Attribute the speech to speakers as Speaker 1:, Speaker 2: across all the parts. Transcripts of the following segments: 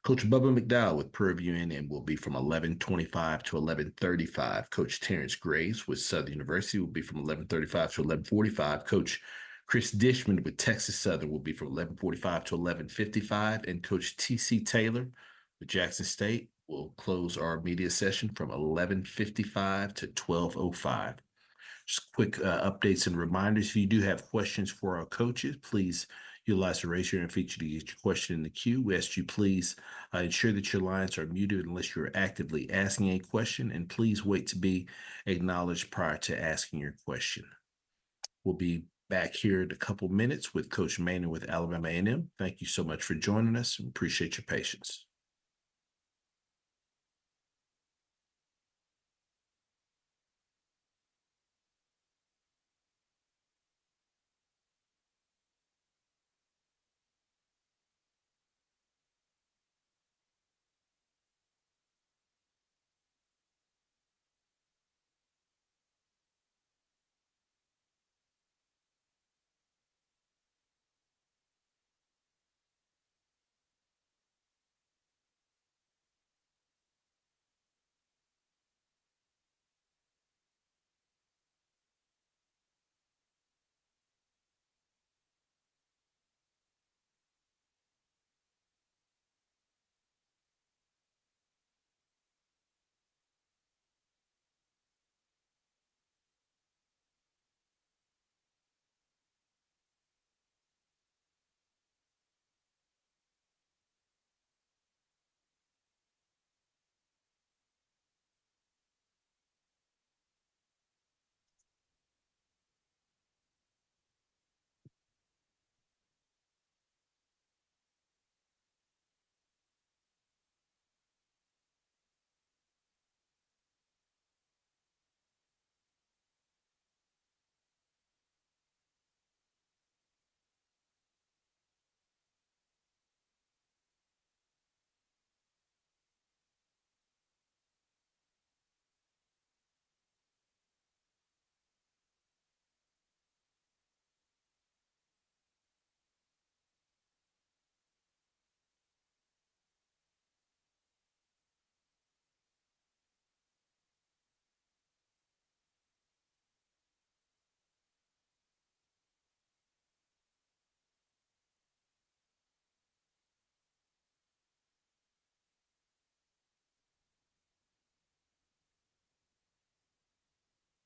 Speaker 1: Coach Bubba McDowell with Prairie View A&M will be from 11:25 to 11:35. Coach Terrence Graves with Southern University will be from 11:35 to 11:45. Coach Chris Dishman with Texas Southern will be from 11:45 to 11:55. And Coach T.C. Taylor with Jackson State will close our media session from 11:55 to 12:05. Just quick updates and reminders. If you do have questions for our coaches, please utilize the raise your hand feature to get your question in the queue. We ask you please ensure that your lines are muted unless you're actively asking a question, and please wait to be acknowledged prior to asking your question. We'll be back here in a couple minutes with Coach Manning with Alabama A&M. Thank you so much for joining us. We appreciate your patience.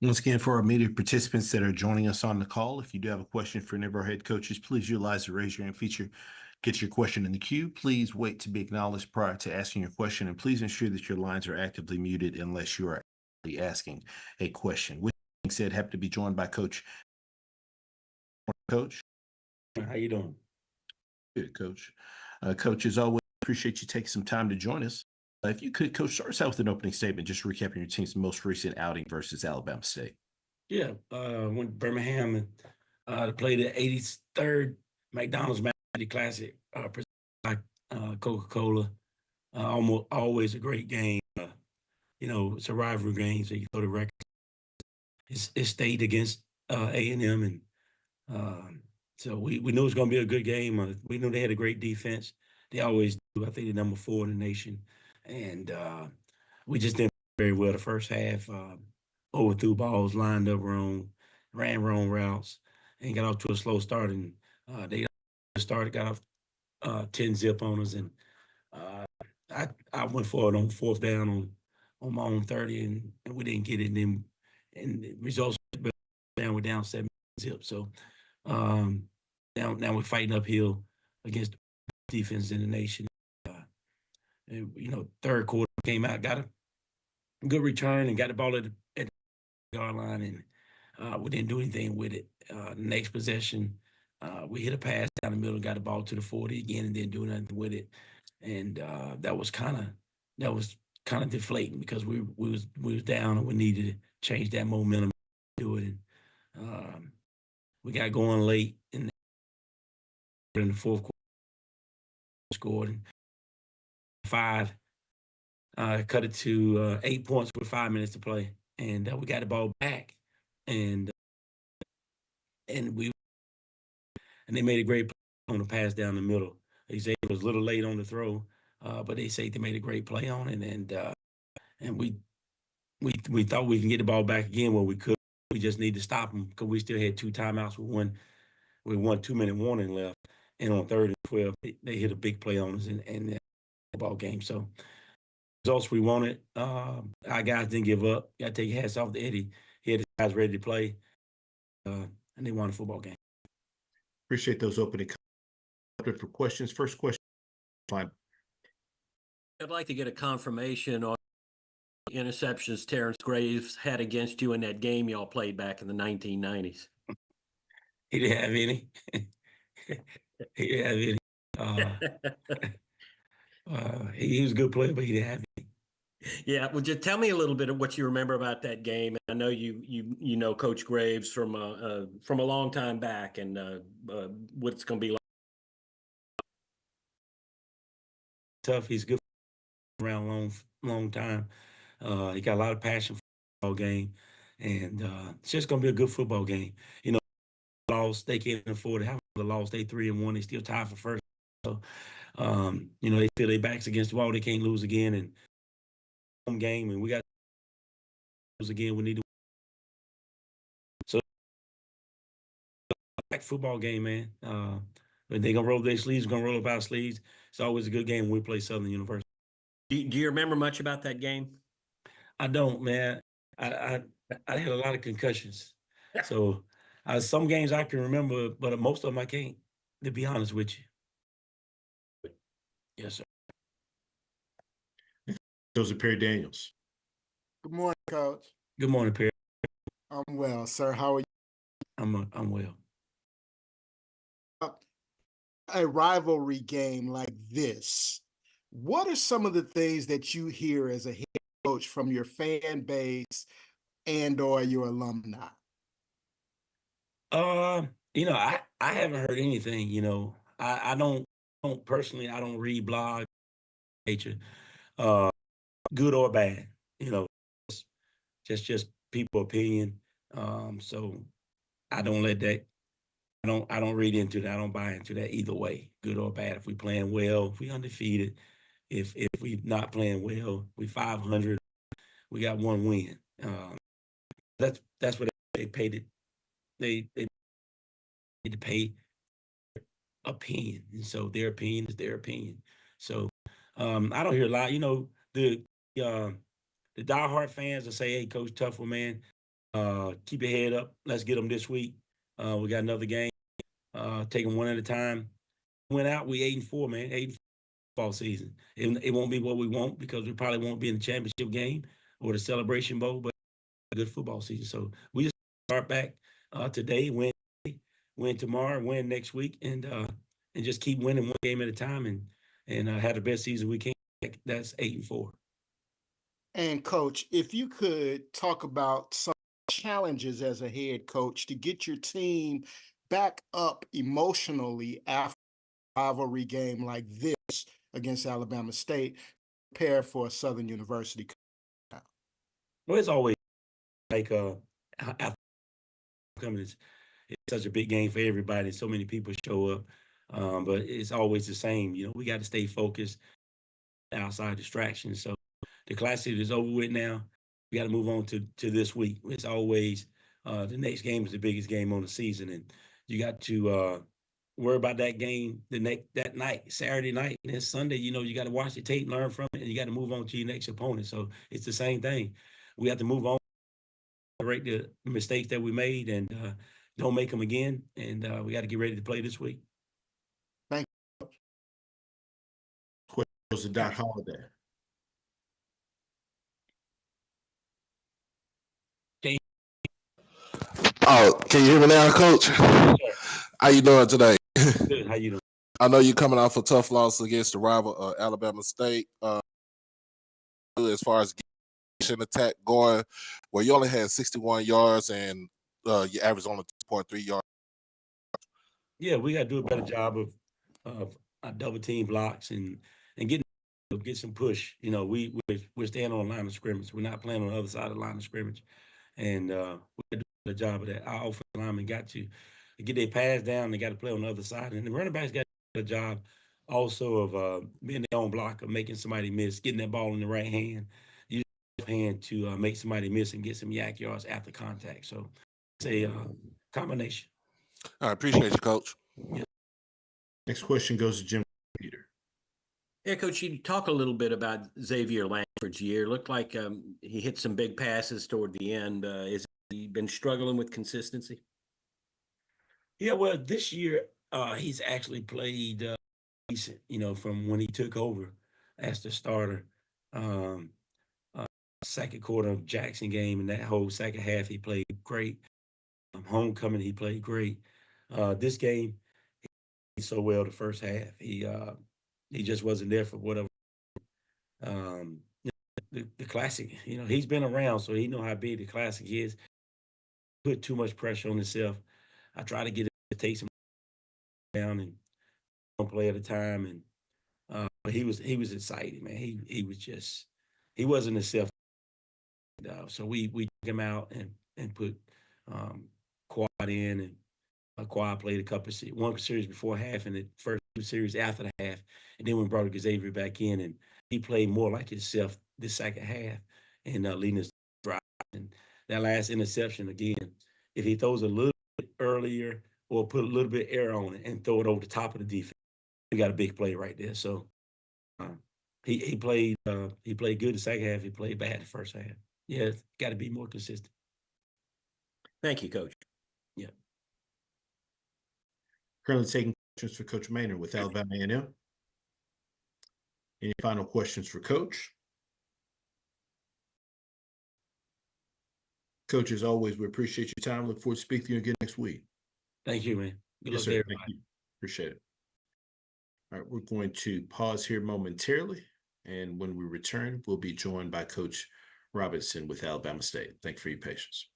Speaker 1: Once again, for our media participants that are joining us on the call, if you do have a question for any of our head coaches, please utilize the raise your hand feature. Get your question in the queue. Please wait to be acknowledged prior to asking your question, and please ensure that your lines are actively muted unless you are actually asking a question. With that being said, happy to be joined by Coach. Coach.
Speaker 2: How you doing?
Speaker 1: Good, Coach. Coach, as always, appreciate you taking some time to join us. If you could, Coach, start us out with an opening statement, just recapping your team's most recent outing versus Alabama State.
Speaker 2: Yeah, went to Birmingham and to play the 83rd McDonald's Classic, presented by Coca-Cola. Always a great game. It's a rivalry game, so you go to record. It's State against A&M, and so we knew it was going to be a good game. We knew they had a great defense. They always do. I think they're number 4 in the nation. And we just didn't play very well the first half. Overthrew balls, lined up wrong, ran wrong routes, and got off to a slow start. And they got off 10 zip on us. And I went for it on 4th down on my own 30, and we didn't get it. And the results down, we're down 7 zip. So now we're fighting uphill against the defense in the nation. And, third quarter came out, got a good return, and got the ball at the yard line, and we didn't do anything with it. The next possession, we hit a pass down the middle, got the ball to the 40 again, and didn't do nothing with it. And that was kind of deflating because we was down, and we needed to change that momentum to do it. And we got going late in the fourth quarter, scored. And 5, cut it to 8 points with 5 minutes to play, and we got the ball back, and they made a great play on the pass down the middle. Xavier was a little late on the throw, but they say they made a great play on it, and we thought we can get the ball back again where we could. We just need to stop them because we still had 2 timeouts with 1 2-minute warning left, and on 3rd and 12, they hit a big play on us and the ball game. So results we wanted. Our guys didn't give up. Got to take your hats off to Eddie. He had his guys ready to play, and they won the football game.
Speaker 1: Appreciate those opening comments. For questions. First question. Fine.
Speaker 3: I'd like to get a confirmation on interceptions Terrence Graves had against you in that game y'all played back in the 1990s.
Speaker 2: He didn't have any. He didn't have any. He was a good player, but he didn't have any.
Speaker 3: Yeah, well, just tell me a little bit of what you remember about that game. I know you know Coach Graves from a long time back, and what it's going to be like.
Speaker 2: Tough. He's good around long time. He got a lot of passion for the football game, and it's just going to be a good football game. You know, lost, they can't afford to have the loss. They 3-1. They still tied for first. So, you know, they feel their backs against the wall. They can't lose again, and home game, and we got to lose again. We need to. So, back football game, man. But they're gonna roll their sleeves. Gonna roll up our sleeves. It's always a good game when we play Southern University.
Speaker 3: Do you remember much about that game?
Speaker 2: I don't, man. I had a lot of concussions, so some games I can remember, but most of them I can't. To be honest with you. Yes, sir.
Speaker 1: Those are Perry Daniels.
Speaker 4: Good morning, Coach.
Speaker 2: Good morning, Perry.
Speaker 4: I'm well, sir. How are you?
Speaker 2: I'm well.
Speaker 4: A rivalry game like this, what are some of the things that you hear as a head coach from your fan base and/or your alumni?
Speaker 2: You know, I haven't heard anything. You know, I don't personally. I don't read blogs, nature, good or bad. You know, just people opinion. So I don't let that. I don't read into that. I don't buy into that either way, good or bad. If we playing well, if we undefeated, if we not playing well, we 500, we got 1 win. That's what they paid it. They need to pay opinion, and so their opinion is their opinion. So I don't hear a lot. You know, the diehard fans will say, "Hey, Coach Tough one, man, keep your head up. Let's get them this week. We got another game. Take them one at a time." Went out, we 8-4, man. 8-4 fall season. It won't be what we want because we probably won't be in the championship game or the Celebration Bowl, but a good football season. So we just start back today, win tomorrow, win next week, and just keep winning one game at a time and have the best season we can. That's 8-4.
Speaker 4: And Coach, if you could talk about some challenges as a head coach to get your team back up emotionally after a rivalry game like this against Alabama State, prepare for a Southern University.
Speaker 2: Well, it's always like after coming, it's such a big game for everybody. So many people show up, but it's always the same. You know, we got to stay focused, outside distractions. So the Classic is over with now. We got to move on to this week. It's always the next game is the biggest game on the season, and you got to worry about that game that night, Saturday night, and then Sunday. You know, you got to watch the tape, learn from it, and you got to move on to your next opponent. So it's the same thing. We have to move on, correct the mistakes that we made, and don't make them again. And we got to get ready to play this week.
Speaker 4: Thank you.
Speaker 1: Questions to Doc Holliday.
Speaker 5: Oh, can you hear me now, Coach?
Speaker 2: Sure.
Speaker 5: How you doing today?
Speaker 2: Good. How you doing?
Speaker 5: I know you're coming off a tough loss against the rival Alabama State. As far as attack going, well, you only had 61 yards and you averaged only 2.3 yards.
Speaker 2: Yeah, we got to do a better job of double team blocks and get some push. You know, we're staying on the line of scrimmage. We're not playing on the other side of the line of scrimmage, and we got to do a job of that. Our offensive linemen got to get their pass down. They got to play on the other side, and the running backs got to do a job also of being the on blocker, making somebody miss, getting that ball in the right hand, use the left hand to make somebody miss and get some yak yards after contact. So it's a combination.
Speaker 5: I appreciate you, Coach.
Speaker 2: Yeah.
Speaker 1: Next question goes to Jim Peter.
Speaker 3: Yeah, Coach, you talk a little bit about Xavier Langford's year. Looked like he hit some big passes toward the end. Has he been struggling with consistency?
Speaker 2: Yeah, well, this year he's actually played decent, from when he took over as the starter. Um, Second quarter of Jackson game and that whole second half, he played great. Homecoming, he played great. This game, he played so well the first half. He just wasn't there for whatever. Um, the classic, he's been around, so he know how big the classic is. Put too much pressure on himself. I try to get him to take some down and one play at a time, and but he was excited, man. He wasn't himself. So we took him out and put Quad in, and Quad played a couple of one series before half and the first two series after the half, and then we brought Xavier back in, and he played more like himself this second half and leading us drive. And that last interception again, if he throws a little bit earlier or put a little bit of air on it and throw it over the top of the defense, we got a big play right there. So he played good the second half. He played bad the first half. Yeah, got to be more consistent.
Speaker 3: Thank you, Coach.
Speaker 2: Yeah.
Speaker 1: Currently taking questions for Coach Maynard with Alabama A&M. Any final questions for Coach? Coach, as always, we appreciate your time. Look forward to speaking to you again next week.
Speaker 2: Thank you, man. Good
Speaker 1: Yes,
Speaker 2: luck
Speaker 1: sir.
Speaker 2: there.
Speaker 1: Thank you. Appreciate it. All right, we're going to pause here momentarily, and when we return, we'll be joined by Coach Robinson with Alabama State. Thank you for your patience.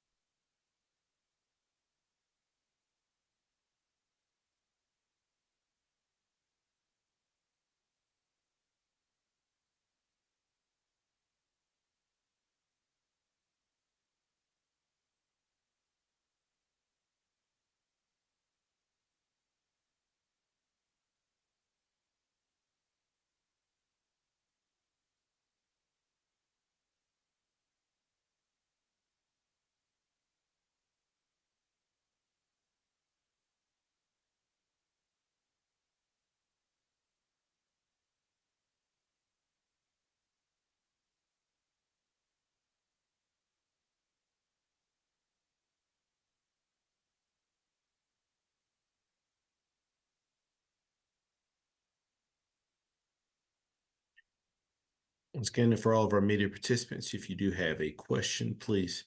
Speaker 1: Once again, for all of our media participants, if you do have a question, please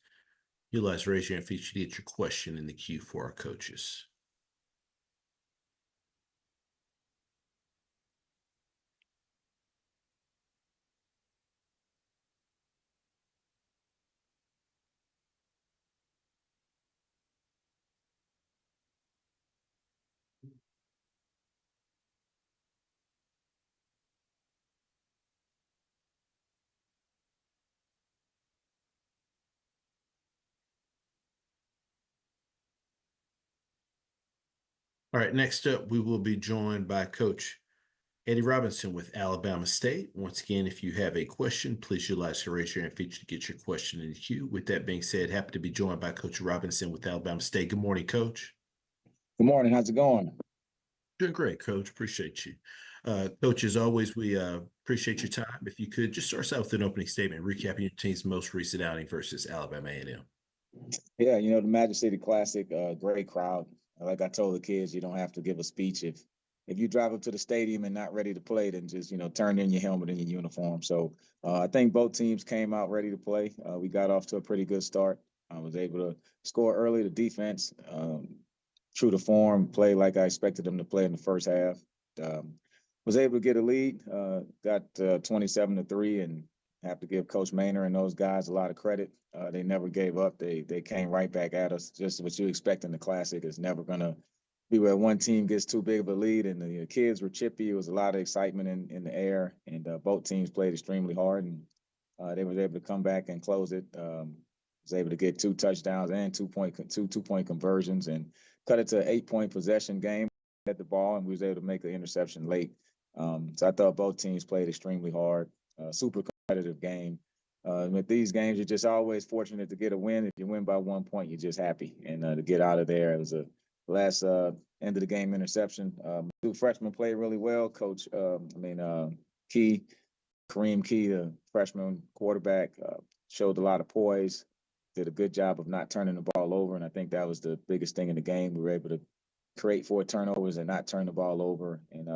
Speaker 1: utilize the raise your hand feature to get your question in the queue for our coaches. All right, next up, we will be joined by Coach Eddie Robinson with Alabama State. Once again, if you have a question, please utilize the raise your hand feature to get your question in the queue. With that being said, happy to be joined by Coach Robinson with Alabama State. Good morning, Coach.
Speaker 6: Good morning. How's it going?
Speaker 1: Doing great, Coach. Appreciate you. Coach, as always, we appreciate your time. If you could just start us out with an opening statement, recapping your team's most recent outing versus Alabama A&M.
Speaker 6: Yeah, the Magic City Classic, great crowd. Like I told the kids, you don't have to give a speech. If you drive up to the stadium and not ready to play, then just, turn in your helmet and your uniform. So I think both teams came out ready to play. We got off to a pretty good start. I was able to score early. The defense, true to form, play like I expected them to play in the first half. Was able to get a lead, got 27-3, and have to give Coach Maynard and those guys a lot of credit. They never gave up. They came right back at us. Just what you expect in the Classic. Is never going to be where one team gets too big of a lead, and the kids were chippy. It was a lot of excitement in the air, and both teams played extremely hard, and they were able to come back and close it. Was able to get 2 touchdowns and two-point conversions, and cut it to an 8-point possession game at the ball, and we was able to make an interception late. So I thought both teams played extremely hard, super competitive game. With these games, you're just always fortunate to get a win. If you win by 1 point, you're just happy. And to get out of there, it was a last end of the game interception. Two freshmen played really well. Coach, Key, Kareem Key, the freshman quarterback, showed a lot of poise, did a good job of not turning the ball over. And I think that was the biggest thing in the game. We were able to create 4 turnovers and not turn the ball over. And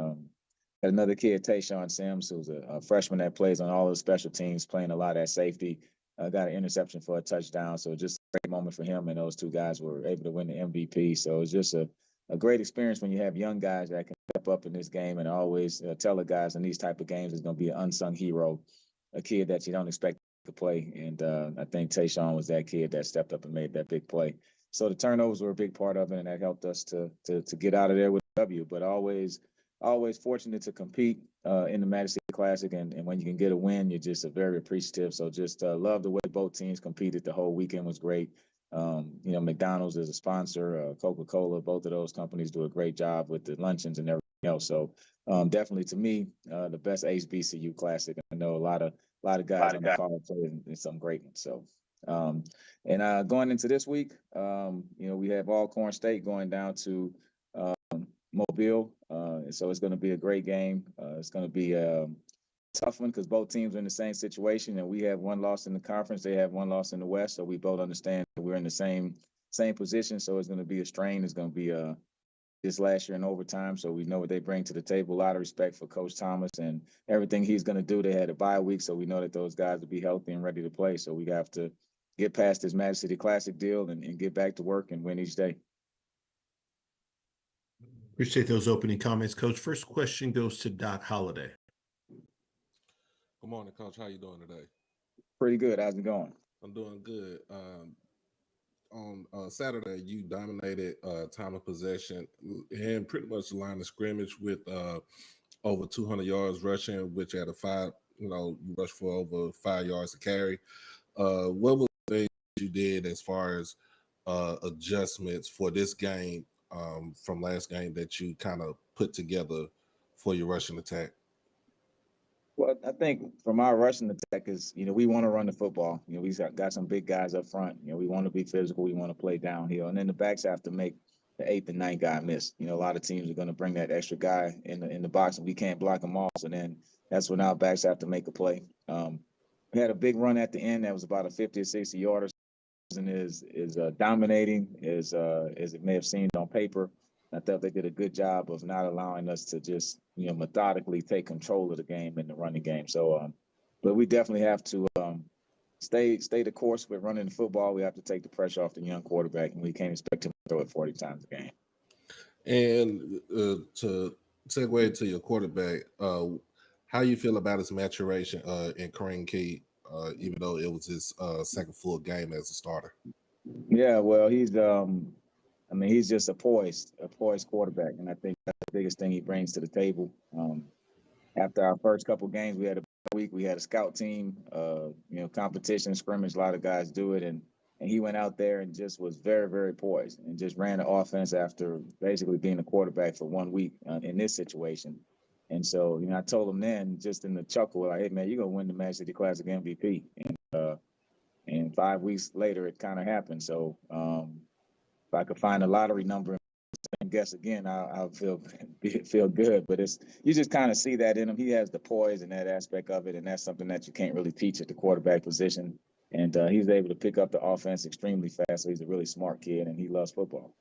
Speaker 6: had another kid, Tayshawn Sims, who's a freshman that plays on all the special teams, playing a lot at safety, got an interception for a touchdown. So just a great moment for him. And those 2 guys were able to win the MVP. So it was just a great experience when you have young guys that can step up in this game. And I always tell the guys in these type of games, is going to be an unsung hero, a kid that you don't expect to play. And I think Tayshawn was that kid that stepped up and made that big play. So the turnovers were a big part of it, and that helped us to get out of there with a W. But always fortunate to compete in the Magic City Classic, and when you can get a win, you're just very appreciative. So just love the way both teams competed. The whole weekend was great. McDonald's is a sponsor, Coca-Cola, both of those companies do a great job with the luncheons and everything else. So definitely, to me, the best HBCU Classic. I know a lot of guys on the call played in some great ones. So going into this week, we have Alcorn State going down to Mobile. So it's going to be a great game. It's going to be a tough one because both teams are in the same situation, and we have 1 loss in the conference. They have 1 loss in the West. So we both understand that we're in the same position. So it's going to be a strain. It's going to be this last year in overtime. So we know what they bring to the table. A lot of respect for Coach Thomas and everything he's going to do. They had a bye week, so we know that those guys will be healthy and ready to play. So we have to get past this Magic City Classic deal and get back to work and win each day.
Speaker 1: Appreciate those opening comments, Coach. First question goes to Doc Holliday.
Speaker 5: Good morning, Coach. How you doing today?
Speaker 6: Pretty good. How's it going?
Speaker 5: I'm doing good. On Saturday, you dominated time of possession and pretty much the line of scrimmage with over 200 yards rushing, which at a 5, you rushed for over 5 yards to carry. What was the thing you did as far as adjustments for this game from last game that you kind of put together for your rushing attack?
Speaker 6: Well, I think from our rushing attack is, we want to run the football. We got some big guys up front. We want to be physical. We want to play downhill. And then the backs have to make the 8th and 9th guy miss. A lot of teams are going to bring that extra guy in the box, and we can't block them all. So then that's when our backs have to make a play. We had a big run at the end that was about a 50 or 60 yarder, and is dominating as it may have seemed on paper. I thought they did a good job of not allowing us to just, methodically take control of the game in the running game. So, but we definitely have to stay the course with running the football. We have to take the pressure off the young quarterback, and we can't expect him to throw it 40 times a game.
Speaker 5: And to segue to your quarterback, how you feel about his maturation in Kareem Key, even though it was his second full game as a starter?
Speaker 6: Yeah, well, he's just a poised quarterback, and I think that's the biggest thing he brings to the table. After our first couple games, we had a week. We had a scout team, competition, scrimmage. A lot of guys do it, and he went out there and just was very, very poised and just ran the offense after basically being a quarterback for 1 week in this situation. And so, I told him then, just in the chuckle, like, hey, man, you're going to win the Magic City Classic MVP. And 5 weeks later, it kind of happened. So if I could find a lottery number and guess again, I'll feel good. But you just kind of see that in him. He has the poise and that aspect of it, and that's something that you can't really teach at the quarterback position. And he's able to pick up the offense extremely fast. So he's a really smart kid, and he loves football.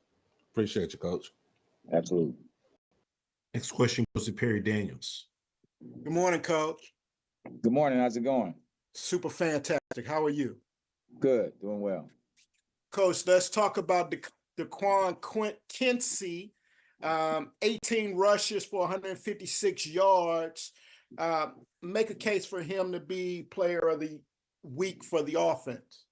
Speaker 5: Appreciate you, Coach.
Speaker 6: Absolutely.
Speaker 1: Next question goes to Perry Daniels.
Speaker 4: Good morning, Coach.
Speaker 6: Good morning. How's it going?
Speaker 4: Super fantastic. How are you?
Speaker 6: Good. Doing well.
Speaker 4: Coach, let's talk about Daquan Quincy, 18 rushes for 156 yards. Make a case for him to be player of the week for the offense.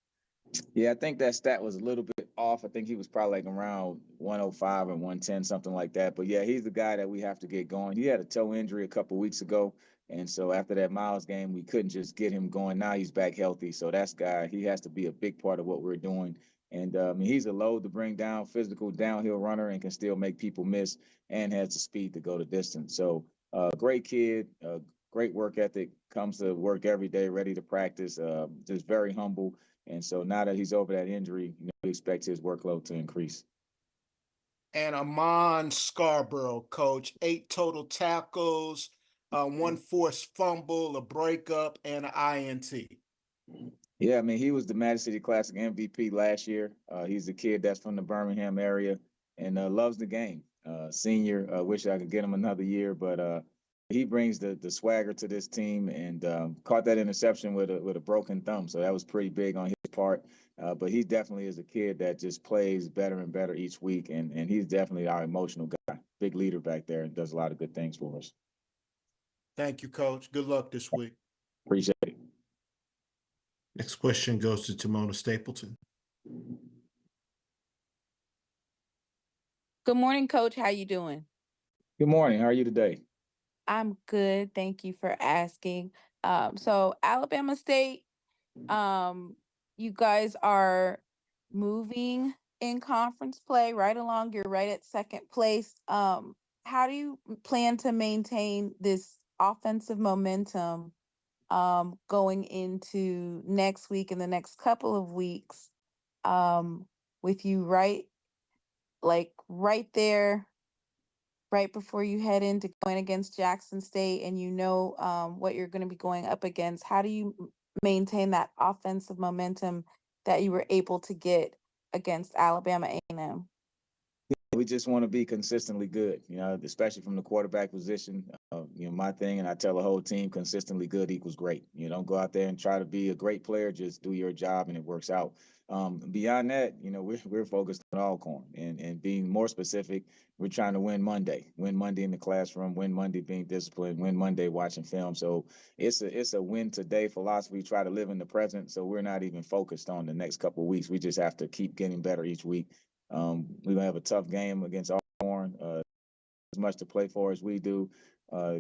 Speaker 6: Yeah, I think that stat was a little bit off. I think he was probably like around 105 and 110, something like that. But yeah, he's the guy that we have to get going. He had a toe injury a couple of weeks ago. And so after that Miles game, we couldn't just get him going. Now he's back healthy. So that's guy, he has to be a big part of what we're doing. And he's a load to bring down, physical downhill runner, and can still make people miss and has the speed to go the distance. So Great kid, great work ethic, comes to work every day, ready to practice, just very humble. And so now that he's over that injury, we expect his workload to increase.
Speaker 4: And Amon Scarborough, coach, 8 total tackles, 1 forced fumble, a breakup, and an INT.
Speaker 6: Yeah, I mean, he was the Magic City Classic MVP last year. He's a kid that's from the Birmingham area and loves the game. Senior, wish I could get him another year, but he brings the swagger to this team and caught that interception with a broken thumb. So that was pretty big on his part. But he definitely is a kid that just plays better and better each week. And he's definitely our emotional guy, big leader back there, and does a lot of good things for us.
Speaker 4: Thank you, coach. Good luck this week.
Speaker 6: Appreciate it.
Speaker 1: Next question goes to Timona Stapleton.
Speaker 7: Good morning, Coach. How you doing?
Speaker 6: Good morning. How are you today?
Speaker 7: I'm good. Thank you for asking. So Alabama State, you guys are moving in conference play right along. You're right at second place. How do you plan to maintain this offensive momentum going into next week and the next couple of weeks with you right there right before you head into going against Jackson State and what you're going to be going up against? How do you maintain that offensive momentum that you were able to get against Alabama A&M?
Speaker 6: We just want to be consistently good, especially from the quarterback position. My thing, and I tell the whole team, consistently good equals great. You don't go out there and try to be a great player, just do your job and it works out. Beyond that, we're focused on Alcorn and being more specific. We're trying to win Monday in the classroom, win Monday being disciplined, win Monday watching film. So it's a win today philosophy, try to live in the present. So we're not even focused on the next couple of weeks. We just have to keep getting better each week. We're gonna have a tough game against Alcorn, as much to play for as we do.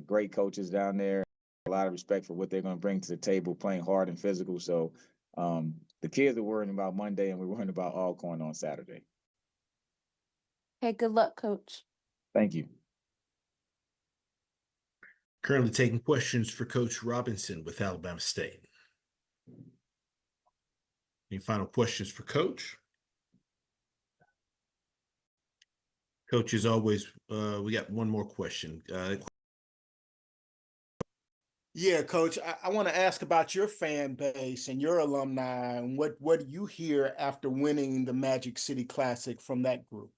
Speaker 6: Great coaches down there, a lot of respect for what they're gonna bring to the table, playing hard and physical. So the kids are worrying about Monday, and we're worrying about Alcorn on Saturday.
Speaker 7: Hey, good luck, Coach.
Speaker 6: Thank you.
Speaker 1: Currently taking questions for Coach Robinson with Alabama State. Any final questions for Coach? Coach, as always, we got one more question.
Speaker 4: Yeah, Coach, I want to ask about your fan base and your alumni and what do you hear after winning the Magic City Classic from that group?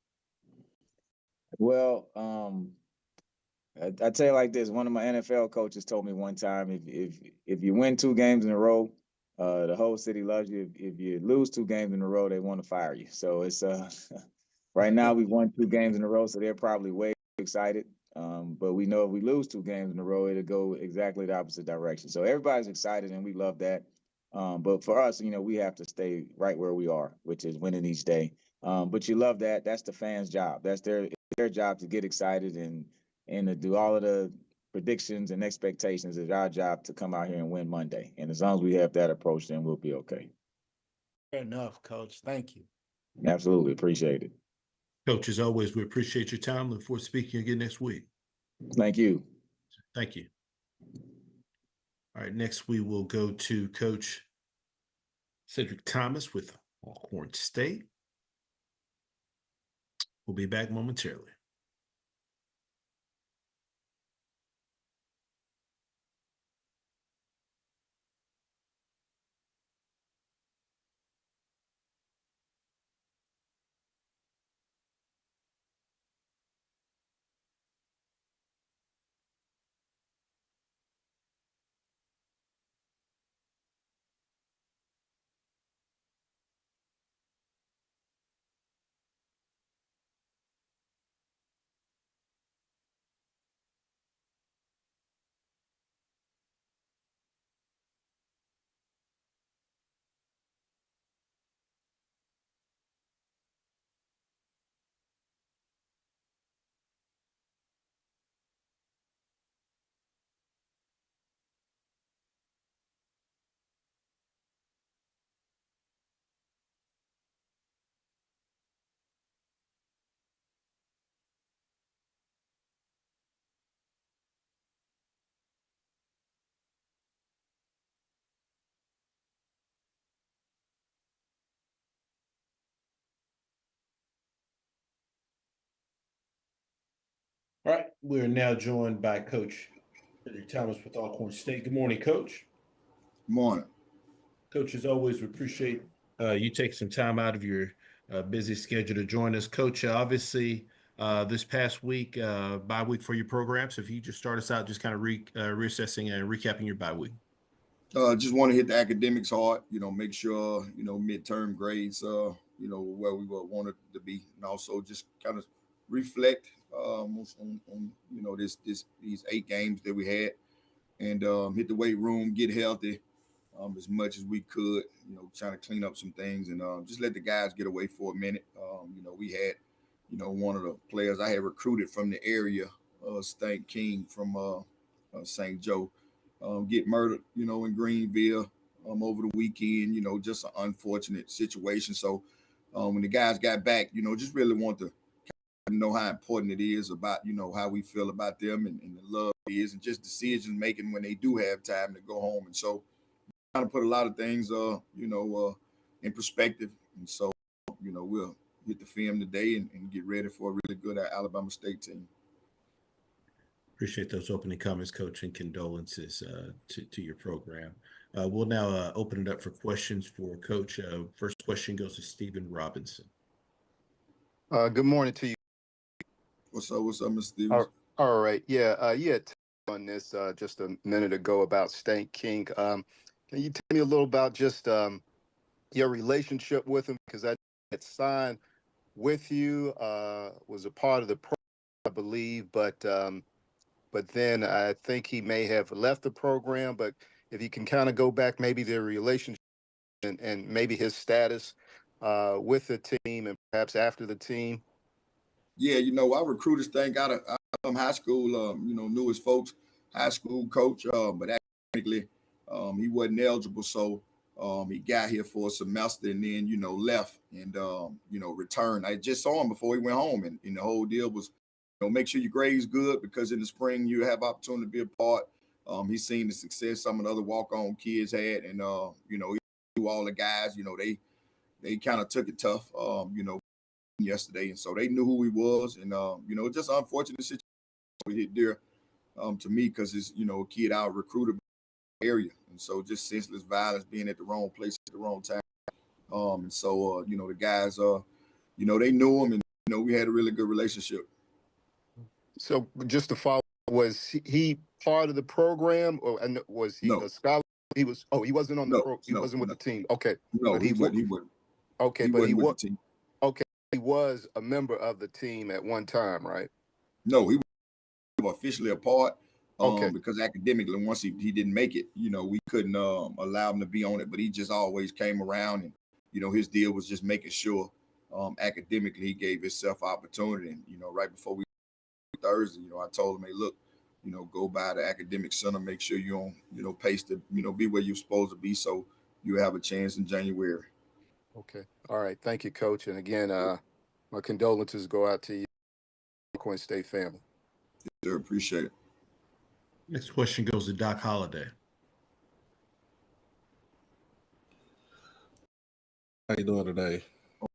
Speaker 6: Well, I tell you like this. One of my NFL coaches told me one time, if you win 2 games in a row, the whole city loves you. If you lose 2 games in a row, they want to fire you. So it's right now we won 2 games in a row, so they're probably way excited. But we know if we lose 2 games in a row, it'll go exactly the opposite direction. So everybody's excited, and we love that. But for us, we have to stay right where we are, which is winning each day. But you love that. That's the fans' job. That's their job to get excited and to do all of the predictions and expectations. It's our job to come out here and win Monday. And as long as we have that approach, then we'll be okay.
Speaker 4: Fair enough, Coach. Thank you.
Speaker 6: Absolutely. Appreciate it.
Speaker 1: Coach, as always, we appreciate your time. Look forward to speaking again next week.
Speaker 6: Thank you.
Speaker 1: Thank you. All right, next we will go to Coach Cedric Thomas with Alcorn State. We'll be back momentarily. All right, we're now joined by Coach Cedric Thomas with Alcorn State. Good morning, Coach.
Speaker 8: Good morning.
Speaker 1: Coach, as always, we appreciate you take some time out of your busy schedule to join us. Coach, obviously, this past week, bye week for your program. So if you just start us out, just kind of reassessing and recapping your bye week.
Speaker 8: Just want to hit the academics hard, make sure, midterm grades, where we wanted to be, and also just kind of reflect on these 8 games that we had, and hit the weight room, get healthy as much as we could, trying to clean up some things, and just let the guys get away for a minute. We had, one of the players I had recruited from the area, Stank King from St. Joe, get murdered, in Greenville over the weekend, just an unfortunate situation. So when the guys got back, just really want to know how important it is about, how we feel about them and the love it is, and just decision making when they do have time to go home. And so trying to put a lot of things, in perspective. And so, we'll hit the film today and get ready for a really good Alabama State team.
Speaker 1: Appreciate those opening comments, Coach, and condolences to your program. We'll now open it up for questions for Coach. First question goes to Stephen Robinson.
Speaker 9: Good morning to you.
Speaker 8: What's up, Mr. Stevens?
Speaker 9: All right. Yeah, you had on this just a minute ago about Stank King. Can you tell me a little about just your relationship with him? Because I had signed with you, was a part of the program, I believe, but then I think he may have left the program. But if you can kind of go back, maybe their relationship and maybe his status with the team and perhaps after the team.
Speaker 8: Yeah, I recruited Stank out of high school, knew his folks, high school coach, but academically, he wasn't eligible. So he got here for a semester and then, left and, returned. I just saw him before he went home. And the whole deal was, make sure your grade's good, because in the spring you have opportunity to be a part. He's seen the success some of the other walk-on kids had, and he knew all the guys. They kind of took it tough, yesterday, and so they knew who he was, and just an unfortunate situation hit there to me, because it's a kid out recruited area, and so just senseless violence, being at the wrong place at the wrong time, and so the guys they knew him, and we had a really good relationship.
Speaker 9: So just to follow, was he part of the program, or was he a scholar? He was. Oh, he wasn't on the program. He wasn't with the team. Okay.
Speaker 8: No,
Speaker 9: but
Speaker 8: he wouldn't.
Speaker 9: Okay,
Speaker 8: he
Speaker 9: but he
Speaker 8: wasn't with
Speaker 9: was.
Speaker 8: the team.
Speaker 9: Okay, he was a member of the team at one time, right?
Speaker 8: No, he was officially a part.
Speaker 9: Okay.
Speaker 8: Because academically, once he didn't make it, we couldn't allow him to be on it. But he just always came around, and his deal was just making sure academically he gave himself opportunity. And right before we Thursday, I told him, hey, look, go by the academic center, make sure you don't, pace to be where you're supposed to be, so you have a chance in January.
Speaker 9: Okay. All right. Thank you, Coach. And again, my condolences go out to you, Alcorn State family.
Speaker 8: Sure, appreciate it.
Speaker 1: Next question goes to Doc Holliday.
Speaker 5: How you doing today?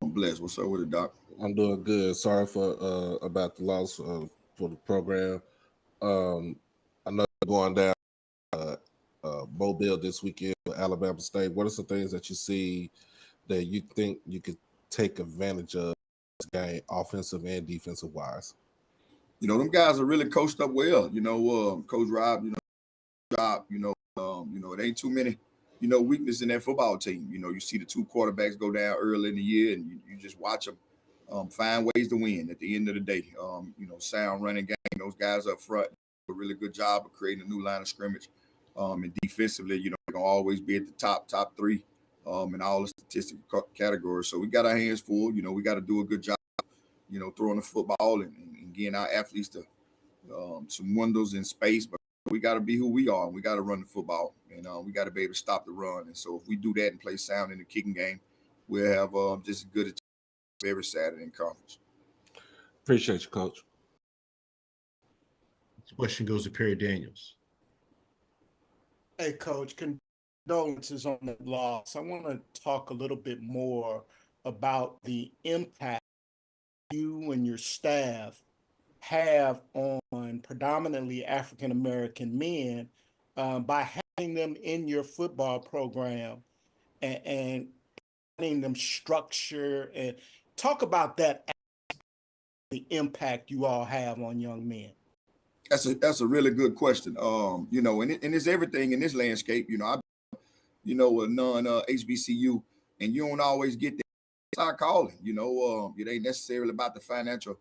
Speaker 8: I'm blessed. What's up with it, Doc?
Speaker 5: I'm doing good. Sorry for about the loss for the program. I know you're going down Mobile this weekend with Alabama State. What are some things that you see that you think you could take advantage of this game, offensive and defensive wise?
Speaker 8: Them guys are really coached up well. Coach Rob, job. It ain't too many, weakness in that football team. You see the 2 quarterbacks go down early in the year, and you just watch them find ways to win at the end of the day. Sound running game. Those guys up front do a really good job of creating a new line of scrimmage. And defensively, they're gonna always be at the top 3 in all the statistical categories. So we got our hands full. We got to do a good job, throwing the football and getting our athletes to some windows in space. But we got to be who we are, and we got to run the football, and we got to be able to stop the run. And so if we do that and play sound in the kicking game, we'll have just as good a every Saturday in conference.
Speaker 5: Appreciate you, Coach.
Speaker 1: This question goes to Perry Daniels.
Speaker 4: Hey, Coach, condolences on the loss. I want to talk a little bit more about the impact you and your staff have on predominantly African American men by having them in your football program and providing them structure, and talk about that, the impact you all have on young men?
Speaker 8: That's a really good question. You know, and it's everything in this landscape. You know, a non HBCU, and you don't always get that. It's our calling. You know, it ain't necessarily about the financial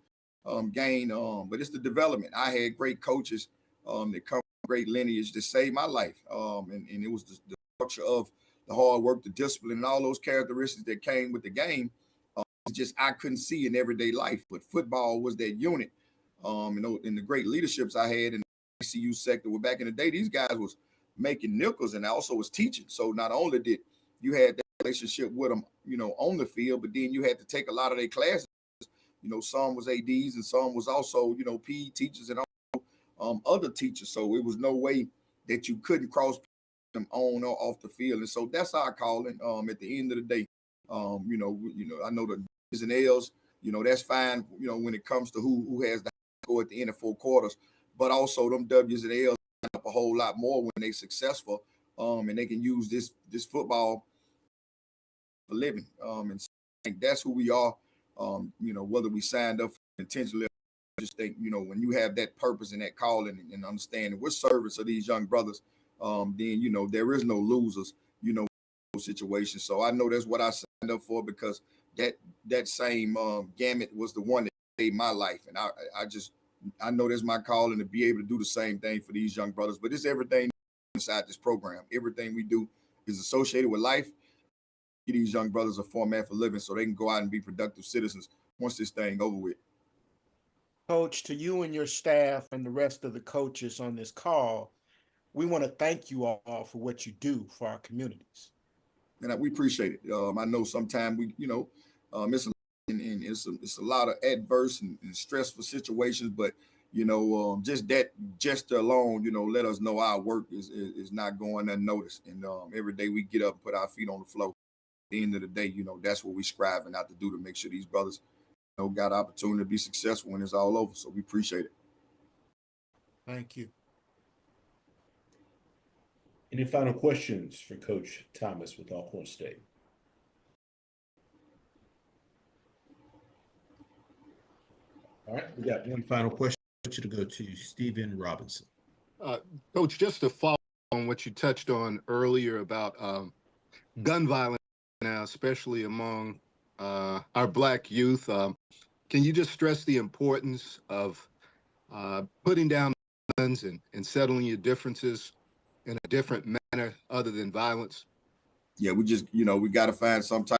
Speaker 8: gain, but it's the development. I had great coaches that come from great lineage that saved my life, and it was the structure of the hard work, the discipline, and all those characteristics that came with the game. Just I couldn't see in everyday life, but football was that unit. You know, in the great leaderships I had in the HBCU sector, where back in the day, these guys was making nickels and also was teaching. So not only did you had that relationship with them, you know, on the field, but then you had to take a lot of their classes. You know, some was ADs and some was also, you know, PE teachers and other teachers. So it was no way that you couldn't cross them on or off the field. And so that's our calling. At the end of the day, you know, I know the D's and L's, you know, that's fine. You know, when it comes to who has the score at the end of 4 quarters, but also them W's and L's up a whole lot more when they successful, and they can use this football for living. And so I think that's who we are. You know, whether we signed up intentionally, I just think, you know, when you have that purpose and that calling and understanding we're servants of these young brothers, then, you know, there is no losers, you know, situation. So I know that's what I signed up for, because that same gamut was the one that saved my life. And I know that's my calling to be able to do the same thing for these young brothers. But it's everything inside this program. Everything we do is associated with life. These young brothers a format for living so they can go out and be productive citizens once this thing over with.
Speaker 4: Coach, to you and your staff and the rest of the coaches on this call, we want to thank you all for what you do for our communities.
Speaker 8: And we appreciate it. I know sometimes we, you know, it's a lot of adverse and stressful situations, but you know, just alone, you know, let us know our work is not going unnoticed. And every day we get up and put our feet on the floor. At the end of the day, you know, that's what we're striving out to do, to make sure these brothers, you know, got opportunity to be successful when it's all over. So we appreciate it.
Speaker 4: Thank you.
Speaker 1: Any final questions for Coach Thomas with Alcorn State? All right, we got one final question. I want you to go to Stephen Robinson.
Speaker 9: Coach, just to follow on what you touched on earlier about gun violence now, especially among our Black youth, can you just stress the importance of putting down guns and settling your differences in a different manner other than violence?
Speaker 8: Yeah, we just, you know, we got to find some type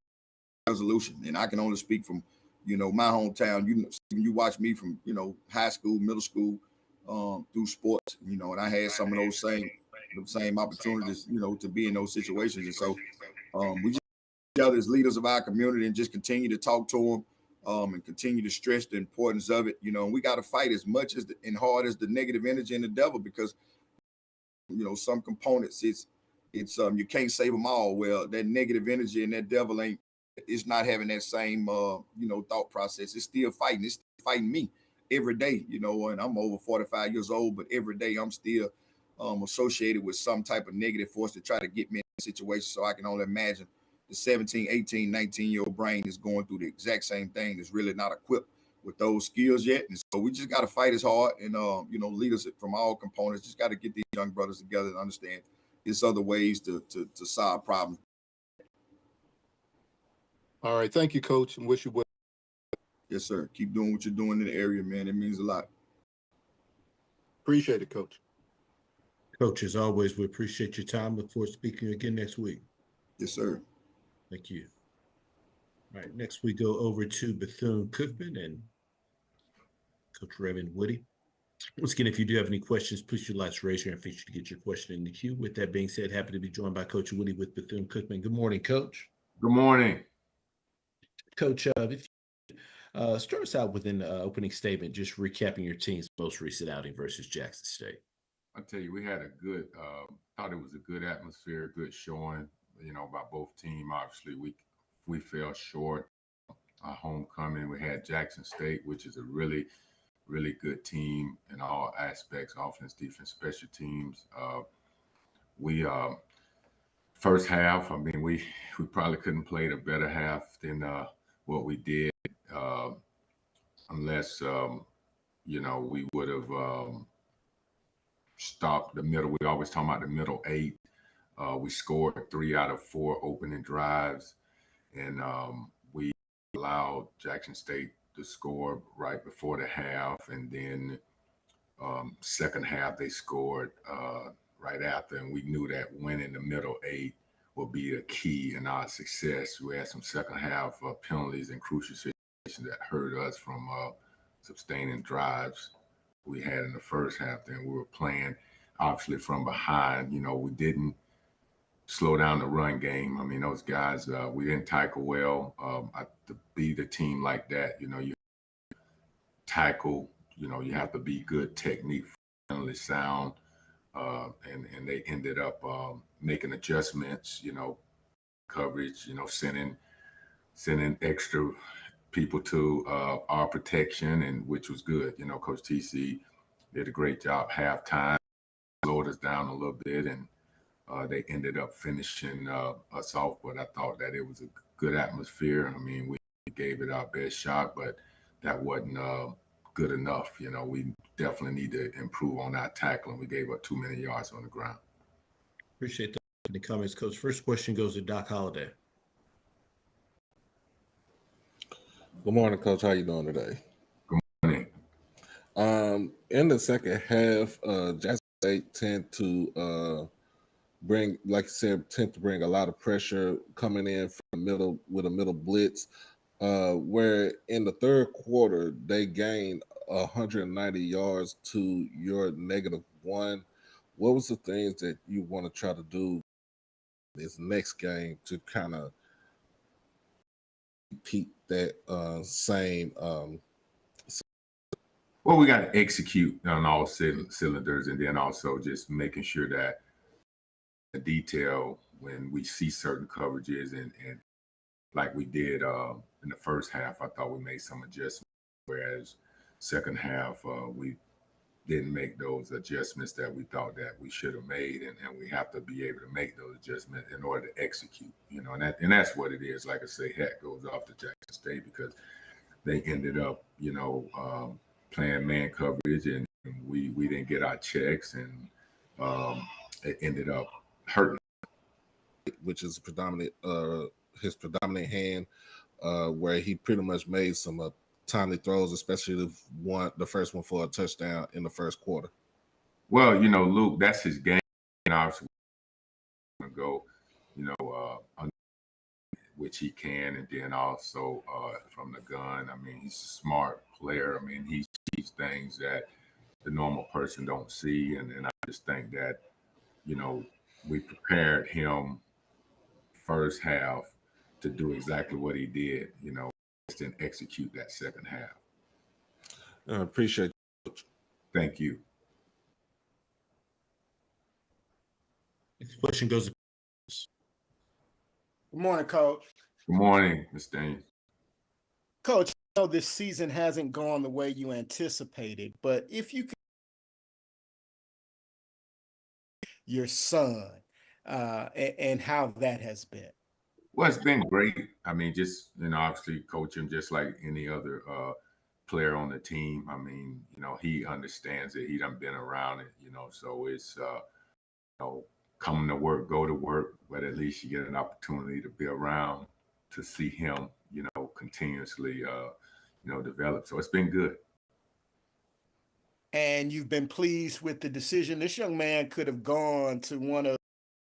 Speaker 8: of resolution. And I can only speak from, you know, my hometown. You watch me from, you know, high school, middle school, through sports, you know, and I had some of those same opportunities, you know, to be in those situations. And so we just together as leaders of our community and just continue to talk to them, and continue to stress the importance of it. You know, and we got to fight as much as and hard as the negative energy and the devil, because, you know, some components it's you can't save them all. Well, that negative energy and that devil it's not having that same you know, thought process. It's still fighting. It's still fighting me every day, you know, and I'm over 45 years old, but every day I'm still associated with some type of negative force to try to get me in a situation. So I can only imagine the 17, 18, 19-year-old brain is going through the exact same thing. It's really not equipped with those skills yet. And so we just got to fight as hard, and you know, leaders from all components just got to get these young brothers together and understand there's other ways to solve problems.
Speaker 9: All right. Thank you, Coach, and wish you well.
Speaker 8: Yes, sir. Keep doing what you're doing in the area, man. It means a lot.
Speaker 9: Appreciate it, Coach.
Speaker 1: Coach, as always, we appreciate your time. Look forward to speaking again next week.
Speaker 8: Yes, sir.
Speaker 1: Thank you. All right, next we go over to Bethune-Cookman and Coach Raymond Woody. Once again, if you do have any questions, please utilize the raise your hand feature to get your question in the queue. With that being said, happy to be joined by Coach Woody with Bethune-Cookman. Good morning, Coach.
Speaker 10: Good morning.
Speaker 1: Coach, if you start us out with an opening statement, just recapping your team's most recent outing versus Jackson State.
Speaker 10: I tell you, we had a good, thought it was a good atmosphere, good showing, you know, by both teams. Obviously, we fell short. Our homecoming, we had Jackson State, which is a really really good team in all aspects, offense, defense, special teams. We first half, I mean, we probably couldn't play a better half than what we did, unless we would have stopped the middle. We always talk about the middle eight. We scored 3 out of 4 opening drives, and we allowed Jackson State to score right before the half, and then second half they scored right after, and we knew that winning the middle eight will be the key in our success. We had some second half penalties and crucial situations that hurt us from sustaining drives we had in the first half. Then we were playing obviously from behind. We didn't slow down the run game. I mean, those guys, we didn't tackle well. To beat a team like that, you tackle, you have to be good technique, fundamentally sound, and they ended up making adjustments, coverage, sending extra people to our protection, and which was good. Coach TC did a great job halftime, slowed us down a little bit, and they ended up finishing us off. But I thought that it was a good atmosphere. I mean, we gave it our best shot, but that wasn't good enough. We definitely need to improve on our tackling. We gave up too many yards on the ground.
Speaker 1: Appreciate the comments, Coach. First question goes to Doc Holliday.
Speaker 5: Good morning, Coach. How you doing today?
Speaker 10: Good morning.
Speaker 5: In the second half, Jackson State tend to bring, like you said, tend to bring a lot of pressure coming in from the middle with a middle blitz. Where in the third quarter they gained 190 yards to your -1. What was the things that you want to try to do this next game to kind of repeat that same?
Speaker 10: Well, we got to execute on all cylinders, and then also just making sure that the detail when we see certain coverages and like we did in the first half, I thought we made some adjustments, whereas second half we didn't make those adjustments that we thought that we should have made, and we have to be able to make those adjustments in order to execute, and that's what it is. Like I say, hat goes off to Jackson State because they ended up, playing man coverage, and we didn't get our checks, and it ended up hurting.
Speaker 5: Which is his predominant hand, where he pretty much made some timely throws, especially the first one for a touchdown in the first quarter.
Speaker 10: Well, Luke, that's his game. Obviously, go, which he can, and then also from the gun. I mean, he's a smart player. I mean, he sees things that the normal person don't see, and I just think that, we prepared him first half to do exactly what he did, just didn't execute that second half.
Speaker 5: I appreciate it.
Speaker 10: Thank you.
Speaker 1: Next question goes to
Speaker 4: Good morning, Coach.
Speaker 10: Good morning, Mr. Dane.
Speaker 4: Coach, I know this season hasn't gone the way you anticipated, but if you could, your son, and how that has been.
Speaker 10: Well, it's been great. I mean, just, obviously coach him just like any other player on the team. I mean, he understands it. He done been around it, so it's, coming to work, go to work, but at least you get an opportunity to be around to see him, continuously, develop. So it's been good.
Speaker 4: And you've been pleased with the decision. This young man could have gone to one of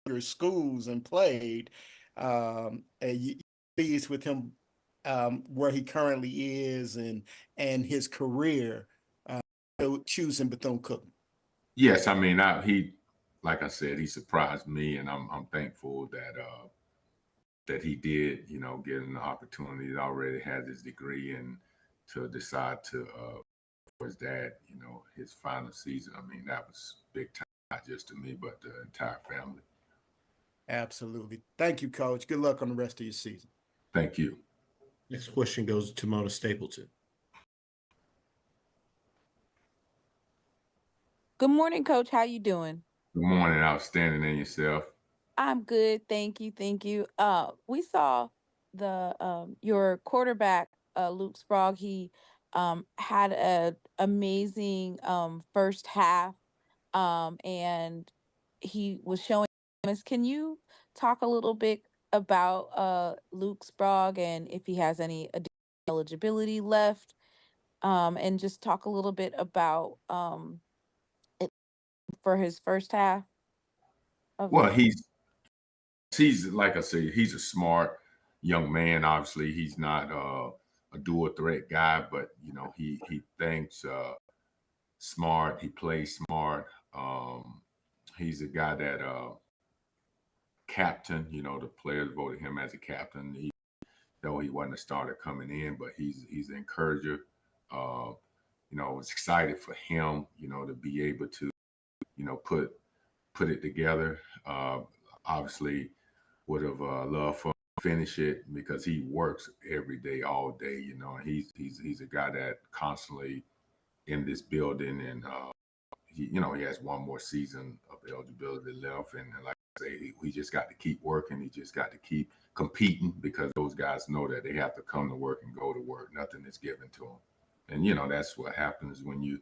Speaker 4: your schools and played. And you pleased with him where he currently is and his career choosing Bethune-Cookman.
Speaker 10: Yes, I mean, like I said, he surprised me, and I'm thankful that he did, get an opportunity. He already has his degree, and to decide to for his dad, his final season. I mean, that was big time, not just to me, but the entire family.
Speaker 4: Absolutely. Thank you, Coach. Good luck on the rest of your season.
Speaker 10: Thank you.
Speaker 1: next question goes to Mona Stapleton.
Speaker 7: Good morning, Coach. How you doing?
Speaker 10: Good morning, outstanding, and yourself.
Speaker 7: I'm good, thank you, thank you. We saw the your quarterback, Luke Sprague. He had a amazing first half, and he was showing us. Can you talk a little bit about Luke Sprague and if he has any additional eligibility left, and just talk a little bit about it for his first half of the
Speaker 10: Well,
Speaker 7: season?
Speaker 10: he's like I say, he's a smart young man. Obviously, he's not a dual threat guy, but you know, he thinks smart. He plays smart. He's a guy that captain. You know, the players voted him as a captain. Though he wasn't a starter coming in, but he's an encourager. You know, I was excited for him. You know, to be able to put it together. Obviously, would have loved for him to finish it because he works every day, all day. You know, and he's a guy that constantly in this building, and he has one more season of eligibility left, and like I say, we just got to keep working. He just got to keep competing because those guys know that they have to come to work and go to work. Nothing is given to them, and that's what happens when you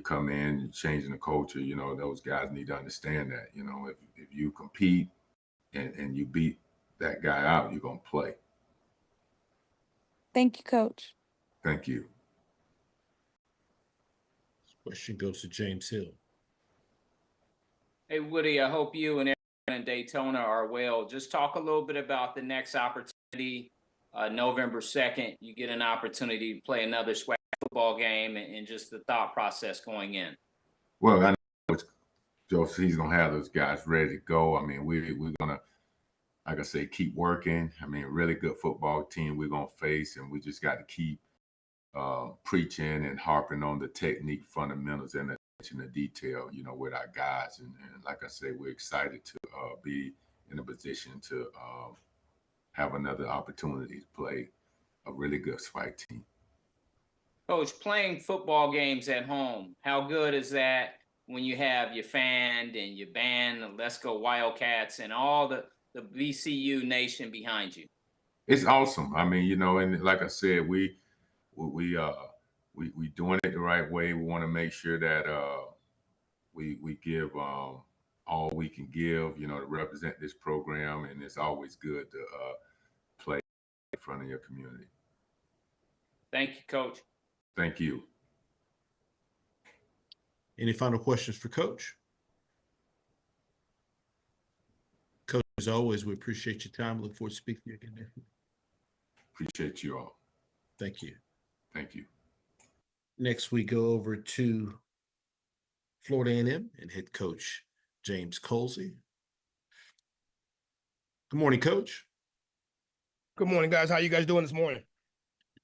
Speaker 10: come in, you're changing the culture. Those guys need to understand that. If you compete and you beat that guy out, you're gonna play.
Speaker 7: Thank you, Coach.
Speaker 10: Thank you.
Speaker 1: This question goes to James Hill.
Speaker 11: Hey, Woody, I hope you and everyone in Daytona are well. Just talk a little bit about the next opportunity. November 2nd, you get an opportunity to play another SWAC football game, and just the thought process going in.
Speaker 10: Well, I know he's going to have those guys ready to go. I mean, we're going to, like I say, keep working. I mean, really good football team we're going to face, and we just got to keep preaching and harping on the technique fundamentals and attention to detail, with our guys. And like I say, we're excited to be in a position to have another opportunity to play a really good SWAC team.
Speaker 11: Coach, playing football games at home, how good is that when you have your fan and your band, Let's Go Wildcats, and all the VCU nation behind you?
Speaker 10: It's awesome. I mean, and like I said, we doing it the right way. We want to make sure that we give all we can give, to represent this program, and it's always good to play in front of your community.
Speaker 11: Thank you, Coach.
Speaker 10: Thank you.
Speaker 1: Any final questions for Coach? Coach, as always, we appreciate your time. Look forward to speaking to you again.
Speaker 10: Appreciate you all.
Speaker 1: Thank you.
Speaker 10: Thank you.
Speaker 1: Next, we go over to Florida A&M and head coach James Colzie. Good morning, Coach.
Speaker 12: Good morning, guys. How you guys doing this morning?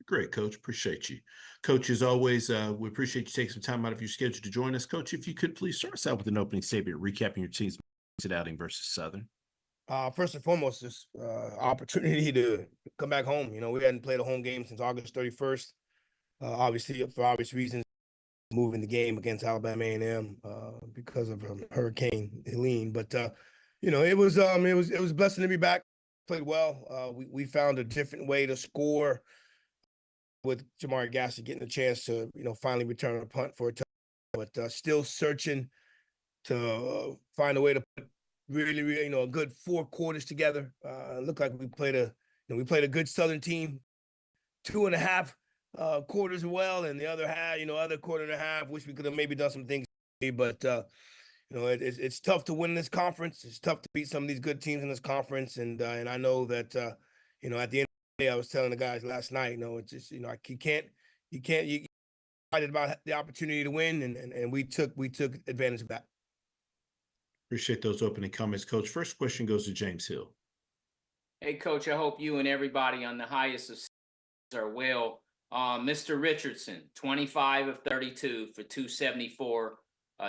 Speaker 1: Great, Coach. Appreciate you. Coach, as always, we appreciate you taking some time out of your schedule to join us. Coach, if you could please start us out with an opening statement, recapping your team's outing versus Southern.
Speaker 12: First and foremost, this opportunity to come back home. We hadn't played a home game since August 31st. Obviously, for obvious reasons, moving the game against Alabama A&M because of Hurricane Helene. But it was a blessing to be back. Played well. We found a different way to score with Jamari Gasser getting a chance to finally return a punt for a touchdown. But still searching to find a way to put really a good 4 quarters together. Looked like we played a good Southern team, 2.5 quarters well, and the other half, other quarter and a half, wish we could have maybe done some things. But it's tough to win this conference. It's tough to beat some of these good teams in this conference, and I know that at the end of the day, I was telling the guys last night, it's just you can't excited about the opportunity to win, and we took advantage of that.
Speaker 1: Appreciate those opening comments, Coach. First question goes to James Hill.
Speaker 11: Hey, Coach, I hope you and everybody on the highest of are well. Mr. Richardson, 25 of 32 for 274,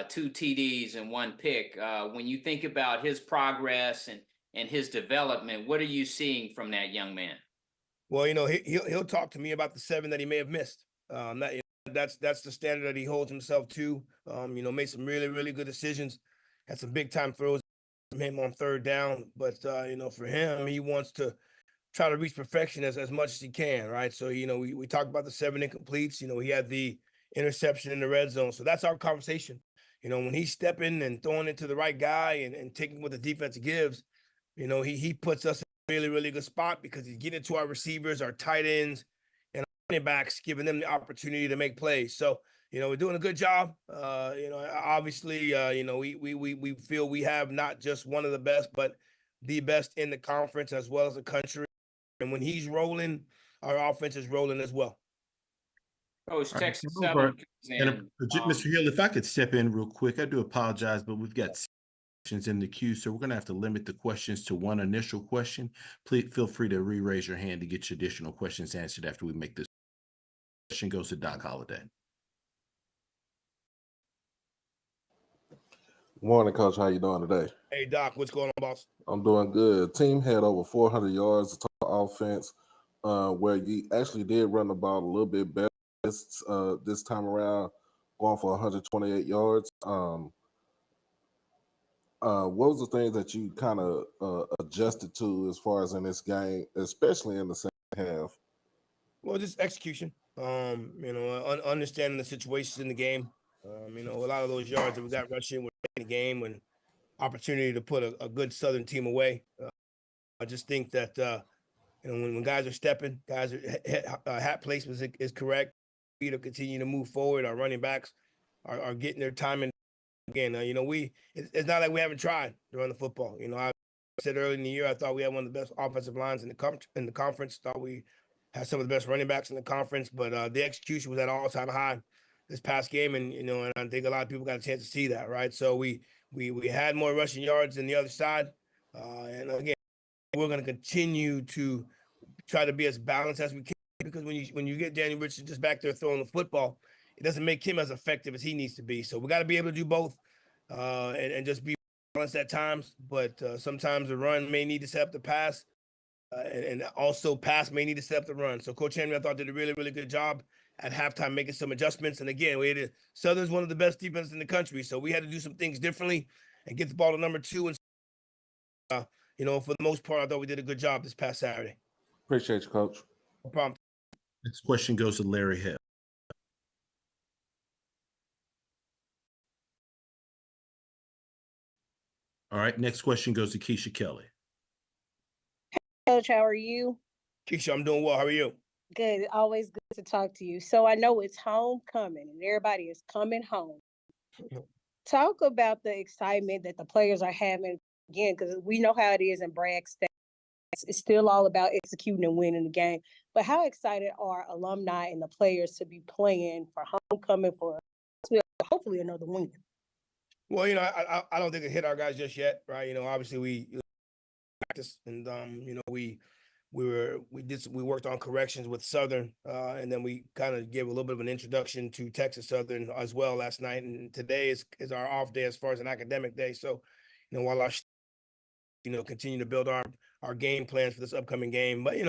Speaker 11: 2 TDs and 1 pick. When you think about his progress and his development, what are you seeing from that young man?
Speaker 12: Well, he'll talk to me about the 7 that he may have missed. that's the standard that he holds himself to. Made some really, really good decisions, had some big time throws from him on third down. But for him, he wants to try to reach perfection as much as he can, right? So, we talked about the 7 incompletes. He had the interception in the red zone. So that's our conversation. When he's stepping and throwing it to the right guy and taking what the defense gives, he puts us in a really, really good spot because he's getting to our receivers, our tight ends, and our running backs, giving them the opportunity to make plays. So, we're doing a good job. Obviously, we feel we have not just one of the best, but the best in the conference as well as the country. And when he's rolling, our offense is rolling as well.
Speaker 11: Coach,
Speaker 1: All right,
Speaker 11: Texas
Speaker 1: so
Speaker 11: Southern comes
Speaker 1: And
Speaker 11: in.
Speaker 1: Mr. Hill, if I could step in real quick, I do apologize, but we've got questions in the queue, so we're going to have to limit the questions to one initial question. Please feel free to re-raise your hand to get your additional questions answered after we make this. Question goes to Doc Holliday.
Speaker 5: Morning, Coach. How you doing today?
Speaker 12: Hey, Doc, what's going on, boss?
Speaker 5: I'm doing good. Team had over 400 yards of total offense, where you actually did run the ball a little bit better this time around, going for 128 yards. What was the things that you kind of adjusted to as far as in this game, especially in the second half?
Speaker 12: Well, just execution. Understanding the situations in the game. A lot of those yards that we got rushing were in the game when opportunity to put a good Southern team away. I just think that when guys are stepping, guys are hat placement is correct. To continue to move forward, our running backs are getting their time in. Again, it's not like we haven't tried to run the football. I said early in the year I thought we had one of the best offensive lines in the conference. Thought we had some of the best running backs in the conference, but the execution was at an all-time high this past game, and and I think a lot of people got a chance to see that, right? So we had more rushing yards than the other side, and again, we're going to continue to try to be as balanced as we can, because when you get Daniel Richardson just back there throwing the football, it doesn't make him as effective as he needs to be. So we got to be able to do both, and just be balanced at times. But sometimes the run may need to set up the pass, and also pass may need to set up the run. So Coach Henry, I thought, did a really, really good job at halftime making some adjustments. And again, Southern's one of the best defenses in the country, so we had to do some things differently and get the ball to number 2. And for the most part, I thought we did a good job this past Saturday.
Speaker 5: Appreciate you, Coach.
Speaker 12: No problem.
Speaker 1: Next question goes to Larry Hill. All right, next question goes to Keisha Kelly.
Speaker 13: Coach, how are you?
Speaker 12: Keisha, I'm doing well. How are you?
Speaker 13: Good. Always good to talk to you. So I know it's homecoming and everybody is coming home. Talk about the excitement that the players are having again, because we know how it is in Bragg State. It's still all about executing and winning the game. But how excited are alumni and the players to be playing for homecoming for hopefully another win?
Speaker 12: Well, I don't think it hit our guys just yet, right? Obviously we practice and we worked on corrections with Southern, and then we kind of gave a little bit of an introduction to Texas Southern as well last night. And today is our off day as far as an academic day. So, while our continue to build our game plans for this upcoming game, but you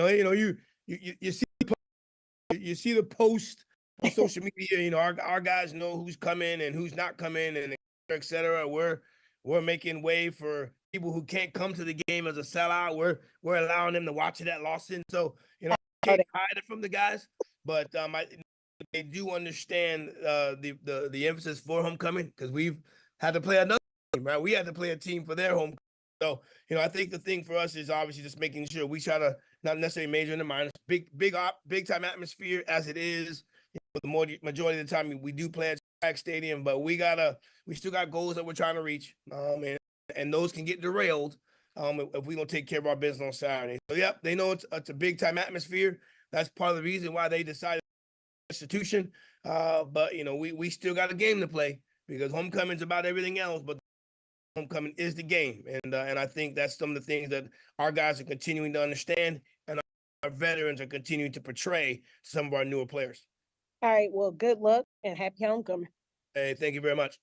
Speaker 12: see the post on social media. Our guys know who's coming and who's not coming, and et cetera. We're making way for people who can't come to the game as a sellout. We're allowing them to watch it at Lawson. So I can't hide it from the guys, but they do understand the emphasis for homecoming, because we've had to play another team, right? We had to play a team for their homecoming. So I think the thing for us is obviously just making sure we try to not necessarily major in the minors. Big time atmosphere as it is. The majority of the time we do play at SWAC Stadium, but we still got goals that we're trying to reach, and those can get derailed if we don't take care of our business on Saturday. So yeah, they know it's a big time atmosphere. That's part of the reason why they decided institution. But we still got a game to play, because homecoming's about everything else, but homecoming is the game, and I think that's some of the things that our guys are continuing to understand, and our veterans are continuing to portray to some of our newer players.
Speaker 13: All right. Well, good luck and happy homecoming.
Speaker 12: Hey, thank you very much.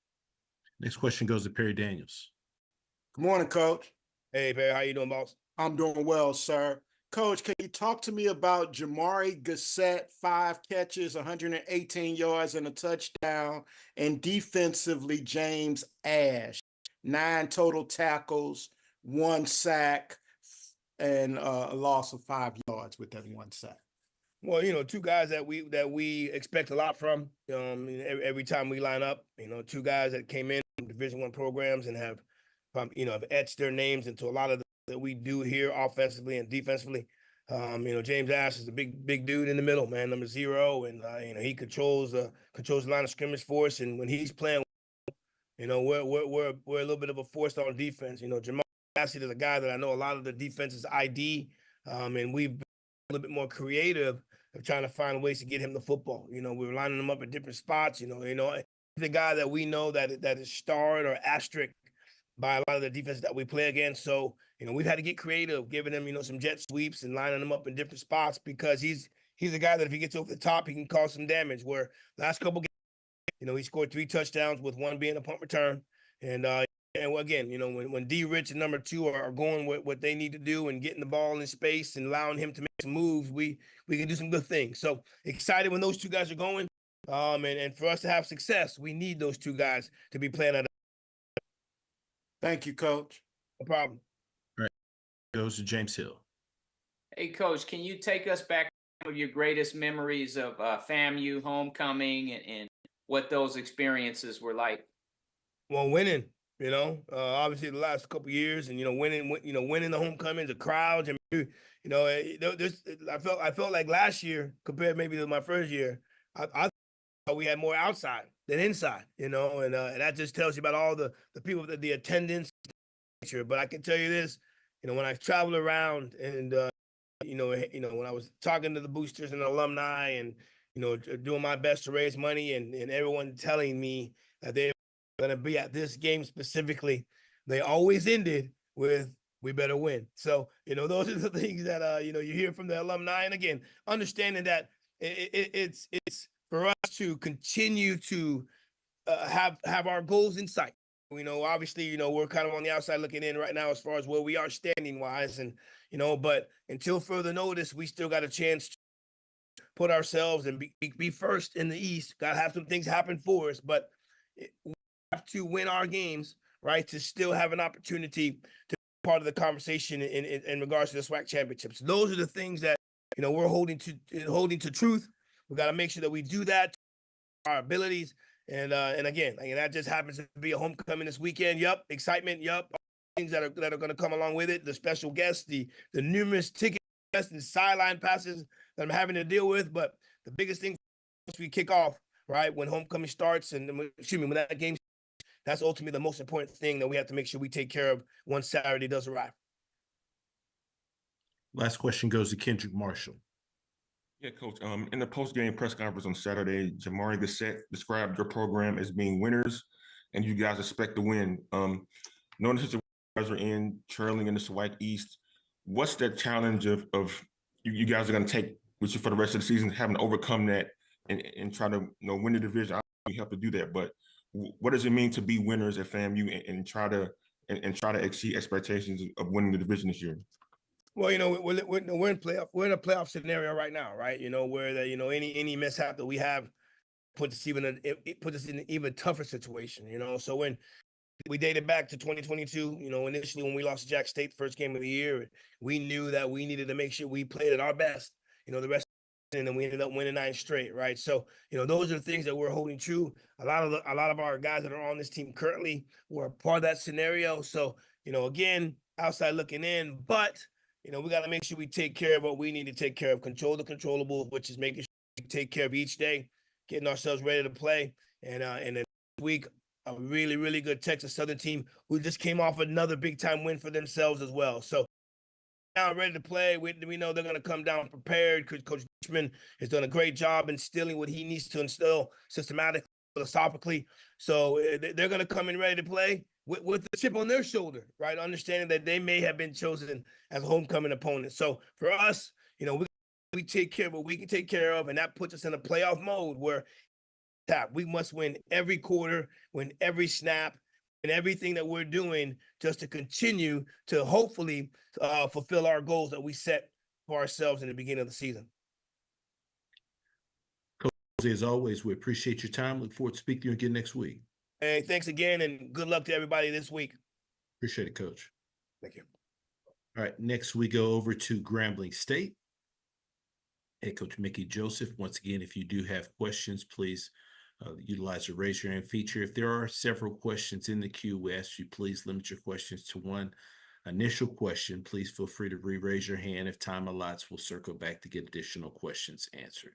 Speaker 1: Next question goes to Perry Daniels.
Speaker 4: Good morning, Coach.
Speaker 12: Hey, Perry, how you doing, boss?
Speaker 4: I'm doing well, sir. Coach, can you talk to me about Jamari Gassett, 5 catches, 118 yards and a touchdown, and defensively James Ash, 9 total tackles, 1 sack, and a loss of 5 yards with that 1 sack?
Speaker 12: Well, you know, two guys that we expect a lot from. Every time we line up, you know, two guys that came in from Division I programs and have etched their names into a lot of that we do here offensively and defensively. You know, James Ash is a big dude in the middle, man, number 0, and you know, he controls the line of scrimmage for us. And when he's playing, you know, we're a little bit of a force on defense. You know, Jamal Bassett is a guy that I know a lot of the defenses ID, and we've been a little bit more creative of trying to find ways to get him the football. You know, we're lining him up at different spots. You know, the guy that we know that is starred or asterisk by a lot of the defenses that we play against. So, you know, we've had to get creative, giving him, you know, some jet sweeps and lining him up in different spots, because he's a guy that if he gets over the top, he can cause some damage. Where last couple games, you know, he scored 3 touchdowns with 1 being a punt return. And again, you know, when D Rich and number 2 are going what they need to do and getting the ball in space and allowing him to make some moves, we can do some good things. So excited when those 2 guys are going. And for us to have success, we need those 2 guys to be playing at.
Speaker 4: Thank you, Coach.
Speaker 12: No problem.
Speaker 1: All right. Goes to James Hill.
Speaker 11: Hey, Coach, can you take us back to your greatest memories of FAMU homecoming and what those experiences were like?
Speaker 12: Well, winning, you know, obviously the last couple of years, and winning the homecomings, the crowds, and you know, I felt like last year compared maybe to my first year, I thought we had more outside than inside, you know, and that just tells you about all the people, the attendance. But I can tell you this, you know, when I traveled around and you know, when I was talking to the boosters and the alumni, and you know, doing my best to raise money, and everyone telling me that they're going to be at this game specifically, they always ended with, "We better win." So, you know, those are the things that you know, you hear from the alumni, and again, understanding that it's for us to continue to have our goals in sight. You know, obviously, you know, we're kind of on the outside looking in right now as far as where we are standing wise, and you know, but until further notice, we still got a chance to put ourselves and be first in the East. Got to have some things happen for us, but we have to win our games, right, to still have an opportunity to be part of the conversation in regards to the SWAC championships. Those are the things that, you know, we're holding to truth. We got to make sure that we do that, our abilities. And again, that just happens to be a homecoming this weekend. Yup, excitement. Yup, things that are going to come along with it. The special guests, the numerous ticket guests and sideline passes that I'm having to deal with. But the biggest thing once we kick off, right, when homecoming starts, and when that game, that's ultimately the most important thing that we have to make sure we take care of once Saturday does arrive.
Speaker 1: Last question goes to Kendrick Marshall.
Speaker 14: Yeah, Coach. In the post-game press conference on Saturday, Jamari Gassett described your program as being winners, and you guys expect to win. Knowing the situation you guys are in, trailing in the SWAC East, what's that challenge of you guys are going to take with you for the rest of the season, having to overcome that and try to, you know, win the division? You have to do that, but what does it mean to be winners at FAMU and try to exceed expectations of winning the division this year?
Speaker 12: Well, you know, we're in playoff. We're in a playoff scenario right now, right? You know, where any mishap that we have puts us in an even tougher situation. You know, so when we dated back to 2022, you know, initially when we lost to Jack State, first game of the year, we knew that we needed to make sure we played at our best. You know, the rest, and then we ended up winning 9 straight, right? So, you know, those are the things that we're holding true. A lot of our guys that are on this team currently were part of that scenario. So, you know, again, outside looking in, but you know, we got to make sure we take care of what we need to take care of, control the controllables, which is making sure we take care of each day, getting ourselves ready to play. And then this week, a really, really good Texas Southern team who just came off another big-time win for themselves as well. So now ready to play. We know they're going to come down prepared. Coach Dishman has done a great job instilling what he needs to instill systematically, philosophically. So they're going to come in ready to play with the chip on their shoulder, right? Understanding that they may have been chosen as a homecoming opponent. So for us, you know, we take care of what we can take care of, and that puts us in a playoff mode where we must win every quarter, win every snap, and everything that we're doing just to continue to hopefully fulfill our goals that we set for ourselves in the beginning of the season.
Speaker 1: Coach, as always, we appreciate your time. Look forward to speaking to you again next week.
Speaker 12: Hey, thanks again, and good luck to everybody this week.
Speaker 1: Appreciate it, Coach.
Speaker 12: Thank you.
Speaker 1: All right, next we go over to Grambling State. Head coach Mickey Joseph. Once again, if you do have questions, please utilize the raise your hand feature. If there are several questions in the queue, we ask you please limit your questions to one initial question. Please feel free to re-raise your hand. If time allots, we'll circle back to get additional questions answered.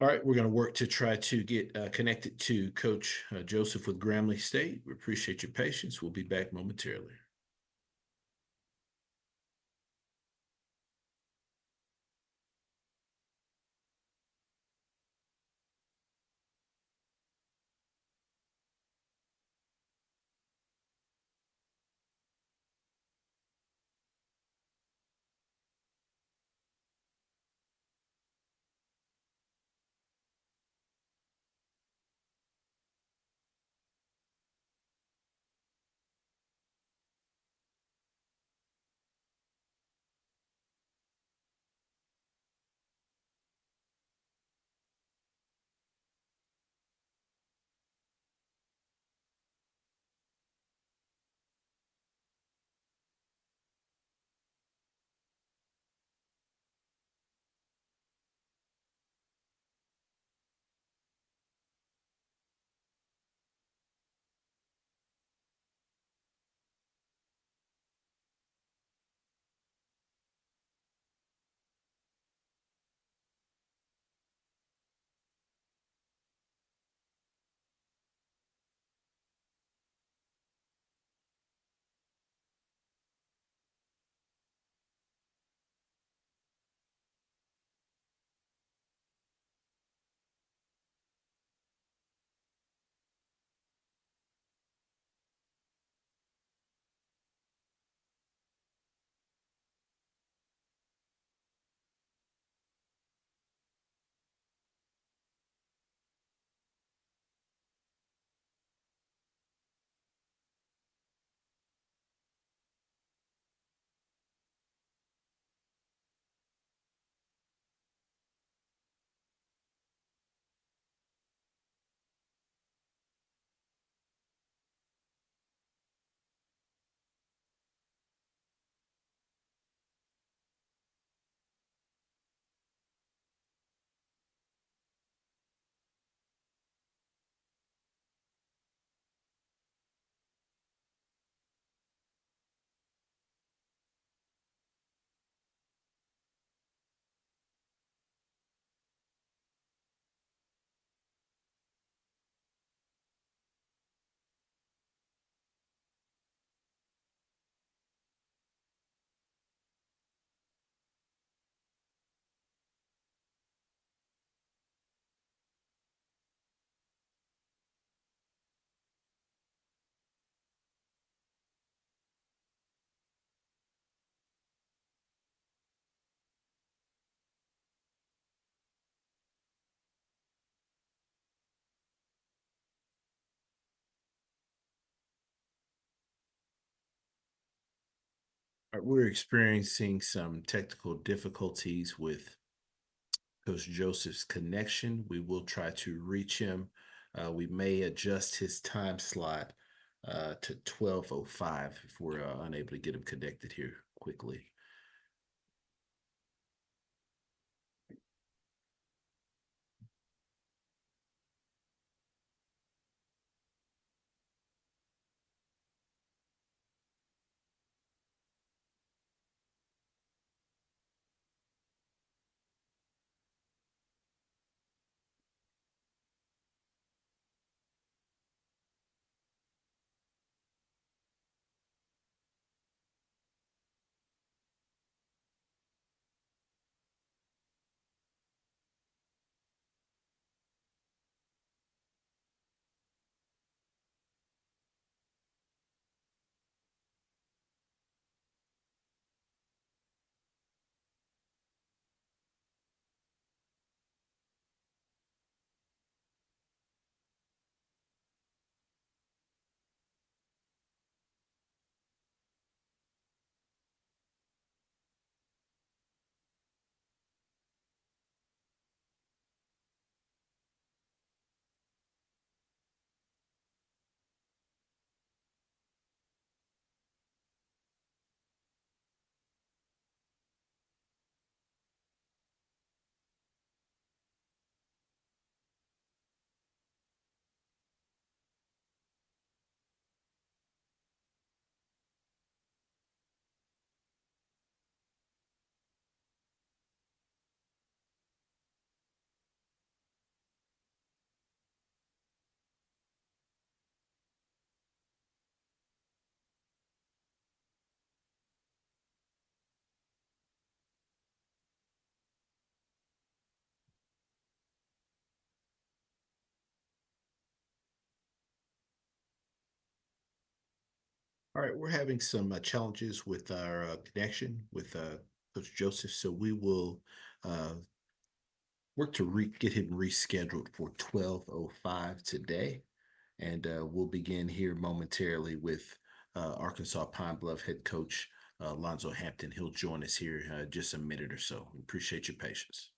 Speaker 1: All right, we're going to work to try to get connected to Coach Joseph with Grambling State. We appreciate your patience. We'll be back momentarily. We're experiencing some technical difficulties with Coach Joseph's connection. We will try to reach him. We may adjust his time slot to 12:05 if we're unable to get him connected here quickly. All right, we're having some challenges with our connection with Coach Joseph, so we will work to get him rescheduled for 12:05 today, and we'll begin here momentarily with Arkansas Pine Bluff head coach Lonzo Hampton. He'll join us here just a minute or so. We appreciate your patience.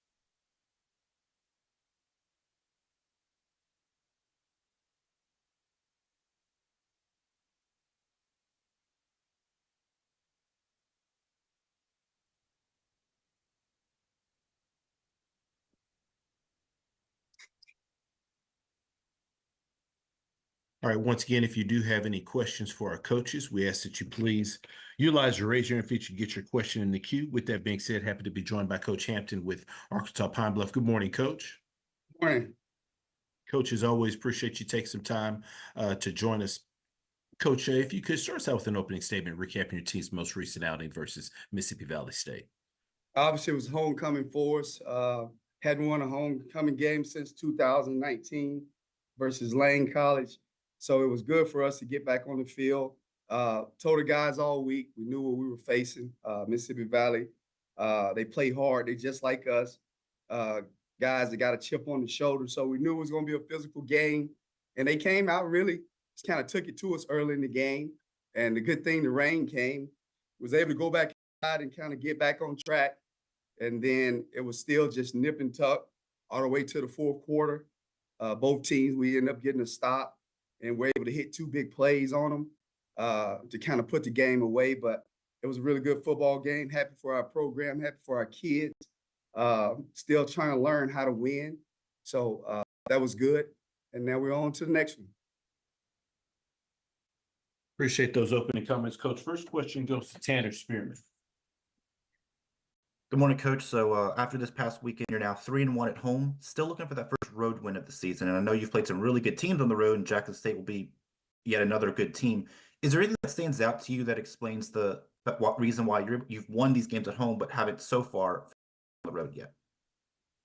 Speaker 1: All right, once again, if you do have any questions for our coaches, we ask that you please utilize your raise your hand feature to get your question in the queue. With that being said, happy to be joined by Coach Hampton with Arkansas Pine Bluff. Good morning, Coach.
Speaker 15: Morning.
Speaker 1: Coach, as always, appreciate you taking some time to join us. Coach, if you could start us out with an opening statement, recapping your team's most recent outing versus Mississippi Valley State.
Speaker 15: Obviously, it was homecoming for us. Hadn't won a homecoming game since 2019 versus Lane College. So it was good for us to get back on the field. Told the guys all week, we knew what we were facing. Mississippi Valley, they play hard. They just like us. Guys that got a chip on the shoulder. So we knew it was going to be a physical game. And they came out really, just kind of took it to us early in the game. And the good thing, the rain came, was able to go back inside and kind of get back on track. And then it was still just nip and tuck all the way to the fourth quarter. Both teams, we ended up getting a stop and we're able to hit two big plays on them to kind of put the game away. But it was a really good football game. Happy for our program, happy for our kids. Still trying to learn how to win. So that was good. And now we're on to the next one.
Speaker 1: Appreciate those opening comments, Coach. First question goes to Tanner Spearman.
Speaker 16: Good morning, Coach. So after this past weekend, you're now 3-1 at home, still looking for that first road win of the season. And I know you've played some really good teams on the road, and Jackson State will be yet another good team. Is there anything that stands out to you that explains the reason why you've won these games at home but haven't so far on the road yet?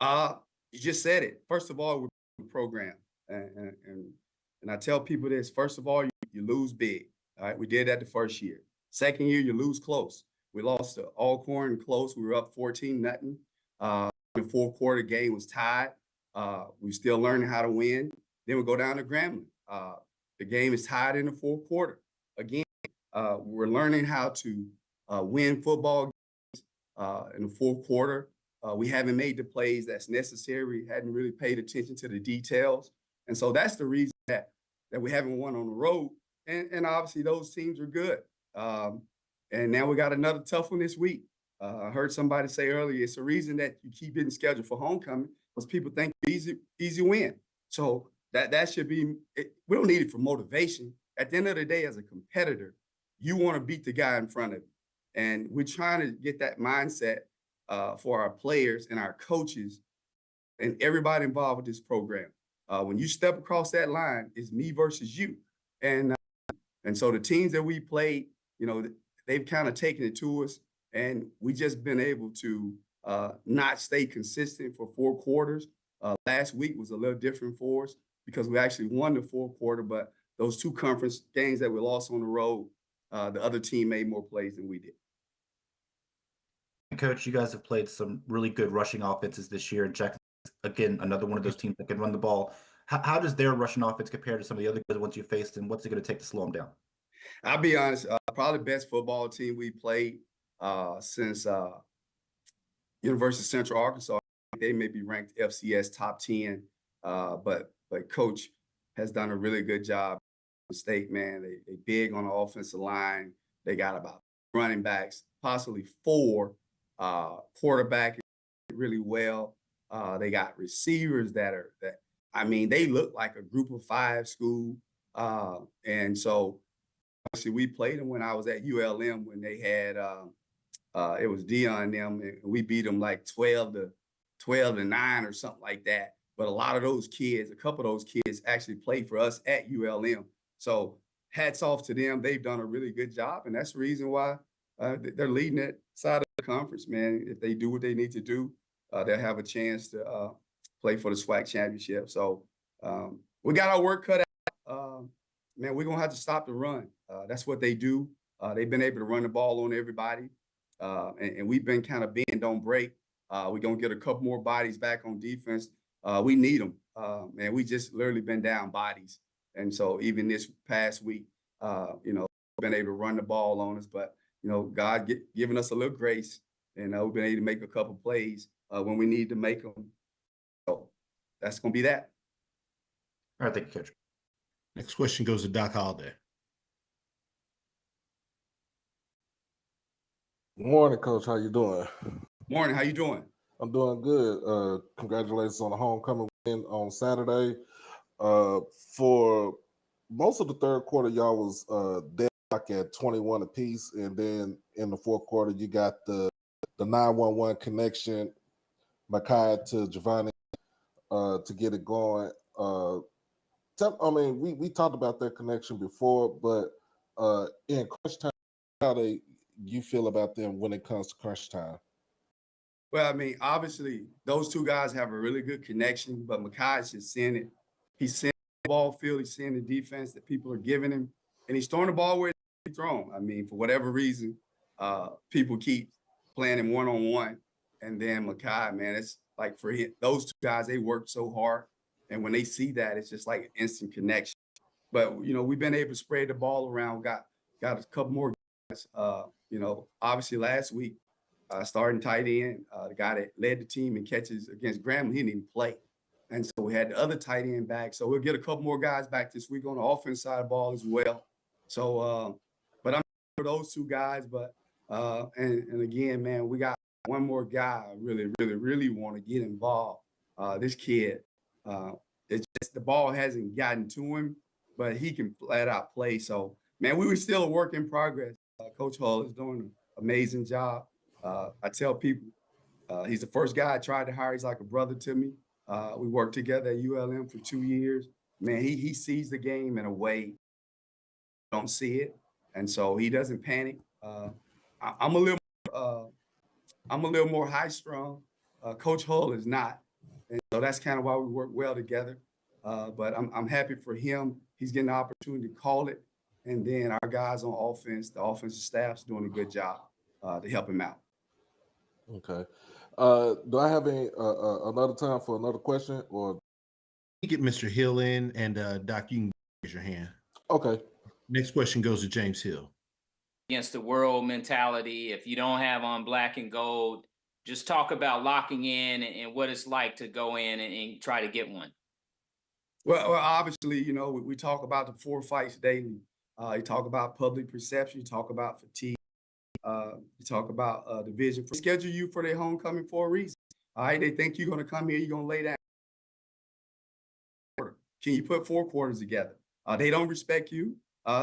Speaker 15: You just said it. First of all, we're a program, and I tell people this. First of all, you lose big. All right, we did that the first year. Second year, you lose close. We lost to Alcorn close. We were up 14-0. The fourth quarter game was tied. We still learning how to win. Then we go down to Grambling. The game is tied in the fourth quarter. Again, we're learning how to win football games in the fourth quarter. We haven't made the plays that's necessary. We hadn't really paid attention to the details. And so that's the reason that we haven't won on the road. And obviously those teams are good. And now we got another tough one this week. I heard somebody say earlier, it's a reason that you keep getting scheduled for homecoming because people think easy win. So that should be, we don't need it for motivation. At the end of the day, as a competitor, you want to beat the guy in front of you. And we're trying to get that mindset for our players and our coaches and everybody involved with this program. When you step across that line, it's me versus you. And so the teams that we played, they've kind of taken it to us, and we just been able to not stay consistent for 4 quarters. Last week was a little different for us because we actually won the fourth quarter, but those 2 conference games that we lost on the road, the other team made more plays than we did.
Speaker 16: Coach, you guys have played some really good rushing offenses this year, and Jackson, again, another one of those teams that can run the ball. How does their rushing offense compare to some of the other good ones you faced, and what's it going to take to slow them down?
Speaker 15: I'll be honest, probably the best football team we played since University of Central Arkansas. They may be ranked FCS top 10, but Coach has done a really good job. State, man, they big on the offensive line. They got about running backs, possibly 4 quarterback really well. They got receivers that they look like a group of 5 school. And so obviously we played them when I was at ULM when they had it was Dion and them, and we beat them like 12-9 or something like that. But a lot of those kids, a couple of those kids actually played for us at ULM. So hats off to them. They've done a really good job, and that's the reason why they're leading that side of the conference, man. If they do what they need to do, they'll have a chance to play for the SWAC championship. So we got our work cut out. man, we're gonna have to stop the run. That's what they do. They've been able to run the ball on everybody, and we've been kind of bend don't break. We're gonna get a couple more bodies back on defense. We need them, man. We just literally been down bodies, and so even this past week, been able to run the ball on us, but God giving us a little grace, and we've been able to make a couple plays when we need to make them. So that's gonna be that.
Speaker 16: All right, thank you, Coach.
Speaker 1: Next question goes to Doc Holliday.
Speaker 5: Good morning, Coach. How you doing?
Speaker 15: Morning. How you doing?
Speaker 5: I'm doing good. Congratulations on the homecoming win on Saturday. For most of the third quarter, y'all was dead like at 21 apiece, and then in the fourth quarter, you got the 911 connection, Makai to Giovanni to get it going. We talked about that connection before, but in crunch time, how you feel about them when it comes to crunch time?
Speaker 15: Well, I mean, obviously, those two guys have a really good connection, but Makai's just seeing it. He's seeing the ball field, he's seeing the defense that people are giving him, and he's throwing the ball where it's thrown. I mean, for whatever reason, people keep playing him one-on-one, and then Makai, man, it's like for him, those two guys, they work so hard, and when they see that, it's just like an instant connection. But, we've been able to spread the ball around, got a couple more guys. Obviously last week, starting tight end, the guy that led the team in catches against Grambling, he didn't even play. And so we had the other tight end back. So we'll get a couple more guys back this week on the offense side of the ball as well. So, but I'm for those two guys. But and again, man, we got one more guy I really want to get involved. This kid, it's just the ball hasn't gotten to him, but he can flat out play. So, man, we were still a work in progress. Coach Hull is doing an amazing job. I tell people he's the first guy I tried to hire. He's like a brother to me. We worked together at ULM for 2 years. Man, he sees the game in a way I don't see it, and so he doesn't panic. I'm a little more high strung. Coach Hull is not, and so that's kind of why we work well together. But I'm happy for him. He's getting the opportunity to call it, and then our guys on offense, the offensive staff's doing a good job to help him out.
Speaker 5: Okay. Do I have another time for another question, or
Speaker 1: You get Mr. Hill in, and Doc, you can raise your hand.
Speaker 5: Okay.
Speaker 1: Next question goes to James Hill.
Speaker 11: Against the world mentality, if you don't have on black and gold, just talk about locking in and what it's like to go in and try to get one.
Speaker 15: Well, obviously, we talk about the 4 fights daily. You talk about public perception. You talk about fatigue. You talk about division. Schedule you for their homecoming for a reason. All right, they think you're going to come here, you're going to lay down. Can you put 4 quarters together? They don't respect you.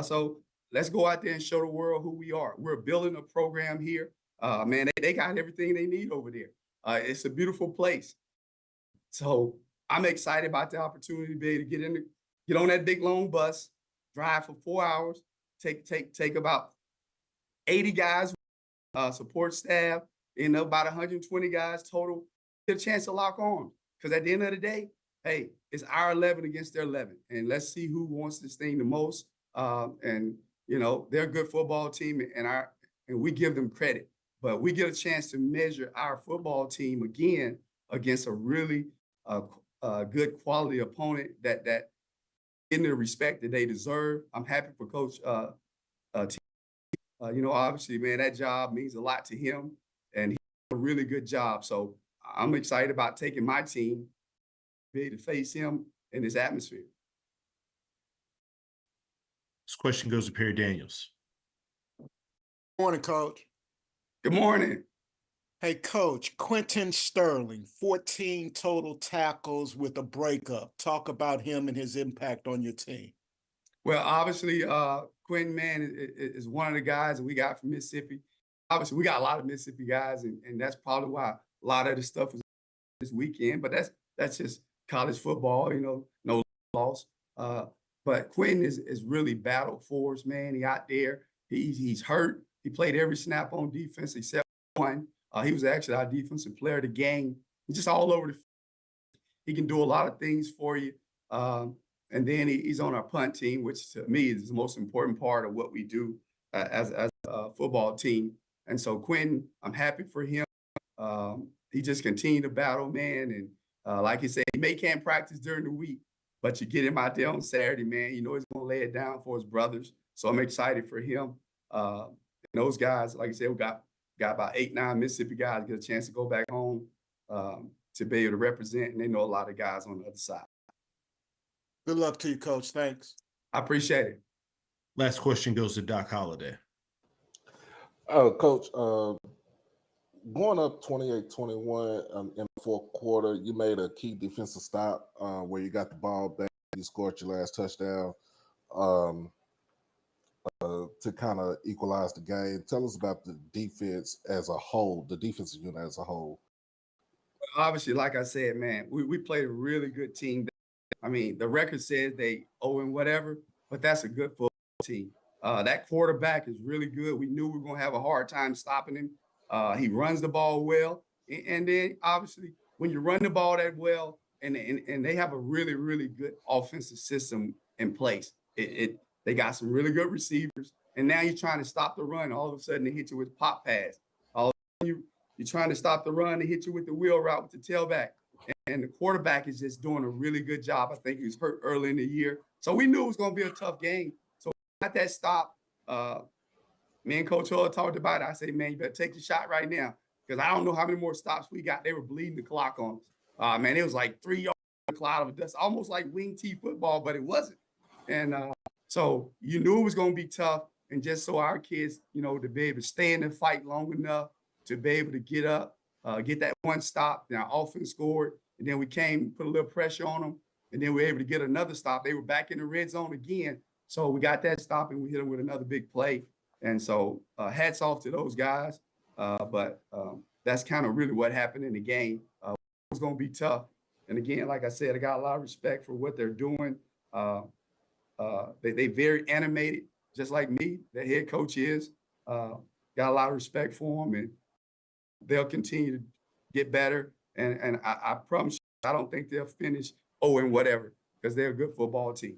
Speaker 15: So let's go out there and show the world who we are. We're building a program here. Man, they got everything they need over there. It's a beautiful place. So I'm excited about the opportunity to be able to get on that big long bus, drive for 4 hours, take about 80 guys, support staff, about 120 guys total, get a chance to lock on. Because at the end of the day, hey, it's our 11 against their 11. And let's see who wants this thing the most. They're a good football team, and we give them credit. But we get a chance to measure our football team again against a really good quality opponent that in the respect that they deserve. I'm happy for Coach obviously, man, that job means a lot to him, and he did a really good job. So I'm excited about taking my team, be able to face him in this atmosphere.
Speaker 1: This question goes to Perry Daniels.
Speaker 4: Morning, Coach.
Speaker 15: Good morning.
Speaker 4: Hey, Coach, Quentin Sterling, 14 total tackles with a breakup. Talk about him and his impact on your team.
Speaker 15: Well, obviously, Quentin, man, is one of the guys that we got from Mississippi. Obviously, we got a lot of Mississippi guys, and that's probably why a lot of the stuff is this weekend. But that's just college football, no loss. But Quentin is really battled for us, man. He out there. He's hurt. He played every snap on defense except one. He was actually our defensive player of the game. He's just all over the field. He can do a lot of things for you. And then he's on our punt team, which to me is the most important part of what we do as a football team. And so Quentin, I'm happy for him. He just continued to battle, man. And like you said, he can't practice during the week, but you get him out there on Saturday, man. You know he's going to lay it down for his brothers. So I'm excited for him. And those guys, like I said, we got about 8-9 Mississippi guys get a chance to go back home to be able to represent, and they know a lot of guys on the other side.
Speaker 4: Good luck to you, Coach. Thanks.
Speaker 15: I appreciate it.
Speaker 1: Last question goes to Doc Holliday.
Speaker 5: Coach, going up 28-21 in the fourth quarter, you made a key defensive stop where you got the ball back. You scored your last touchdown to kind of equalize the game. Tell us about the defense as a whole, the defensive unit as a whole.
Speaker 15: Obviously, like I said, man, we played a really good team. I mean, the record says they 0 whatever, but that's a good football team. That quarterback is really good. We knew we were going to have a hard time stopping him. He runs the ball well. And then, obviously, when you run the ball that well, and they have a really, really good offensive system in place, they got some really good receivers. And now you're trying to stop the run. All of a sudden, they hit you with pop pass. All of a sudden, you're trying to stop the run. They hit you with the wheel route with the tailback. And the quarterback is just doing a really good job. I think he was hurt early in the year. So we knew it was going to be a tough game. So got that stop. Me and Coach Hull talked about it. I said, man, you better take the shot right now because I don't know how many more stops we got. They were bleeding the clock on us. Man, it was like 3 yards in a cloud of dust, almost like wing T football, but it wasn't. And so you knew it was going to be tough. And just so our kids, you know, to be able to stay in the fight long enough to be able to get up, get that one stop. Then our offense scored. And then we came, put a little pressure on them. And then we were able to get another stop. They were back in the red zone again. So we got that stop and we hit them with another big play. And so hats off to those guys. But that's kind of really what happened in the game. It was going to be tough. And again, like I said, I got a lot of respect for what they're doing. They very animated, just like me, the head coach is. Got a lot of respect for them, and they'll continue to get better. And I promise you, I don't think they'll finish 0 whatever because they're a good football team.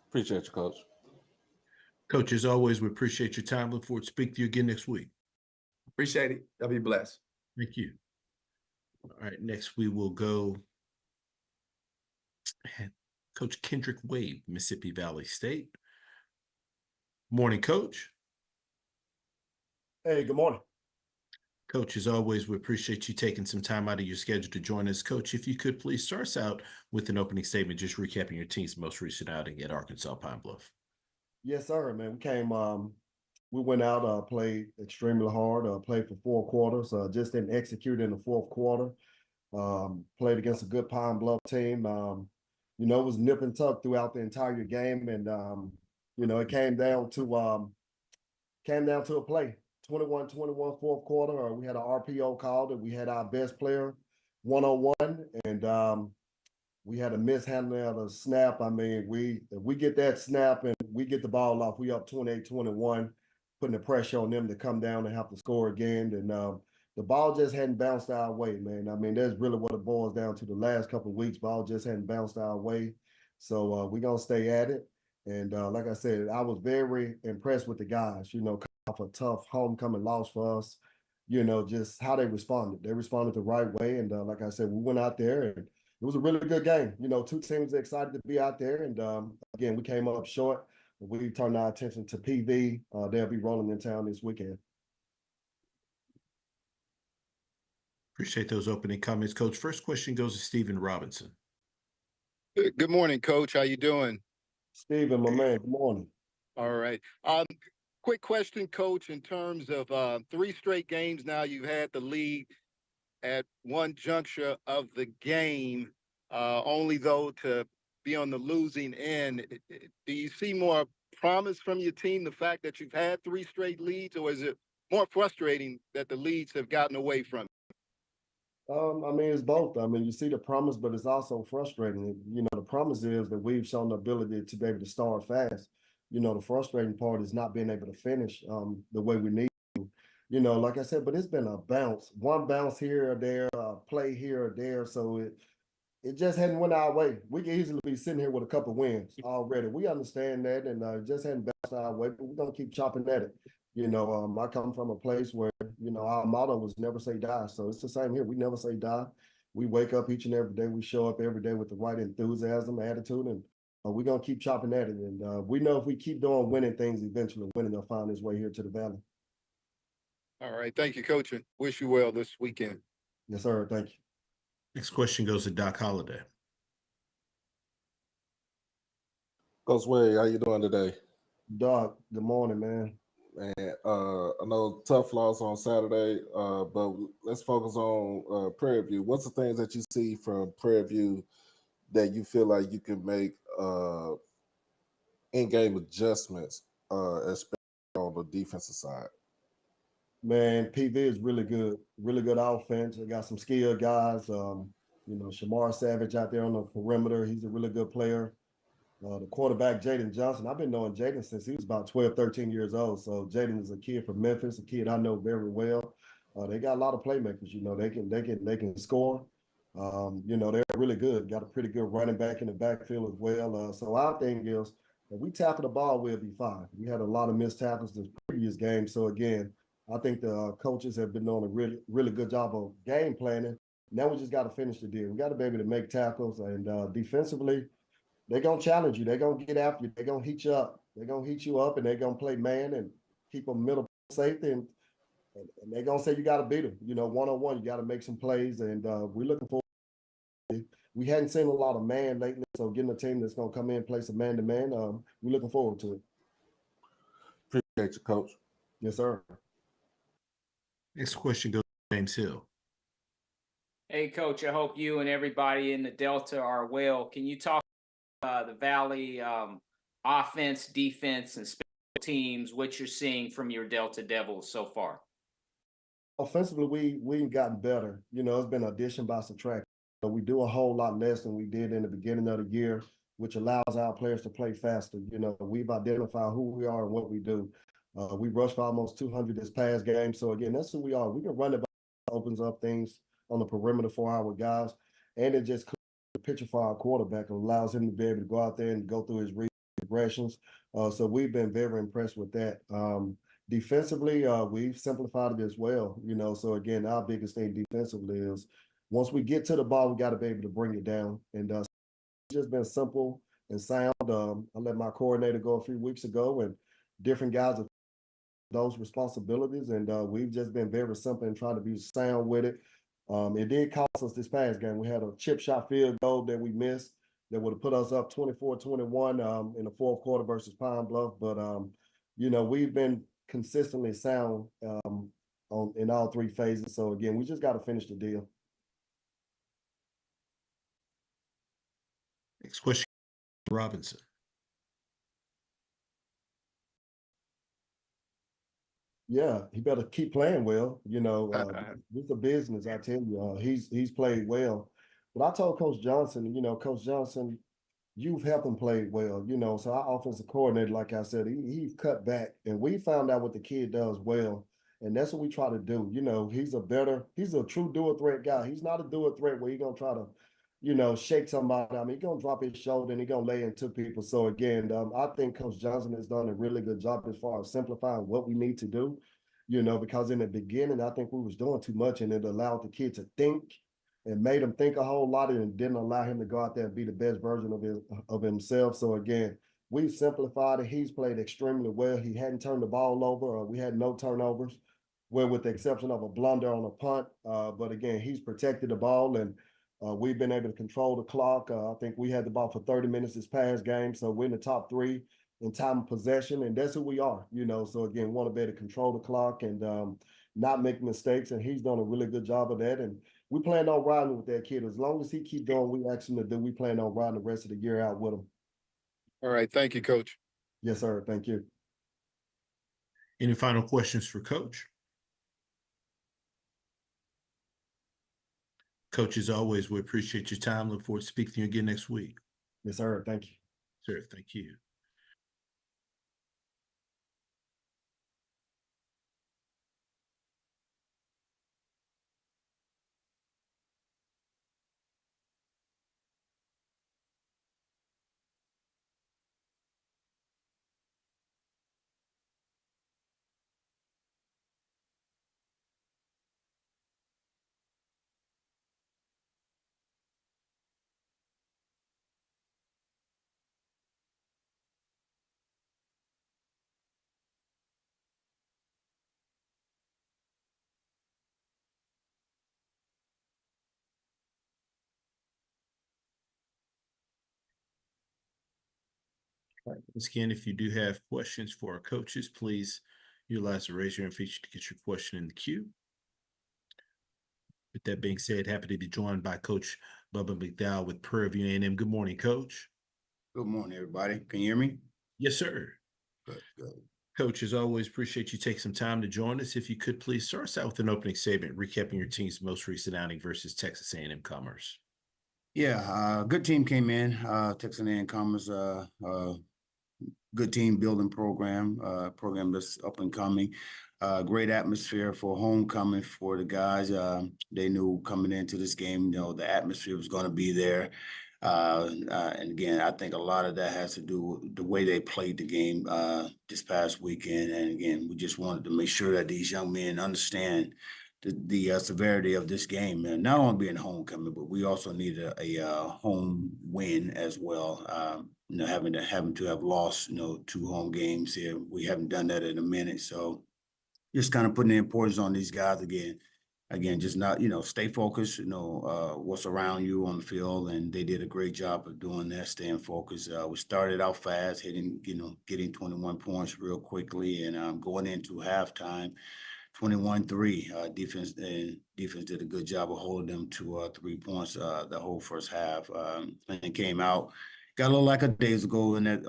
Speaker 5: Appreciate you, Coach.
Speaker 1: Coach, as always, we appreciate your time. Look forward to speak to you again next week.
Speaker 15: Appreciate it. Y'all be blessed.
Speaker 1: Thank you. All right, next we will go Coach Kendrick Wade, Mississippi Valley State. Morning, Coach.
Speaker 17: Hey, good morning.
Speaker 1: Coach, as always, we appreciate you taking some time out of your schedule to join us. Coach, if you could please start us out with an opening statement, just recapping your team's most recent outing at Arkansas Pine Bluff.
Speaker 17: Yes, sir, man. We went out, played extremely hard, played for 4 quarters, just didn't execute in the fourth quarter. Played against a good Pine Bluff team. You know, it was nip and tuck throughout the entire game. And, you know, it came down to a play. 21-21 fourth quarter. We had an RPO called and we had our best player one-on-one, and we had a mishandling of the snap. I mean, if we get that snap and we get the ball off, we up 28-21, putting the pressure on them to come down and have to score again. And the ball just hadn't bounced our way, man. I mean, that's really what it boils down to the last couple of weeks. Ball just hadn't bounced our way. So we're going to stay at it. And like I said, I was very impressed with the guys, you know, off a tough homecoming loss for us, you know, just how they responded. They responded the right way. And like I said, we went out there and it was a really good game. You know, 2 teams are excited to be out there. And again, we came up short. We turned our attention to PV. They'll be rolling in town this weekend.
Speaker 1: Appreciate those opening comments, Coach. First question goes to Stephen Robinson.
Speaker 9: Good morning, Coach. How you doing?
Speaker 17: Stephen, my man, good morning.
Speaker 9: All right. Quick question, Coach, in terms of 3 straight games now you've had the lead at one juncture of the game, only though to be on the losing end. Do you see more promise from your team, the fact that you've had 3 straight leads, or is it more frustrating that the leads have gotten away from you?
Speaker 17: I mean, it's both. I mean, you see the promise, but it's also frustrating. You know, the promise is that we've shown the ability to be able to start fast. You know, the frustrating part is not being able to finish the way we need to. You know, like I said, but it's been a bounce, one bounce here or there, play here or there. So it just hadn't went our way. We could easily be sitting here with a couple wins already. We understand that, and it just hadn't bounced our way. But we're gonna keep chopping at it. I come from a place where our motto was never say die. So it's the same here. We never say die. We wake up each and every day. We show up every day with the right enthusiasm, attitude, and we're gonna keep chopping at it. And we know if we keep doing winning things, eventually winning will find its way here to the valley.
Speaker 9: All right. Thank you, Coach, and wish you well this weekend.
Speaker 17: Yes, sir. Thank you.
Speaker 1: Next question goes to Doc Holliday.
Speaker 5: Coach Wade, how you doing today?
Speaker 17: Doc, good morning, man.
Speaker 5: Man, I know tough loss on Saturday, but let's focus on Prairie View. What's the things that you see from Prairie View that you feel like you can make in-game adjustments, especially on the defensive side?
Speaker 17: Man, PV is really good offense. They got some skilled guys. Shamar Savage out there on the perimeter. He's a really good player. The quarterback, Jaden Johnson, I've been knowing Jaden since he was about 12, 13 years old. So Jaden is a kid from Memphis, a kid I know very well. They got a lot of playmakers. They can score. They're really good. Got a pretty good running back in the backfield as well. So our thing is, if we tackle the ball, we'll be fine. We had a lot of missed tackles this previous game. So again, I think the coaches have been doing a really, really good job of game planning. Now we just got to finish the deal. We got to be able to make tackles, and defensively, they're going to challenge you. They're going to get after you. They're going to heat you up. They're going to heat you up, and they're going to play man and keep them middle safety, and they're going to say you got to beat them. One-on-one, you got to make some plays, and we're looking forward. We hadn't seen a lot of man lately, so getting a team that's going to come in and play some man-to-man, we're looking forward to it.
Speaker 5: Appreciate you, Coach.
Speaker 17: Yes, sir.
Speaker 1: Next question goes to James Hill.
Speaker 11: Hey, Coach, I hope you and everybody in the Delta are well. Can you talk about the Valley offense, defense, and special teams, what you're seeing from your Delta Devils so far?
Speaker 17: Offensively, we've gotten better. It's been addition by subtraction. We do a whole lot less than we did in the beginning of the year, which allows our players to play faster. We've identified who we are and what we do. We rushed for almost 200 this past game. So again, that's who we are. We can run the ball, opens up things on the perimeter for our guys, and it just clears the picture for our quarterback and allows him to be able to go out there and go through his progressions. So we've been very impressed with that. Defensively, we've simplified it as well. So again, our biggest thing defensively is once we get to the ball, we got to be able to bring it down. And it's just been simple and sound. I let my coordinator go a few weeks ago, and different guys have those responsibilities, and we've just been very simple and trying to be sound with it. It did cost us this past game. We had a chip shot field goal that we missed that would have put us up 24-21 in the fourth quarter versus Pine Bluff. But we've been consistently sound in all three phases. So again, we just got to finish the deal.
Speaker 1: Next question, Robinson.
Speaker 17: Yeah, he better keep playing well. It's a business, I tell you. He's played well. But I told Coach Johnson, Coach Johnson, you've helped him play well. So our offensive coordinator, like I said, he cut back, and we found out what the kid does well. And that's what we try to do. He's a true dual threat guy. He's not a dual threat where he's going to try to, shake somebody. I mean, he's going to drop his shoulder and he's going to lay into people. So again, I think Coach Johnson has done a really good job as far as simplifying what we need to do, because in the beginning, I think we was doing too much, and it allowed the kid to think and made him think a whole lot, and didn't allow him to go out there and be the best version of himself. So again, we've simplified it. He's played extremely well. He hadn't turned the ball over. We had no turnovers, well, with the exception of a blunder on a punt. But again, he's protected the ball, and we've been able to control the clock. I think we had the ball for 30 minutes this past game, so we're in the top 3 in time of possession, and that's who we are. So again, want to be able to control the clock and not make mistakes, and he's done a really good job of that. And we plan on riding with that kid. As long as he keeps doing what we ask him to do, we plan on riding the rest of the year out with him.
Speaker 9: All right. Thank you, Coach.
Speaker 17: Yes, sir. Thank you.
Speaker 1: Any final questions for Coach? Coach, as always, we appreciate your time. Look forward to speaking to you again next week.
Speaker 17: Yes, sir. Thank you.
Speaker 1: Sir, thank you. Right. Once again, if you do have questions for our coaches, please utilize the raise your hand feature to get your question in the queue. With that being said, happy to be joined by Coach Bubba McDowell with Prairie View A&M. Good morning, Coach.
Speaker 18: Good morning, everybody. Can you hear me?
Speaker 1: Yes, sir.
Speaker 18: Good.
Speaker 1: Coach, as always, appreciate you taking some time to join us. If you could please start us out with an opening statement, recapping your team's most recent outing versus Texas A&M Commerce.
Speaker 18: Yeah, good team came in. Texas A&M Commerce, good team building program, program that's up and coming. Great atmosphere for homecoming for the guys. They knew coming into this game, the atmosphere was going to be there. And again, I think a lot of that has to do with the way they played the game this past weekend. And again, we just wanted to make sure that these young men understand the severity of this game, and not only being homecoming, but we also need a home win as well. Having to have lost, 2 home games here, we haven't done that in a minute. So just kind of putting the importance on these guys again. Just not, stay focused, what's around you on the field. And they did a great job of doing that, staying focused. We started out fast, getting 21 points real quickly, and going into halftime, 21-3. Defense did a good job of holding them to 3 points the whole first half. And came out, got a little like a days ago in that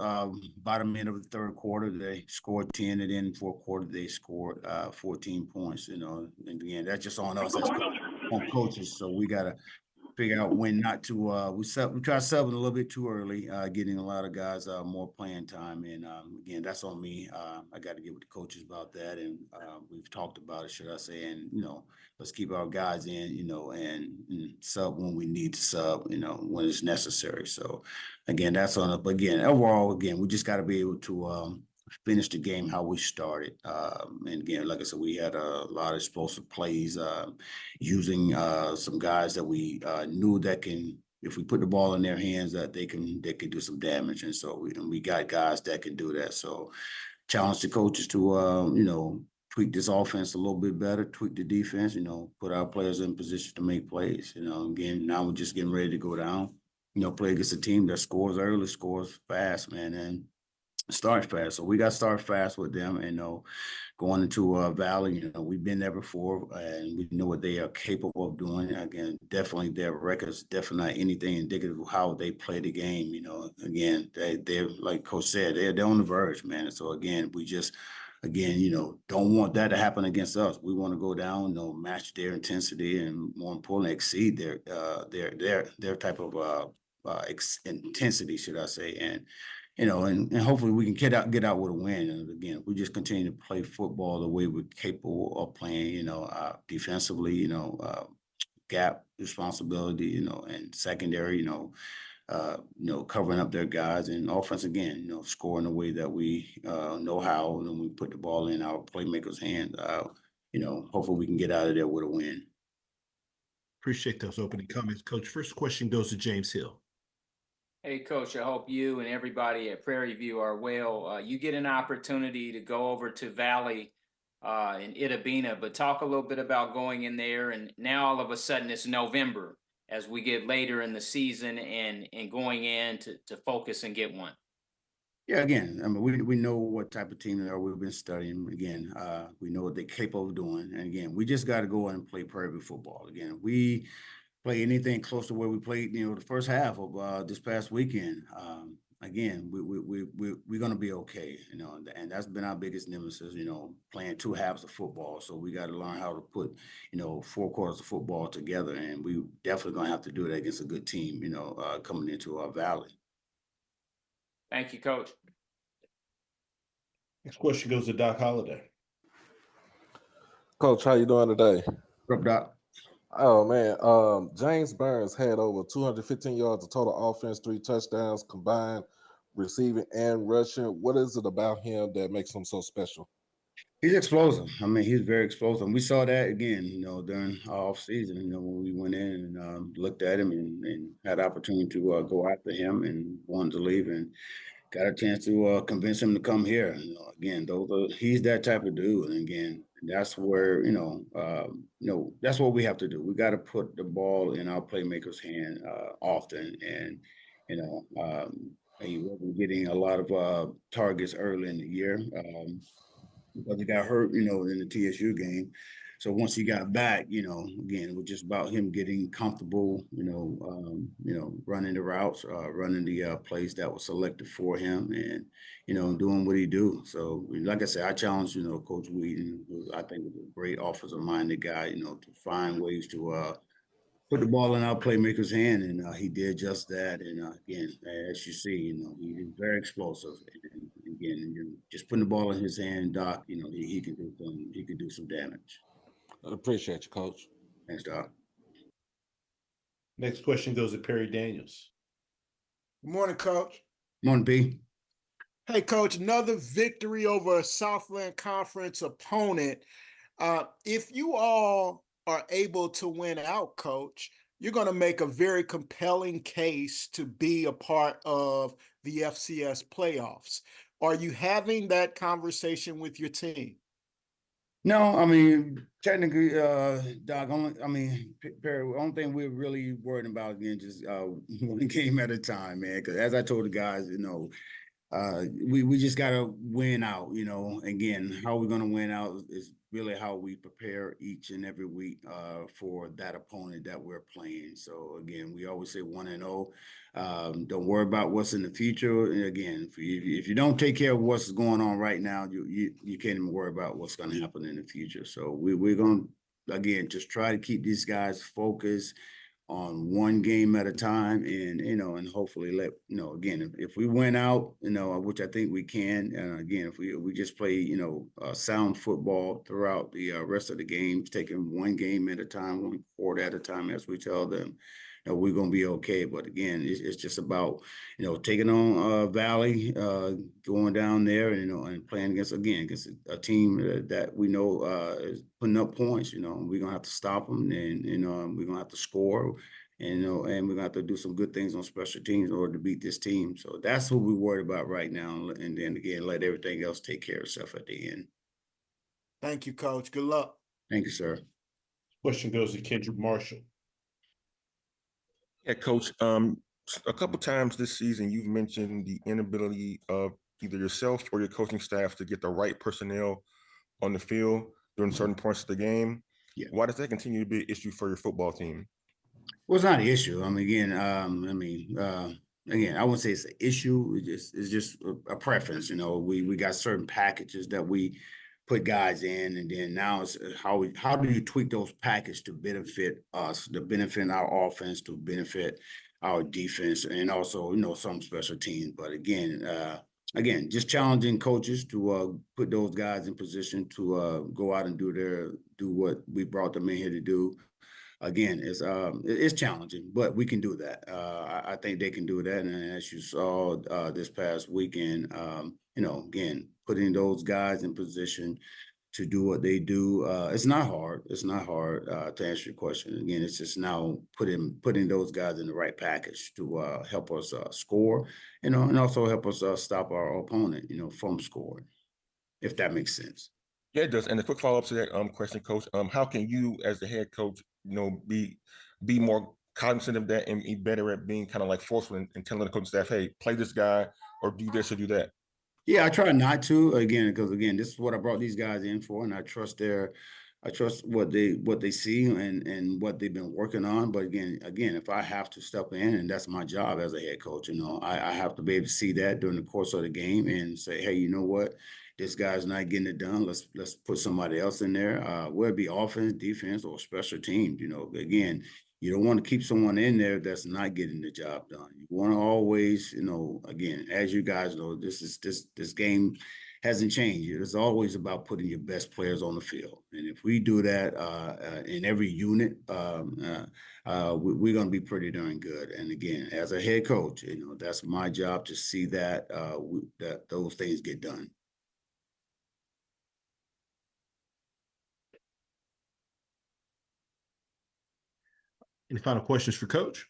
Speaker 18: bottom end of the third quarter. They scored 10, and then fourth quarter they scored 14 points. And again, that's just on us as coaches. So we gotta figure out when not to. We try subbing a little bit too early, getting a lot of guys more playing time. And again, that's on me. I got to get with the coaches about that, and we've talked about it, should I say? And let's keep our guys in, and sub when we need to sub, when it's necessary. So again, that's on it. But again, overall, we just got to be able to finish the game how we started. And again, like I said, we had a lot of explosive plays using some guys that we knew that can, if we put the ball in their hands, that they can do some damage. And so we got guys that can do that. So challenge the coaches to, tweak this offense a little bit better, tweak the defense, put our players in position to make plays. Again, now we're just getting ready to go down, play against a team that scores early, scores fast, man, and start fast. So we got to start fast with them, and going into Valley, we've been there before, and we know what they are capable of doing. Again, definitely their records, definitely not anything indicative of how they play the game. Again, they're like Coach said, they're on the verge, man. So again, we just don't want that to happen against us. We want to go down, match their intensity, and more importantly, exceed their type of intensity, should I say? And and hopefully we can get out with a win. And again, we just continue to play football the way we're capable of playing, defensively, gap responsibility, and secondary, covering up their guys, and offense again, scoring the way that we know how, and then we put the ball in our playmakers' hands. Hopefully we can get out of there with a win.
Speaker 1: Appreciate those opening comments, Coach. First question goes to James Hill.
Speaker 11: Hey, Coach, I hope you and everybody at Prairie View are well. You get an opportunity to go over to Valley in Itabena, but talk a little bit about going in there. And now all of a sudden it's November as we get later in the season and going in to focus and get one.
Speaker 18: Yeah, again, I mean, we know what type of team they are. We've been studying. Again, we know what they're capable of doing. And again, we just got to go and play Prairie View football. Again, we play anything close to where we played, the first half of this past weekend. Again, we're going to be okay, and that's been our biggest nemesis, playing 2 halves of football. So we got to learn how to put, 4 quarters of football together, and we definitely going to have to do that against a good team, coming into our Valley.
Speaker 11: Thank you, Coach.
Speaker 1: Next question goes to Doc Holliday.
Speaker 5: Coach, how you doing today?
Speaker 18: What's up, Doc?
Speaker 5: Oh man, James Burns had over 215 yards of total offense, 3 touchdowns combined, receiving and rushing. What is it about him that makes him so special?
Speaker 18: He's explosive. I mean, he's very explosive. We saw that again, during our off season, when we went in and looked at him and had the opportunity to go after him and wanted to leave, and got a chance to convince him to come here. Again, he's that type of dude. And again, that's where, that's what we have to do. We got to put the ball in our playmakers' hand often. And, He wasn't getting a lot of targets early in the year because he got hurt, in the TSU game. So once he got back, again, it was just about him getting comfortable, running the routes, running the plays that was selected for him, and doing what he do. So, like I said, I challenge, Coach Whedon, who I think is a great offensive-minded guy, to find ways to put the ball in our playmaker's hand, and he did just that. And again, as you see, he's very explosive. And again, just putting the ball in his hand, Doc, he can do some damage.
Speaker 5: I appreciate you, Coach.
Speaker 18: Thanks, Doc.
Speaker 19: Next question goes to Perry Daniels.
Speaker 4: Good morning, Coach.
Speaker 18: Morning, B.
Speaker 4: Hey, Coach, another victory over a Southland Conference opponent. If you all are able to win out, Coach, you're going to make a very compelling case to be a part of the FCS playoffs. Are you having that conversation with your team?
Speaker 18: No, I mean, technically, Doc, Perry, the only thing we're really worried about, again, just one game at a time, man, because as I told the guys, we just got to win out, again, how we're going to win out is really how we prepare each and every week for that opponent that we're playing. So again, we always say 1-0. Don't worry about what's in the future. And again, if you don't take care of what's going on right now, you can't even worry about what's going to happen in the future. So we're going to, again, just try to keep these guys focused on one game at a time, and and hopefully again, if we win out, which I think we can, and again, if we just play sound football throughout the rest of the games, taking one game at a time, one quarter at a time, as we tell them, we're gonna be okay. But again, it's just about taking on Valley, going down there, and playing against a team that we know is putting up points. We're gonna have to stop them, and we're gonna have to score, and and we're gonna have to do some good things on special teams in order to beat this team. So that's what we're worried about right now, and then again, let everything else take care of itself at the end.
Speaker 4: Thank you, Coach. Good luck.
Speaker 18: Thank you, sir.
Speaker 19: Question goes to Kendrick Marshall.
Speaker 14: Yeah, Coach. A couple times this season, you've mentioned the inability of either yourself or your coaching staff to get the right personnel on the field during certain parts of the game.
Speaker 18: Yeah.
Speaker 14: Why does that continue to be an issue for your football team?
Speaker 18: Well, it's not an issue. Again, I wouldn't say it's an issue. It's just a preference. We got certain packages that we put guys in, and then now it's how do you tweak those packages to benefit us, to benefit our offense, to benefit our defense, and also some special teams. But again, just challenging coaches to put those guys in position to go out and do what we brought them in here to do. Again, it's challenging, but we can do that. I think they can do that. And as you saw this past weekend, again, putting those guys in position to do what they do, it's not hard. It's not hard to answer your question. Again, it's just now putting those guys in the right package to help us score, and also help us stop our opponent, from scoring, if that makes sense.
Speaker 14: Yeah, it does. And a quick follow-up to that question, Coach. How can you, as the head coach, be more cognizant of that and be better at being kind of like forceful and telling the coaching staff, hey, play this guy or do this or do that?
Speaker 18: Yeah, I try not to, because this is what I brought these guys in for, and I trust what they see and what they've been working on. But again, if I have to step in, and that's my job as a head coach, I have to be able to see that during the course of the game and say, hey, you know what? This guy's not getting it done. Let's put somebody else in there. Whether it be offense, defense, or special teams. Again, you don't want to keep someone in there that's not getting the job done. You want to always, again, as you guys know, this game hasn't changed. It's always about putting your best players on the field. And if we do that in every unit, we're going to be pretty darn good. And again, as a head coach, that's my job to see that that those things get done.
Speaker 1: Any final questions for Coach?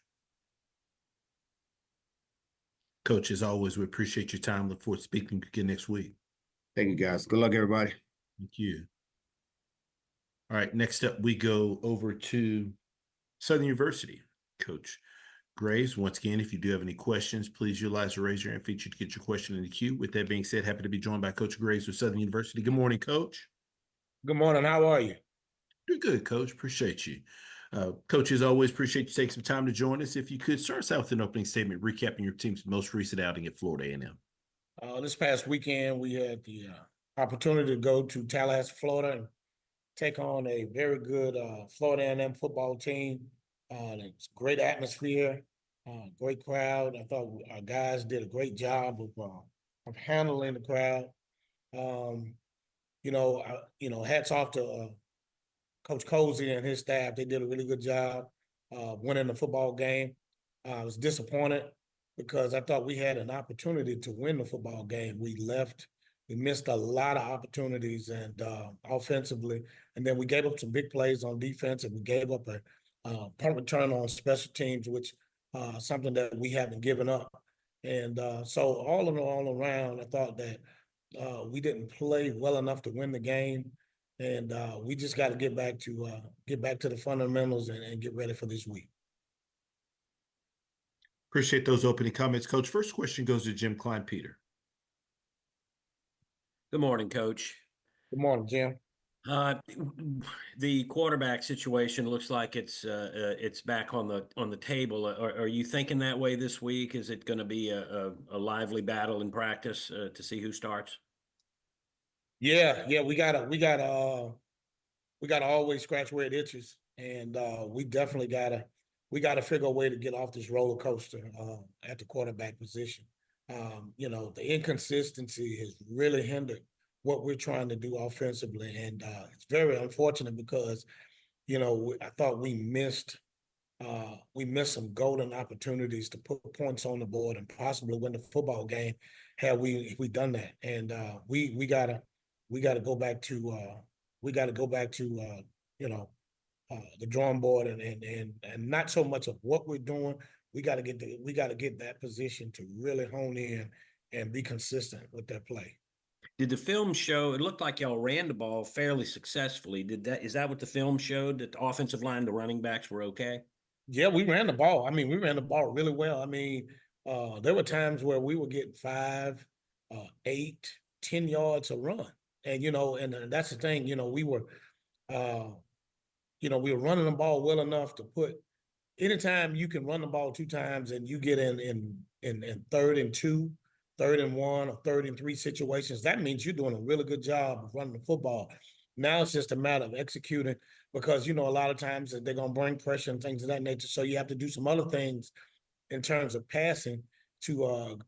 Speaker 1: Coach, as always, we appreciate your time. Look forward to speaking again next week.
Speaker 18: Thank you, guys. Good luck, everybody.
Speaker 1: Thank you. All right, next up, we go over to Southern University. Coach Graves, once again, if you do have any questions, please utilize the raise your hand feature to get your question in the queue. With that being said, happy to be joined by Coach Graves with Southern University. Good morning, Coach.
Speaker 12: Good morning. How are you?
Speaker 1: You're good, Coach. Appreciate you. Coach, as always, appreciate you taking some time to join us. If you could start us out with an opening statement, recapping your team's most recent outing at Florida A&M.
Speaker 12: This past weekend, we had the opportunity to go to Tallahassee, Florida, and take on a very good Florida A&M football team. It's great atmosphere, great crowd. I thought our guys did a great job of handling the crowd. Hats off to Coach Colzie and his staff. They did a really good job winning the football game. I was disappointed because I thought we had an opportunity to win the football game. We missed a lot of opportunities and offensively, and then we gave up some big plays on defense, and we gave up a punt return on special teams, which something that we haven't given up. And so all around, I thought that we didn't play well enough to win the game, and we just got to get back to the fundamentals and get ready for this week.
Speaker 1: Appreciate those opening comments, Coach. First question goes to Jim Klein-Peter.
Speaker 3: Good morning, Coach.
Speaker 12: Good morning, Jim.
Speaker 3: The quarterback situation looks like it's back on the table. Are you thinking that way this week? Is it going to be a lively battle in practice to see who starts?
Speaker 12: Yeah, we gotta always scratch where it itches, and we definitely gotta figure a way to get off this roller coaster at the quarterback position. The inconsistency has really hindered what we're trying to do offensively, and it's very unfortunate because I thought we missed some golden opportunities to put points on the board and possibly win the football game had we done that. And we gotta go back to the drawing board and not so much of what we're doing. We got to get that position to really hone in and be consistent with that play.
Speaker 3: Did the film show? It looked like y'all ran the ball fairly successfully. Is that what the film showed? That the offensive line, the running backs were okay?
Speaker 12: Yeah, we ran the ball. I mean, we ran the ball really well. I mean, there were times where we were getting 5, 8, 10 yards a run, and and that's the thing. We were running the ball well enough to put. Anytime you can run the ball 2 times and you get in 3rd and 2, 3rd and 1, or 3rd and 3 situations, that means you're doing a really good job of running the football. Now it's just a matter of executing because, a lot of times they're going to bring pressure and things of that nature. So you have to do some other things in terms of passing to,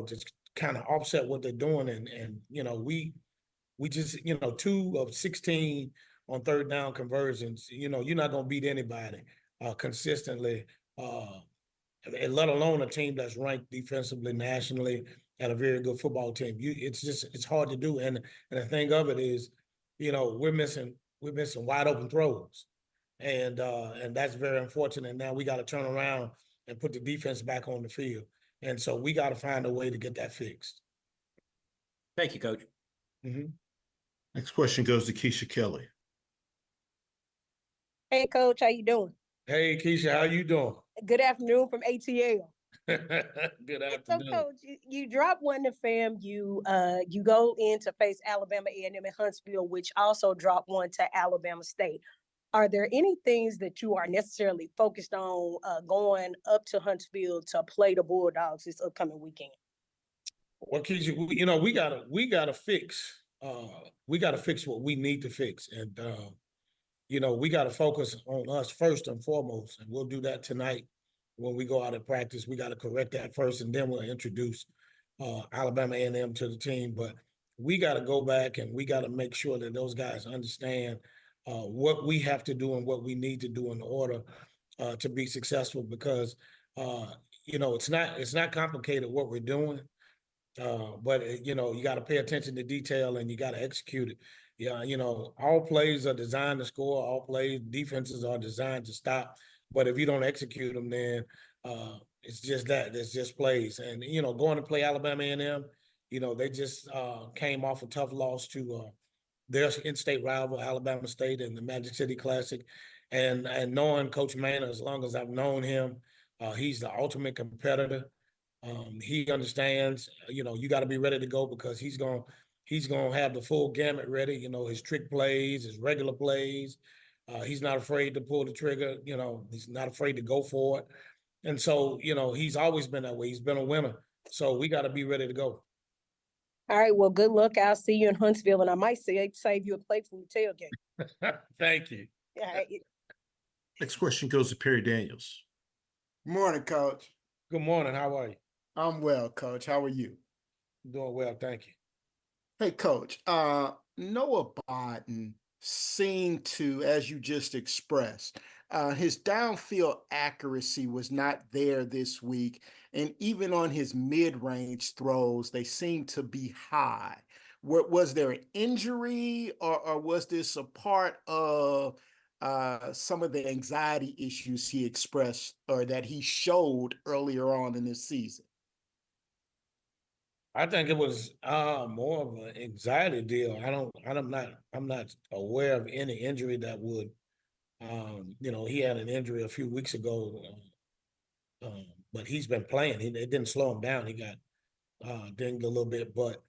Speaker 12: just kind of offset what they're doing. And we just, 2 of 16 on 3rd down conversions, you're not going to beat anybody consistently, let alone a team that's ranked defensively nationally and a very good football team. It's hard to do. And the thing of it is, we're missing wide open throws. And that's very unfortunate. Now we got to turn around and put the defense back on the field. And so we got to find a way to get that fixed.
Speaker 3: Thank you, Coach.
Speaker 12: Mm-hmm.
Speaker 1: Next question goes to Keisha Kelly.
Speaker 13: Hey, Coach, how you doing?
Speaker 12: Hey, Keisha, how you doing?
Speaker 13: Good afternoon from ATL.
Speaker 12: Good afternoon.
Speaker 13: So, Coach, you drop one to fam. You go in to face Alabama A&M in Huntsville, which also dropped one to Alabama State. Are there any things that you are necessarily focused on going up to Huntsville to play the Bulldogs this upcoming weekend?
Speaker 12: Well, Keisha, we gotta fix. We gotta fix what we need to fix, and we gotta focus on us first and foremost, and we'll do that tonight when we go out and practice. We gotta correct that first, and then we'll introduce Alabama A&M to the team. But we gotta go back and we gotta make sure that those guys understand what we have to do and what we need to do in order to be successful. Because it's not complicated what we're doing. But you got to pay attention to detail and you got to execute it. Yeah, all plays are designed to score. All defenses are designed to stop. But if you don't execute them, then it's just that. It's just plays. And going to play Alabama A&M, they just came off a tough loss to their in-state rival, Alabama State, in the Magic City Classic. And knowing Coach Manor, as long as I've known him, He's the ultimate competitor. He understands, you got to be ready to go because he's gonna have the full gamut ready. His trick plays, his regular plays. He's not afraid to pull the trigger. He's not afraid to go for it. And so, he's always been that way. He's been a winner. So we got to be ready to go.
Speaker 13: All right. Well, good luck. I'll see you in Huntsville, and I might save you a plate from the tailgate.
Speaker 12: Thank you.
Speaker 13: All right.
Speaker 1: Next question goes to Perry Daniels.
Speaker 4: Morning, Coach.
Speaker 12: Good morning. How are you?
Speaker 4: I'm well, Coach. How are you?
Speaker 12: Doing well. Thank you.
Speaker 4: Hey, Coach. Noah Biden seemed to, as you just expressed, his downfield accuracy was not there this week. And even on his mid-range throws, they seemed to be high. Was there an injury or was this a part of some of the anxiety issues he expressed or that he showed earlier on in this season?
Speaker 12: I think it was more of an anxiety deal. I'm not aware of any injury that would, he had an injury a few weeks ago, but he's been playing. It didn't slow him down. He got dinged a little bit, but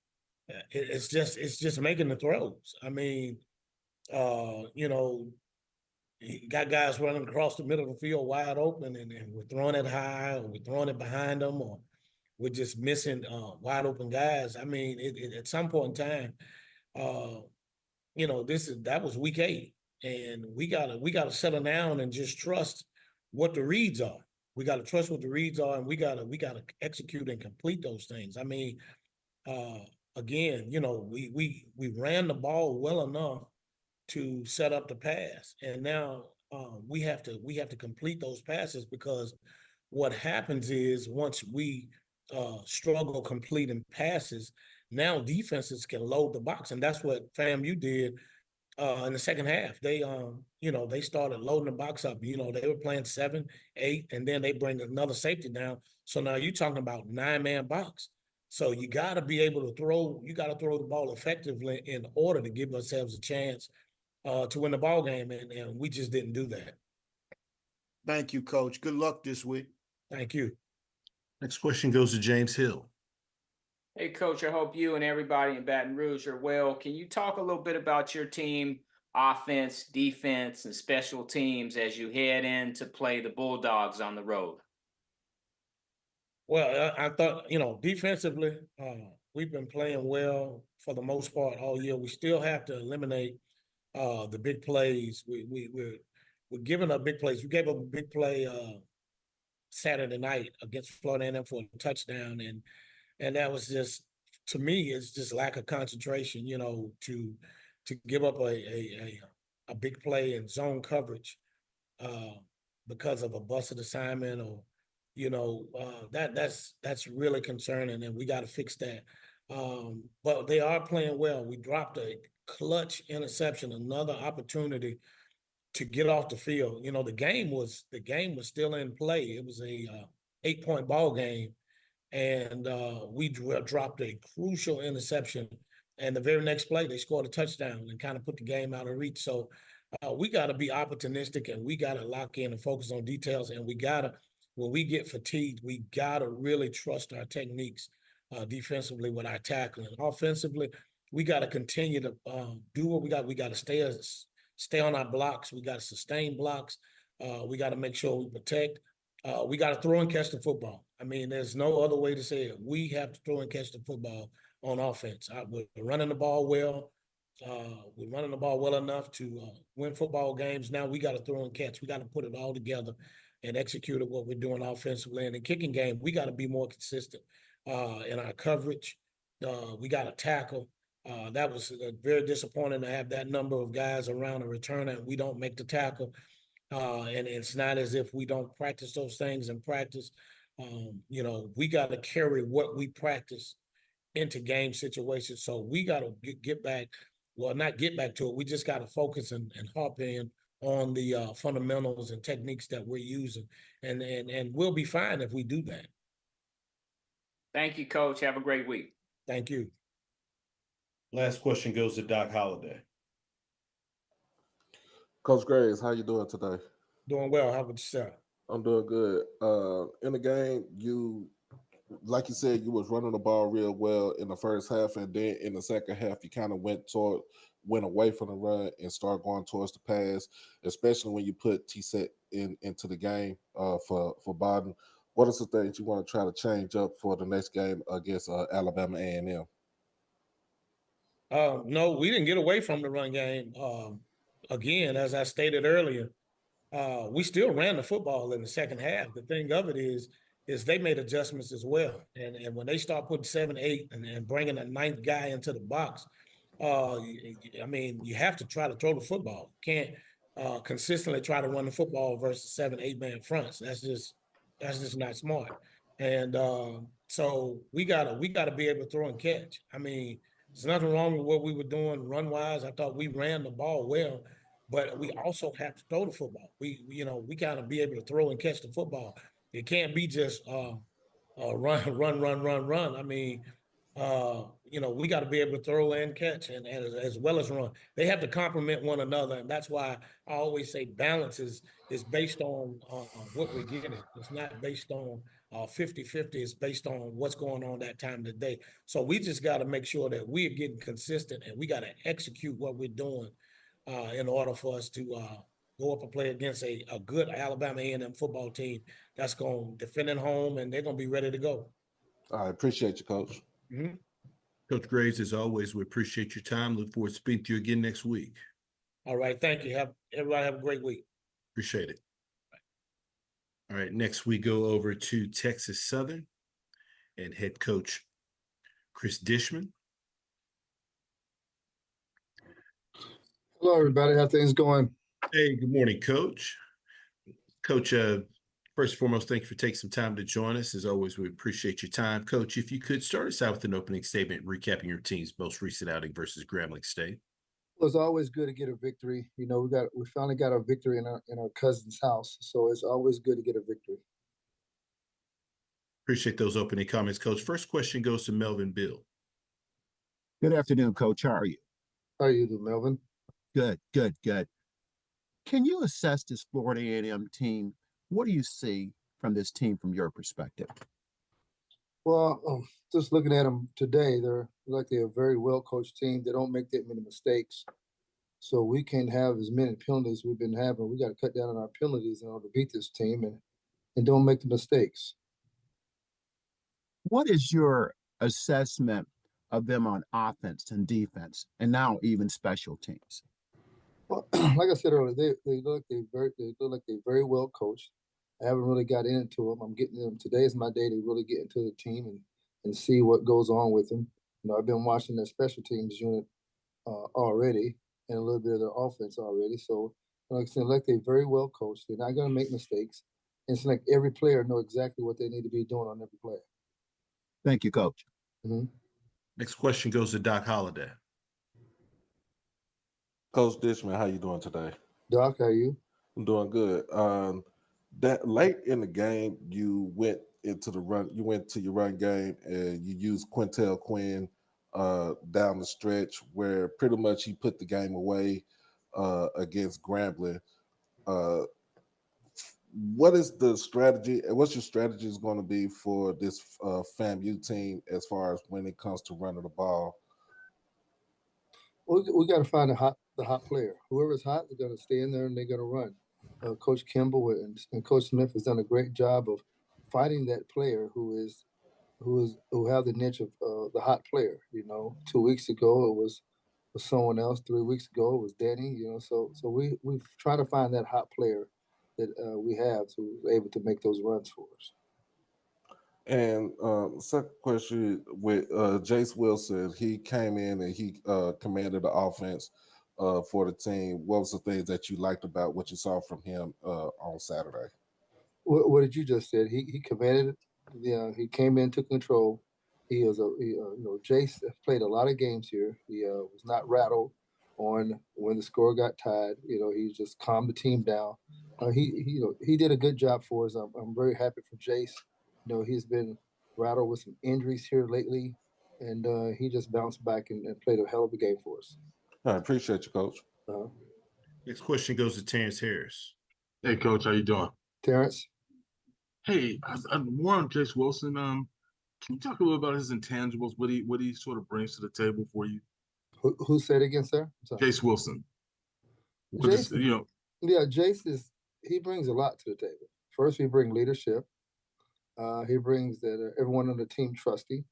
Speaker 12: it's just making the throws. I mean, he got guys running across the middle of the field wide open, and we're throwing it high, or we're throwing it behind them, or we're just missing wide open guys. I mean, at some point in time, that was week 8, and we gotta settle down and just trust what the reads are. We gotta trust what the reads are, and we gotta execute and complete those things. I mean, again, we ran the ball well enough to set up the pass, and now we have to complete those passes, because what happens is once we struggle completing passes, now defenses can load the box, and that's what FAMU did in the second half. They they started loading the box up. They were playing 7, 8, and then they bring another safety down. So now you're talking about 9-man box. So you got to be able to throw. You got to throw the ball effectively in order to give ourselves a chance to win the ball game, and we just didn't do that.
Speaker 4: Thank you, Coach. Good luck this week.
Speaker 12: Thank you.
Speaker 1: Next question goes to James Hill.
Speaker 11: Hey, Coach, I hope you and everybody in Baton Rouge are well. Can you talk a little bit about your team, offense, defense, and special teams as you head in to play the Bulldogs on the road?
Speaker 12: Well, I thought, defensively, we've been playing well for the most part all year. We still have to eliminate the big plays. We're giving up big plays. We gave up a big play Saturday night against Florida A&M for a touchdown, and that was just, to me, it's just lack of concentration. To give up a big play in zone coverage because of a busted assignment, or that's really concerning, and we got to fix that. But they are playing well. We dropped a clutch interception, another opportunity to get off the field. The game was still in play. It was a 8-point ball game, and we dropped a crucial interception. And the very next play, they scored a touchdown and kind of put the game out of reach. So we got to be opportunistic, and we got to lock in and focus on details. And we got to, when we get fatigued, we got to really trust our techniques defensively with our tackling. Offensively, we got to continue to do what we got. We got to stay on our blocks. We got to sustain blocks. We got to make sure we protect. We got to throw and catch the football. I mean, there's no other way to say it. We have to throw and catch the football on offense. We're running the ball well. We're running the ball well enough to win football games. Now we got to throw and catch. We got to put it all together and execute what we're doing offensively. And the kicking game, we got to be more consistent in our coverage. We got to tackle. That was very disappointing to have that number of guys around a returner and we don't make the tackle. And it's not as if we don't practice those things in practice. We got to carry what we practice into game situations. So we got to get back, well, not get back to it. We just got to focus and harp in on the fundamentals and techniques that we're using. And we'll be fine if we do that.
Speaker 11: Thank you, Coach. Have a great week.
Speaker 12: Thank you.
Speaker 19: Last question goes to Doc Holliday.
Speaker 5: Coach Graves, how you doing today?
Speaker 12: Doing well. How about yourself?
Speaker 5: I'm doing good. In the game, like you said, you was running the ball real well in the first half, and then in the second half, you kind of went away from the run and started going towards the pass, especially when you put T-Set into the game for Biden. What are some things you want to try to change up for the next game against Alabama A&M?
Speaker 20: No, we didn't get away from the run game. Again, as I stated earlier, we still ran the football in the second half. The thing of it is they made adjustments as well. And when they start putting 7, 8 and bringing a 9th guy into the box, I mean, you have to try to throw the football. You can't consistently try to run the football versus 7, 8-man fronts. That's just not smart. And so we gotta be able to throw and catch. I mean, there's nothing wrong with what we were doing run-wise. I thought we ran the ball well, but we also have to throw the football. We gotta be able to throw and catch the football. It can't be just run. I mean, we got to be able to throw and catch and as well as run. They have to complement one another, and that's why I always say balance is based on what we're getting. It's not based on 50-50. It's based on what's going on that time of the day. So we just got to make sure that we're getting consistent, and we got to execute what we're doing in order for us to go up and play against a good Alabama A&M football team that's going to defend at home, and they're going to be ready to go.
Speaker 5: I appreciate you, Coach.
Speaker 20: Mm-hmm.
Speaker 1: Coach Graves, as always, we appreciate your time. Look forward to speaking to you again next week.
Speaker 20: All right. Thank you. Everybody have a great week.
Speaker 1: Appreciate it. All right. Next, we go over to Texas Southern and head coach Chris Dishman.
Speaker 21: Hello, everybody. How things going?
Speaker 1: Hey, good morning, Coach. Coach, first and foremost, thank you for taking some time to join us. As always, we appreciate your time. Coach, if you could start us out with an opening statement, recapping your team's most recent outing versus Grambling State.
Speaker 21: Well, it's always good to get a victory. You know, we finally got a victory in our cousin's house, so it's always good to get a victory.
Speaker 1: Appreciate those opening comments, Coach. First question goes to Melvin Bill.
Speaker 22: Good afternoon, Coach. How are you?
Speaker 21: How are you doing, Melvin?
Speaker 22: Good. Can you assess this Florida A&M team? What do you see from this team from your perspective?
Speaker 21: Well, just looking at them today, they're a very well-coached team. They don't make that many mistakes. So we can't have as many penalties we've been having. We got to cut down on our penalties in order to beat this team and don't make the mistakes.
Speaker 22: What is your assessment of them on offense and defense, and now even special teams?
Speaker 21: Well, like I said earlier, they look like they're very well coached. I haven't really got into them. I'm getting them. Today is my day to really get into the team and see what goes on with them. You know, I've been watching their special teams unit already and a little bit of their offense already. So, like I said, they're very well coached. They're not going to make mistakes. And it's like every player know exactly what they need to be doing on every play.
Speaker 22: Thank you, Coach.
Speaker 21: Mm-hmm.
Speaker 1: Next question goes to Doc Holliday.
Speaker 5: Coach Dishman, how you doing today?
Speaker 21: Doc, how are you?
Speaker 5: I'm doing good. That late in the game, you went to your run game and you used Quintel Quinn down the stretch where pretty much he put the game away against Grambling. What is the strategy? What's your strategy is going to be for this FAMU team as far as when it comes to running the ball?
Speaker 21: We got to find the hot player. Whoever's hot is going to stay in there and they're going to run. Coach Kimball and Coach Smith has done a great job of finding that player who have the niche of the hot player. You know, 2 weeks ago it was someone else. 3 weeks ago it was Danny. You know, so we try to find that hot player that we have to be able to make those runs for us.
Speaker 5: And second question with Jace Wilson, he came in and he commanded the offense for the team. What was the things that you liked about what you saw from him on Saturday?
Speaker 21: What did you just said? He commanded. Yeah, he came in, took control. He was Jace played a lot of games here. He was not rattled on when the score got tied. You know, he just calmed the team down. He did a good job for us. I'm very happy for Jace. You know, he's been rattled with some injuries here lately, and he just bounced back and played a hell of a game for us.
Speaker 5: I appreciate you, Coach.
Speaker 1: Next question goes to Terrence Harris.
Speaker 23: Hey, Coach, how you doing?
Speaker 21: Terrence.
Speaker 14: Hey, more on Chase Wilson. Can you talk a little about his intangibles? What he sort of brings to the table for you?
Speaker 21: Who said again, sir? I'm sorry.
Speaker 14: Chase Wilson. What is,
Speaker 21: Jason, yeah, he brings a lot to the table. First, he brings leadership. He brings that everyone on the team trusty.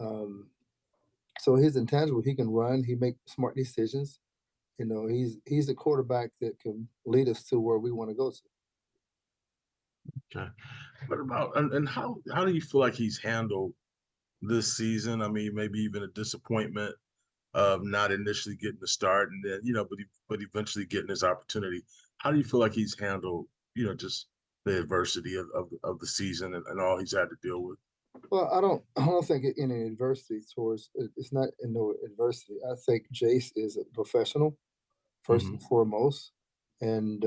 Speaker 21: So his intangible, he can run, he make smart decisions. You know, he's a quarterback that can lead us to where we want to go to.
Speaker 14: Okay. What about and how do you feel like he's handled this season? I mean, maybe even a disappointment of not initially getting the start, and then but eventually getting his opportunity. How do you feel like he's handled just the adversity of the season and all he's had to deal with?
Speaker 21: Well, I don't think any adversity towards it's not in no adversity. I think Jace is a professional first and foremost, and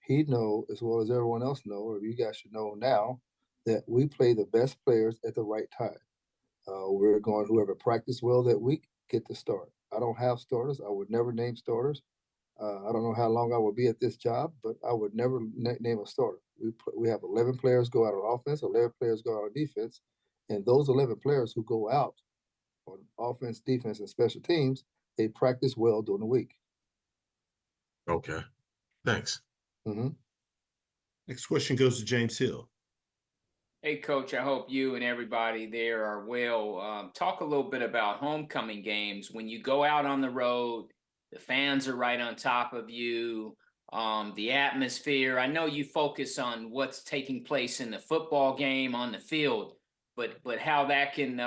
Speaker 21: he know as well as everyone else know, or you guys should know now, that we play the best players at the right time. We're going whoever practiced well that week get the start. I don't have starters. I would never name starters. I don't know how long I will be at this job, but I would never name a starter. We have 11 players go out on offense, 11 players go out on defense, and those 11 players who go out on offense, defense, and special teams, they practice well during the week.
Speaker 14: Okay, thanks.
Speaker 19: Next question goes to James Hill.
Speaker 11: Hey, Coach, I hope you and everybody there are well. Talk a little bit about homecoming games. When you go out on the road, the fans are right on top of you, the atmosphere. I know you focus on what's taking place in the football game on the field, but how that can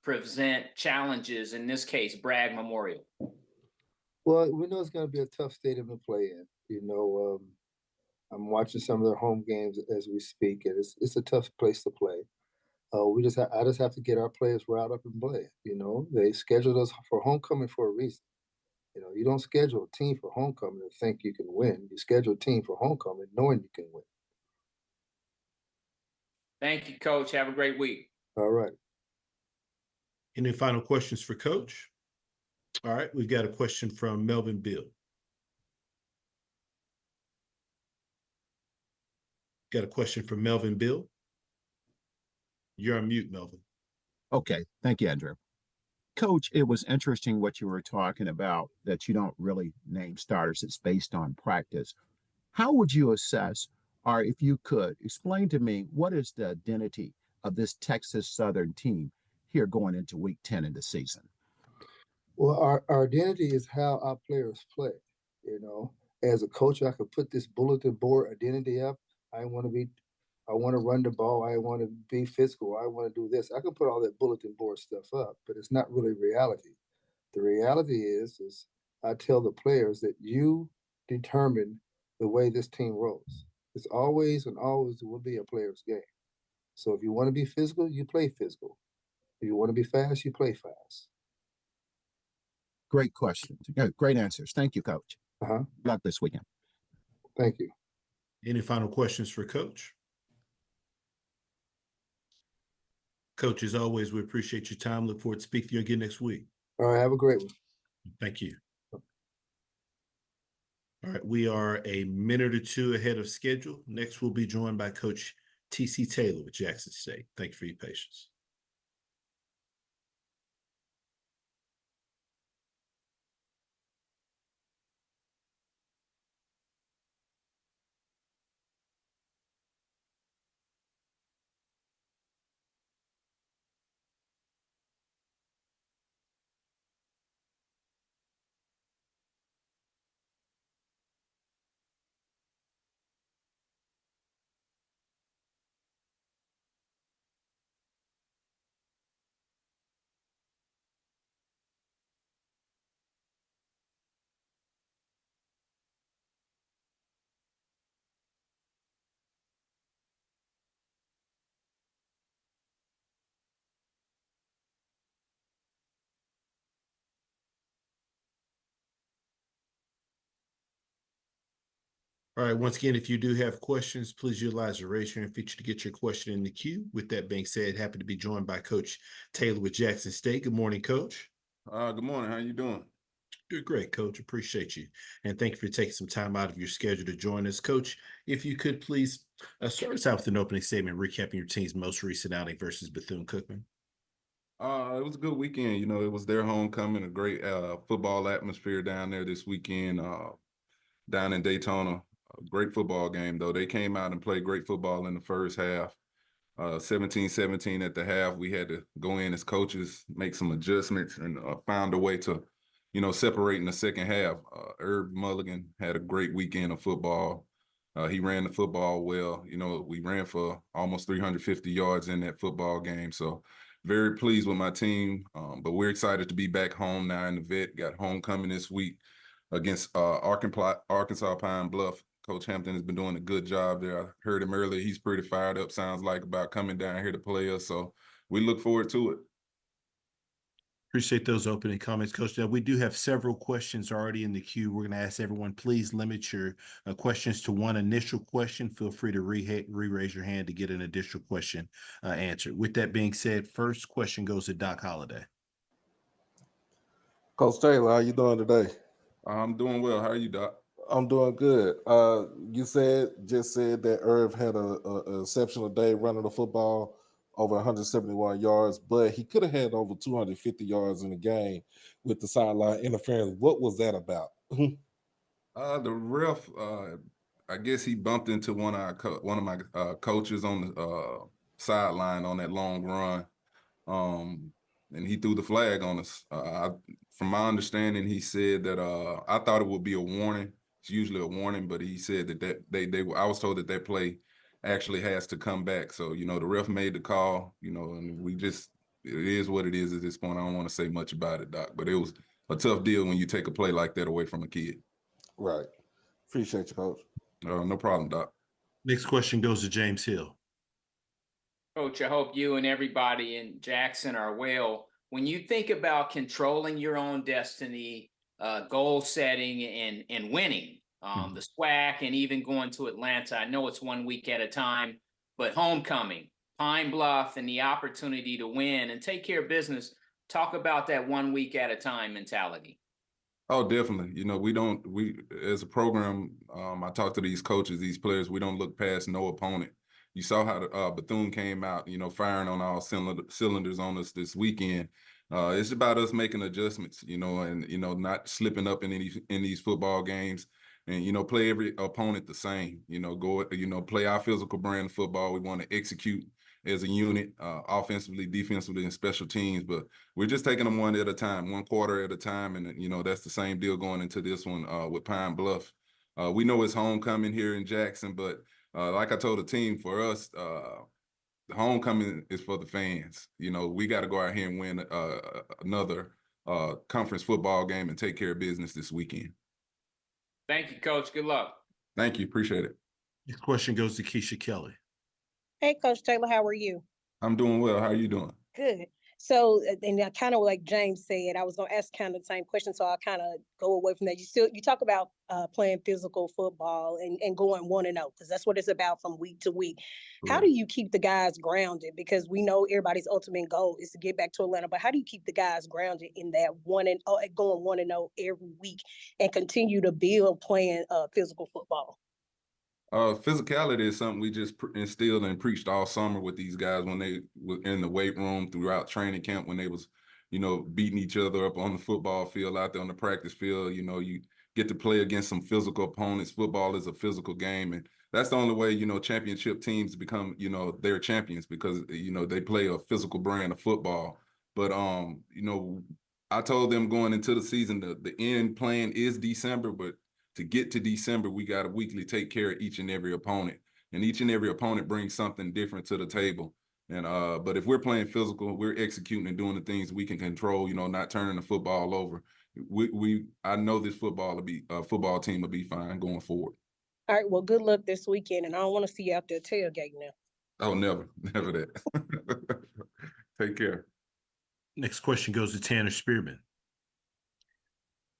Speaker 11: present challenges, in this case, Bragg Memorial.
Speaker 21: Well, we know it's going to be a tough stadium to play in. You know, I'm watching some of their home games as we speak, and it's a tough place to play. I just have to get our players riled up and play. You know, they scheduled us for homecoming for a reason. You know, you don't schedule a team for homecoming to think you can win. You schedule a team for homecoming knowing you can win.
Speaker 11: Thank you, Coach. Have a great week.
Speaker 21: All right.
Speaker 19: Any final questions for Coach? All right, we've got a question from Melvin Bill. Got a question from Melvin Bill. You're on mute, Melvin.
Speaker 22: Okay, thank you, Andrew. Coach, it was interesting what you were talking about, that you don't really name starters. It's based on practice. How would you assess, or if you could, explain to me what is the identity of this Texas Southern team here going into week 10 in the season?
Speaker 21: Well, our identity is how our players play. You know, as a coach, I could put this bulletin board identity up. I want to run the ball. I want to be physical. I want to do this. I can put all that bulletin board stuff up, but it's not really reality. The reality is I tell the players that you determine the way this team rolls. It's always and always will be a player's game. So if you want to be physical, you play physical. If you want to be fast, you play fast.
Speaker 22: Great questions. Great answers. Thank you, Coach.
Speaker 21: Good
Speaker 22: luck this weekend.
Speaker 21: Thank you.
Speaker 19: Any final questions for Coach? Coach, as always, we appreciate your time. Look forward to speaking to you again next week.
Speaker 21: All right, have a great one.
Speaker 19: Thank you. All right, we are a minute or two ahead of schedule. Next, we'll be joined by Coach T.C. Taylor with Jackson State. Thank you for your patience. All right, once again, if you do have questions, please utilize the raise hand feature to get your question in the queue. With that being said, happy to be joined by Coach Taylor with Jackson State. Good morning, Coach.
Speaker 2: Good morning. How you doing?
Speaker 19: Doing great, Coach. Appreciate you. And thank you for taking some time out of your schedule to join us. Coach, if you could please start us out with an opening statement recapping your team's most recent outing versus Bethune-Cookman.
Speaker 10: It was a good weekend. You know, it was their homecoming, a great football atmosphere down there this weekend, down in Daytona. A great football game, though. They came out and played great football in the first half. 17-17 at the half. We had to go in as coaches, make some adjustments, and found a way to, you know, separate in the second half. Herb Mulligan had a great weekend of football. He ran the football well. You know, we ran for almost 350 yards in that football game. So very pleased with my team. But we're excited to be back home now in the vet. Got homecoming this week against Arkansas Pine Bluff. Coach Hampton has been doing a good job there. I heard him earlier. He's pretty fired up, sounds like, about coming down here to play us. So we look forward to it.
Speaker 19: Appreciate those opening comments, Coach. Now, we do have several questions already in the queue. We're going to ask everyone, please limit your questions to one initial question. Feel free to re-raise your hand to get an additional question answered. With that being said, first question goes to Doc Holliday.
Speaker 5: Coach Taylor, how you doing today?
Speaker 10: I'm doing well. How are you, Doc?
Speaker 5: I'm doing good. You just said that Irv had a exceptional day running the football, over 171 yards, but he could have had over 250 yards in the game with the sideline interference. What was that about?
Speaker 10: The ref, I guess he bumped into one of my coaches on the sideline on that long run, and he threw the flag on us. From my understanding, he said that I thought it would be a warning. It's usually a warning, but he said that I was told that play actually has to come back. So, you know, the ref made the call, you know, and it is what it is at this point. I don't want to say much about it, Doc, but it was a tough deal when you take a play like that away from a kid.
Speaker 5: Right. Appreciate you, Coach.
Speaker 10: No problem, Doc.
Speaker 19: Next question goes to James Hill.
Speaker 11: Coach, I hope you and everybody in Jackson are well. When you think about controlling your own destiny, goal setting and winning, the SWAC and even going to Atlanta, I know it's 1 week at a time, but homecoming, Pine Bluff, and the opportunity to win and take care of business. Talk about that 1 week at a time mentality.
Speaker 10: Oh, definitely. You know, we as a program, I talk to these coaches, these players, we don't look past no opponent. You saw how Bethune came out, you know, firing on all cylinders on us this weekend. It's about us making adjustments, you know, and, you know, not slipping up in these football games, and, you know, play every opponent the same, you know, play our physical brand of football. We want to execute as a unit, offensively, defensively, and special teams, but we're just taking them one at a time, one quarter at a time. And, you know, that's the same deal going into this one with Pine Bluff. We know it's homecoming here in Jackson, but like I told the team, for us, the homecoming is for the fans. You know, we got to go out here and win another conference football game and take care of business this weekend.
Speaker 11: Thank you, Coach. Good luck.
Speaker 10: Thank you. Appreciate it.
Speaker 19: Next question goes to Keisha Kelly.
Speaker 13: Hey, Coach Taylor, how are you?
Speaker 10: I'm doing well. How are you doing?
Speaker 13: Good. So, and I kind of like James said, I was going to ask kind of the same question, so I'll kind of go away from that. You talk about playing physical football and going 1-0, because that's what it's about from week to week. Right. How do you keep the guys grounded? Because we know everybody's ultimate goal is to get back to Atlanta, but how do you keep the guys grounded in that going 1-0 every week and continue to build playing physical football?
Speaker 10: Physicality is something we just instilled and preached all summer with these guys when they were in the weight room, throughout training camp, when they was, you know, beating each other up on the football field, out there on the practice field. You know, you get to play against some physical opponents. Football is a physical game, and that's the only way, you know, championship teams become, you know, they're champions, because, you know, they play a physical brand of football. But you know, I told them going into the season, the end plan is December, but to get to December, we got to weekly take care of each and every opponent, and each and every opponent brings something different to the table. And but if we're playing physical, we're executing and doing the things we can control, you know, not turning the football over. I know this football team will be fine going forward.
Speaker 13: All right. Well, good luck this weekend, and I don't want to see you out there tailgating now.
Speaker 10: Oh, never that. Take care.
Speaker 19: Next question goes to Tanner Spearman.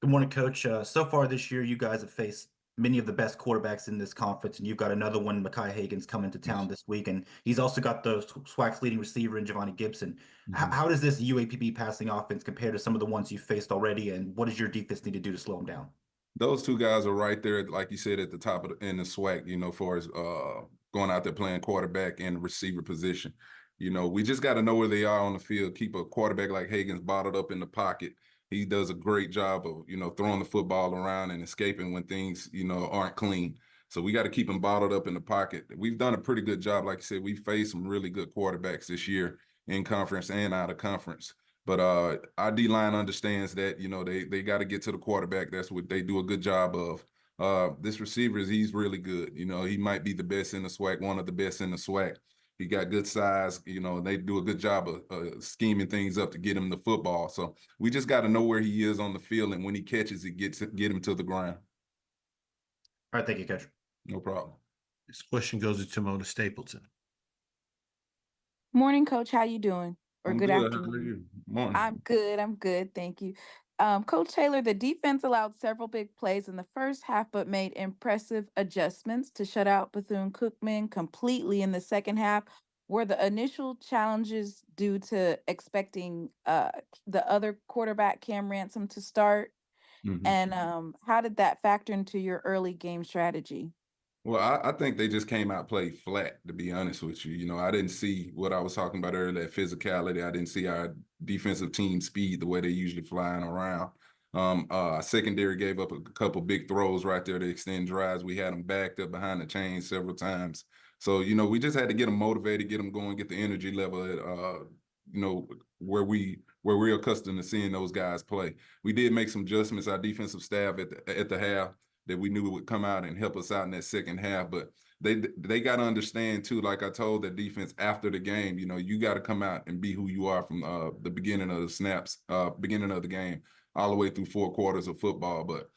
Speaker 16: Good morning, Coach. So far this year, you guys have faced many of the best quarterbacks in this conference, and you've got another one, Mekhi Hagan's coming to town this week, and he's also got the SWAC's leading receiver in Javonte Gibson. How does this UAPB passing offense compare to some of the ones you've faced already, and what does your defense need to do to slow them down?
Speaker 10: Those two guys are right there, like you said, at the top of in the SWAC, for as going out there playing quarterback and receiver position. We just got to know where they are on the field. Keep a quarterback like Hagan's bottled up in the pocket. He does a great job of, throwing the football around and escaping when things, aren't clean. So we got to keep him bottled up in the pocket. We've done a pretty good job. Like I said, we faced some really good quarterbacks this year in conference and out of conference. But our D-line understands that, they got to get to the quarterback. That's what they do a good job of. This receiver, he's really good. He might be the best in the SWAC, one of the best in the SWAC. He got good size. They do a good job of scheming things up to get him the football. So we just got to know where he is on the field, and when he catches it, get him to the ground.
Speaker 16: All right, thank you, Coach.
Speaker 10: No problem.
Speaker 19: This question goes to Mona Stapleton.
Speaker 7: Morning, Coach. How you doing? Or
Speaker 10: I'm
Speaker 7: good
Speaker 10: good.
Speaker 7: afternoon.
Speaker 10: How are you? Morning.
Speaker 7: I'm good. Thank you. Coach Taylor, the defense allowed several big plays in the first half, but made impressive adjustments to shut out Bethune-Cookman completely in the second half. Were the initial challenges due to expecting the other quarterback, Cam Ransom, to start? And how did that factor into your early game strategy?
Speaker 10: Well, I think they just came out played flat, to be honest with you. I didn't see what I was talking about earlier, that physicality. I didn't see our defensive team speed the way they usually flying around. Secondary gave up a couple big throws right there to extend drives. We had them backed up behind the chain several times. So, we just had to get them motivated, get them going, get the energy level at, where we're accustomed to seeing those guys play. We did make some adjustments, our defensive staff at the half, that we knew would come out and help us out in that second half. But they got to understand too, like I told the defense after the game, you got to come out and be who you are from the beginning of the snaps, beginning of the game, all the way through 4 quarters of football. But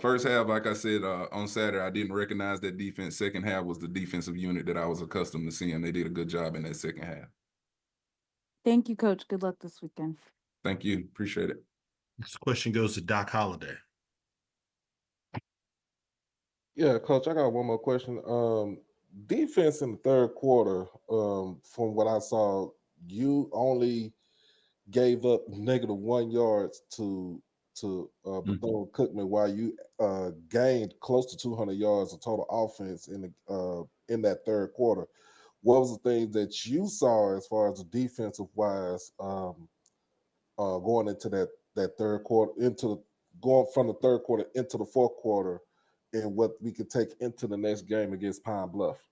Speaker 10: first half, like I said, on Saturday, I didn't recognize that defense. Second half was the defensive unit that I was accustomed to seeing. They did a good job in that second half.
Speaker 7: Thank you, Coach. Good luck this weekend.
Speaker 10: Thank you. Appreciate it.
Speaker 19: This question goes to Doc Holliday.
Speaker 5: Yeah, Coach, I got one more question. Defense in the third quarter, from what I saw, you only gave up -1 yards to Bethune-Cookman, while you gained close to 200 yards of total offense in that third quarter. What was the thing that you saw as far as the defensive wise going into that third quarter, going from the third quarter into the fourth quarter, and what we could take into the next game against Pine Bluff?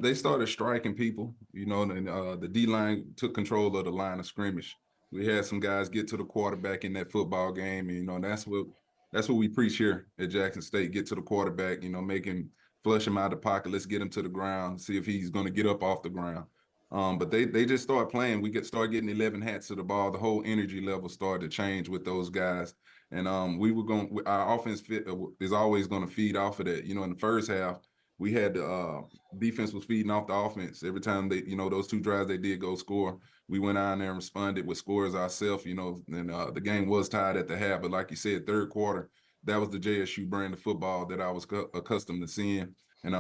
Speaker 10: They started striking people, and the D-line took control of the line of scrimmage. We had some guys get to the quarterback in that football game, and that's what we preach here at Jackson State. Get to the quarterback, make him flush him out of the pocket. Let's get him to the ground, see if he's going to get up off the ground. But they just start playing. We start getting 11 hats to the ball. The whole energy level started to change with those guys. And our offense is always going to feed off of that. In the first half, we had the defense was feeding off the offense. Every time they, those 2 drives they did go score, we went out there and responded with scores ourselves, and the game was tied at the half. But like you said, third quarter, that was the JSU brand of football that I was accustomed to seeing. And,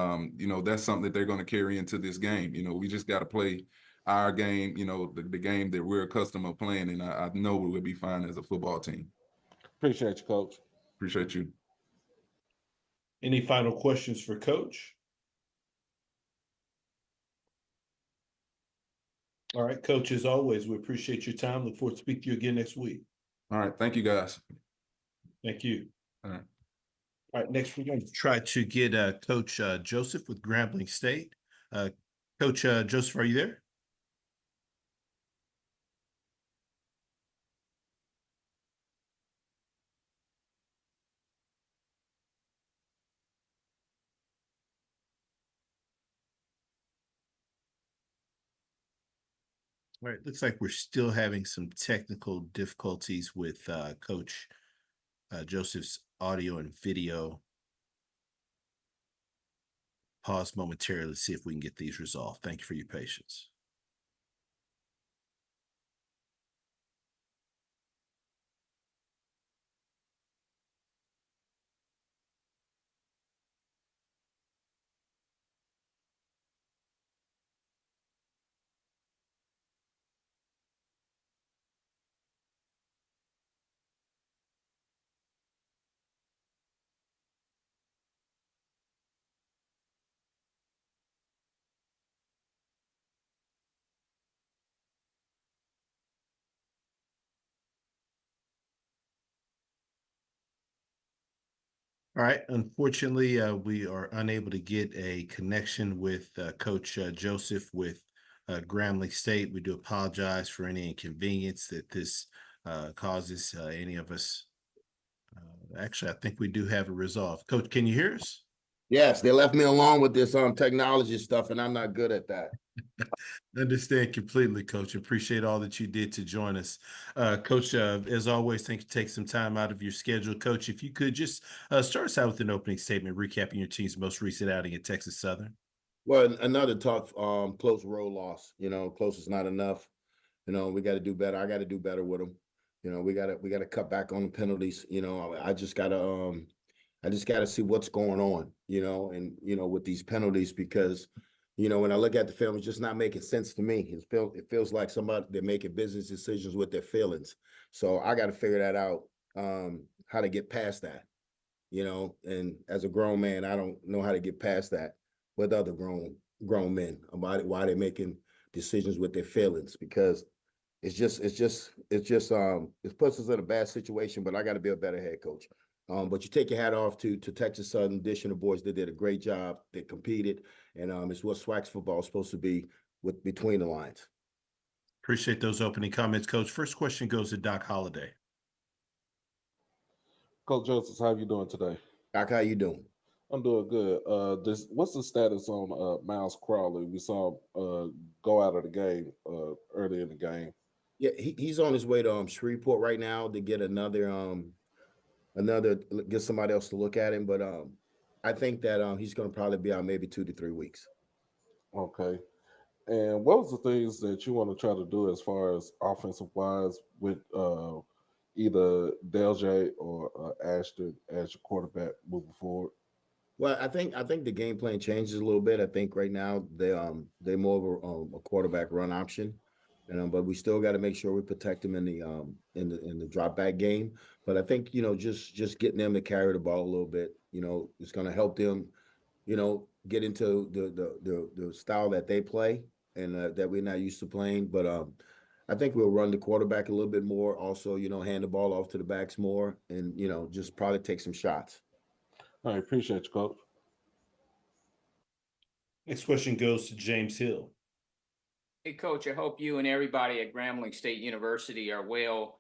Speaker 10: that's something that they're going to carry into this game. We just got to play our game, the game that we're accustomed to playing. And I know we will be fine as a football team.
Speaker 5: Appreciate you, Coach.
Speaker 10: Appreciate you.
Speaker 19: Any final questions for Coach? All right, Coach, as always, we appreciate your time. Look forward to speaking to you again next week.
Speaker 10: All right. Thank you, guys.
Speaker 19: Thank you.
Speaker 10: All right.
Speaker 19: All right, next we're going to try to get Coach Joseph with Grambling State. Coach Joseph, are you there? All right, looks like we're still having some technical difficulties with Coach Joseph's audio and video. Pause momentarily to see if we can get these resolved. Thank you for your patience. All right. Unfortunately, we are unable to get a connection with Coach Joseph with Grambling State. We do apologize for any inconvenience that this causes any of us. Actually, I think we do have it resolved. Coach, can you hear us?
Speaker 2: Yes, they left me alone with this technology stuff, and I'm not good at that.
Speaker 19: Understand completely, Coach. Appreciate all that you did to join us. Coach, as always, thank you for taking some time out of your schedule. Coach, if you could just start us out with an opening statement, recapping your team's most recent outing at Texas Southern.
Speaker 2: Well, another tough, close road loss. Close is not enough. We got to do better. I got to do better with them. We got to cut back on the penalties. I just got to see what's going on, and with these penalties, because when I look at the film, it's just not making sense to me. It feels like they're making business decisions with their feelings. So I got to figure that out, how to get past that, and as a grown man, I don't know how to get past that with other grown men about it, why they're making decisions with their feelings, because it puts us in a bad situation. But I got to be a better head coach. But you take your hat off to Texas Southern Dish and the boys. They did a great job. They competed, and it's what SWAC football is supposed to be, with between the lines.
Speaker 19: Appreciate those opening comments, Coach. First question goes to Doc Holliday.
Speaker 6: Coach Joseph, how you doing today?
Speaker 2: Doc, how you doing?
Speaker 6: I'm doing good. What's the status on Miles Crowley? We saw him go out of the game early in the game.
Speaker 2: Yeah, he's on his way to Shreveport right now to get get somebody else to look at him. But I think that he's going to probably be out maybe 2 to 3 weeks.
Speaker 6: Okay. And what was the things that you want to try to do as far as offensive wise with either Deljay or Ashton as your quarterback moving forward?
Speaker 2: Well, I think the game plan changes a little bit. I think right now they're more of a quarterback run option, but we still got to make sure we protect them in the drop back game. But I think just getting them to carry the ball a little bit, it's going to help them, get into the style that they play and that we're not used to playing. But I think we'll run the quarterback a little bit more. Also, hand the ball off to the backs more, and just probably take some shots.
Speaker 6: I appreciate you, Coach.
Speaker 19: Next question goes to James Hill.
Speaker 11: Hey, Coach, I hope you and everybody at Grambling State University are well.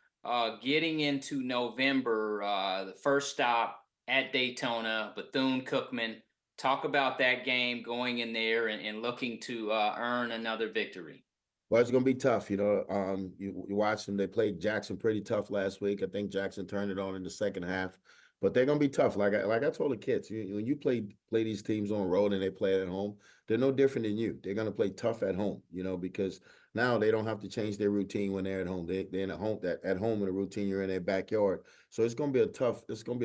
Speaker 11: Getting into November, the first stop at Daytona, Bethune-Cookman. Talk about that game, going in there and looking to earn another victory.
Speaker 2: Well, it's going to be tough. You watch them. They played Jackson pretty tough last week. I think Jackson turned it on in the second half. But they're gonna be tough. Like I told the kids, when you play these teams on the road and they play at home, they're no different than you. They're gonna play tough at home, because now they don't have to change their routine when they're at home. They're in at home in a routine. You're in their backyard, so it's gonna be a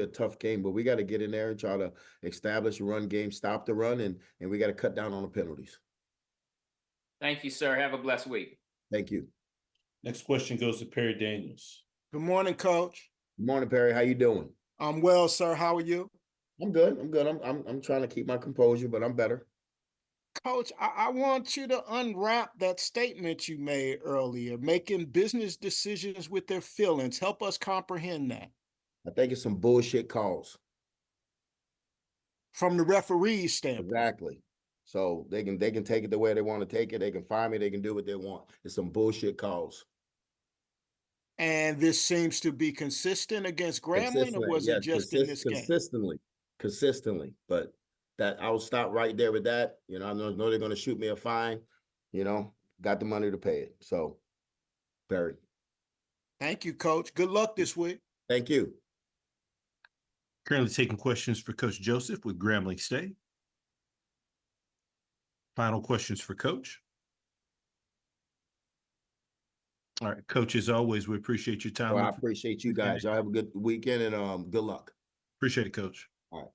Speaker 2: tough game. But we got to get in there and try to establish a run game, stop the run, and we got to cut down on the penalties.
Speaker 11: Thank you, sir. Have a blessed week.
Speaker 2: Thank you.
Speaker 19: Next question goes to Perry Daniels.
Speaker 4: Good morning, Coach.
Speaker 2: Good morning, Perry. How you doing?
Speaker 4: I'm well, sir. How are you?
Speaker 2: I'm good. I'm trying to keep my composure, but I'm better.
Speaker 4: Coach, I want you to unwrap that statement you made earlier, making business decisions with their feelings. Help us comprehend that.
Speaker 2: I think it's some bullshit calls.
Speaker 4: From the referee's standpoint.
Speaker 2: Exactly. So they can take it the way they want to take it. They can fire me. They can do what they want. It's some bullshit calls.
Speaker 4: And this seems to be consistent against Grambling, or was it just in this game?
Speaker 2: Consistently. But that I'll stop right there with that. I know they're going to shoot me a fine. Got the money to pay it. So, Barry.
Speaker 4: Thank you, Coach. Good luck this week.
Speaker 2: Thank you.
Speaker 19: Currently taking questions for Coach Joseph with Grambling State. Final questions for Coach. All right, Coach, as always, we appreciate your time.
Speaker 2: Well, I appreciate you guys. Y'all have a good weekend and good luck.
Speaker 19: Appreciate it, Coach.
Speaker 2: All right.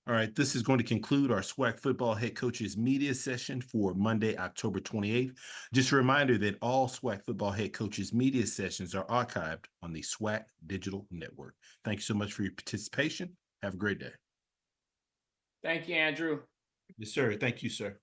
Speaker 19: All right, this is going to conclude our SWAC football head coaches media session for Monday, October 28th. Just a reminder that all SWAC football head coaches media sessions are archived on the SWAC Digital Network. Thank you so much for your participation. Have a great day.
Speaker 11: Thank you, Andrew.
Speaker 19: Yes, sir. Thank you, sir.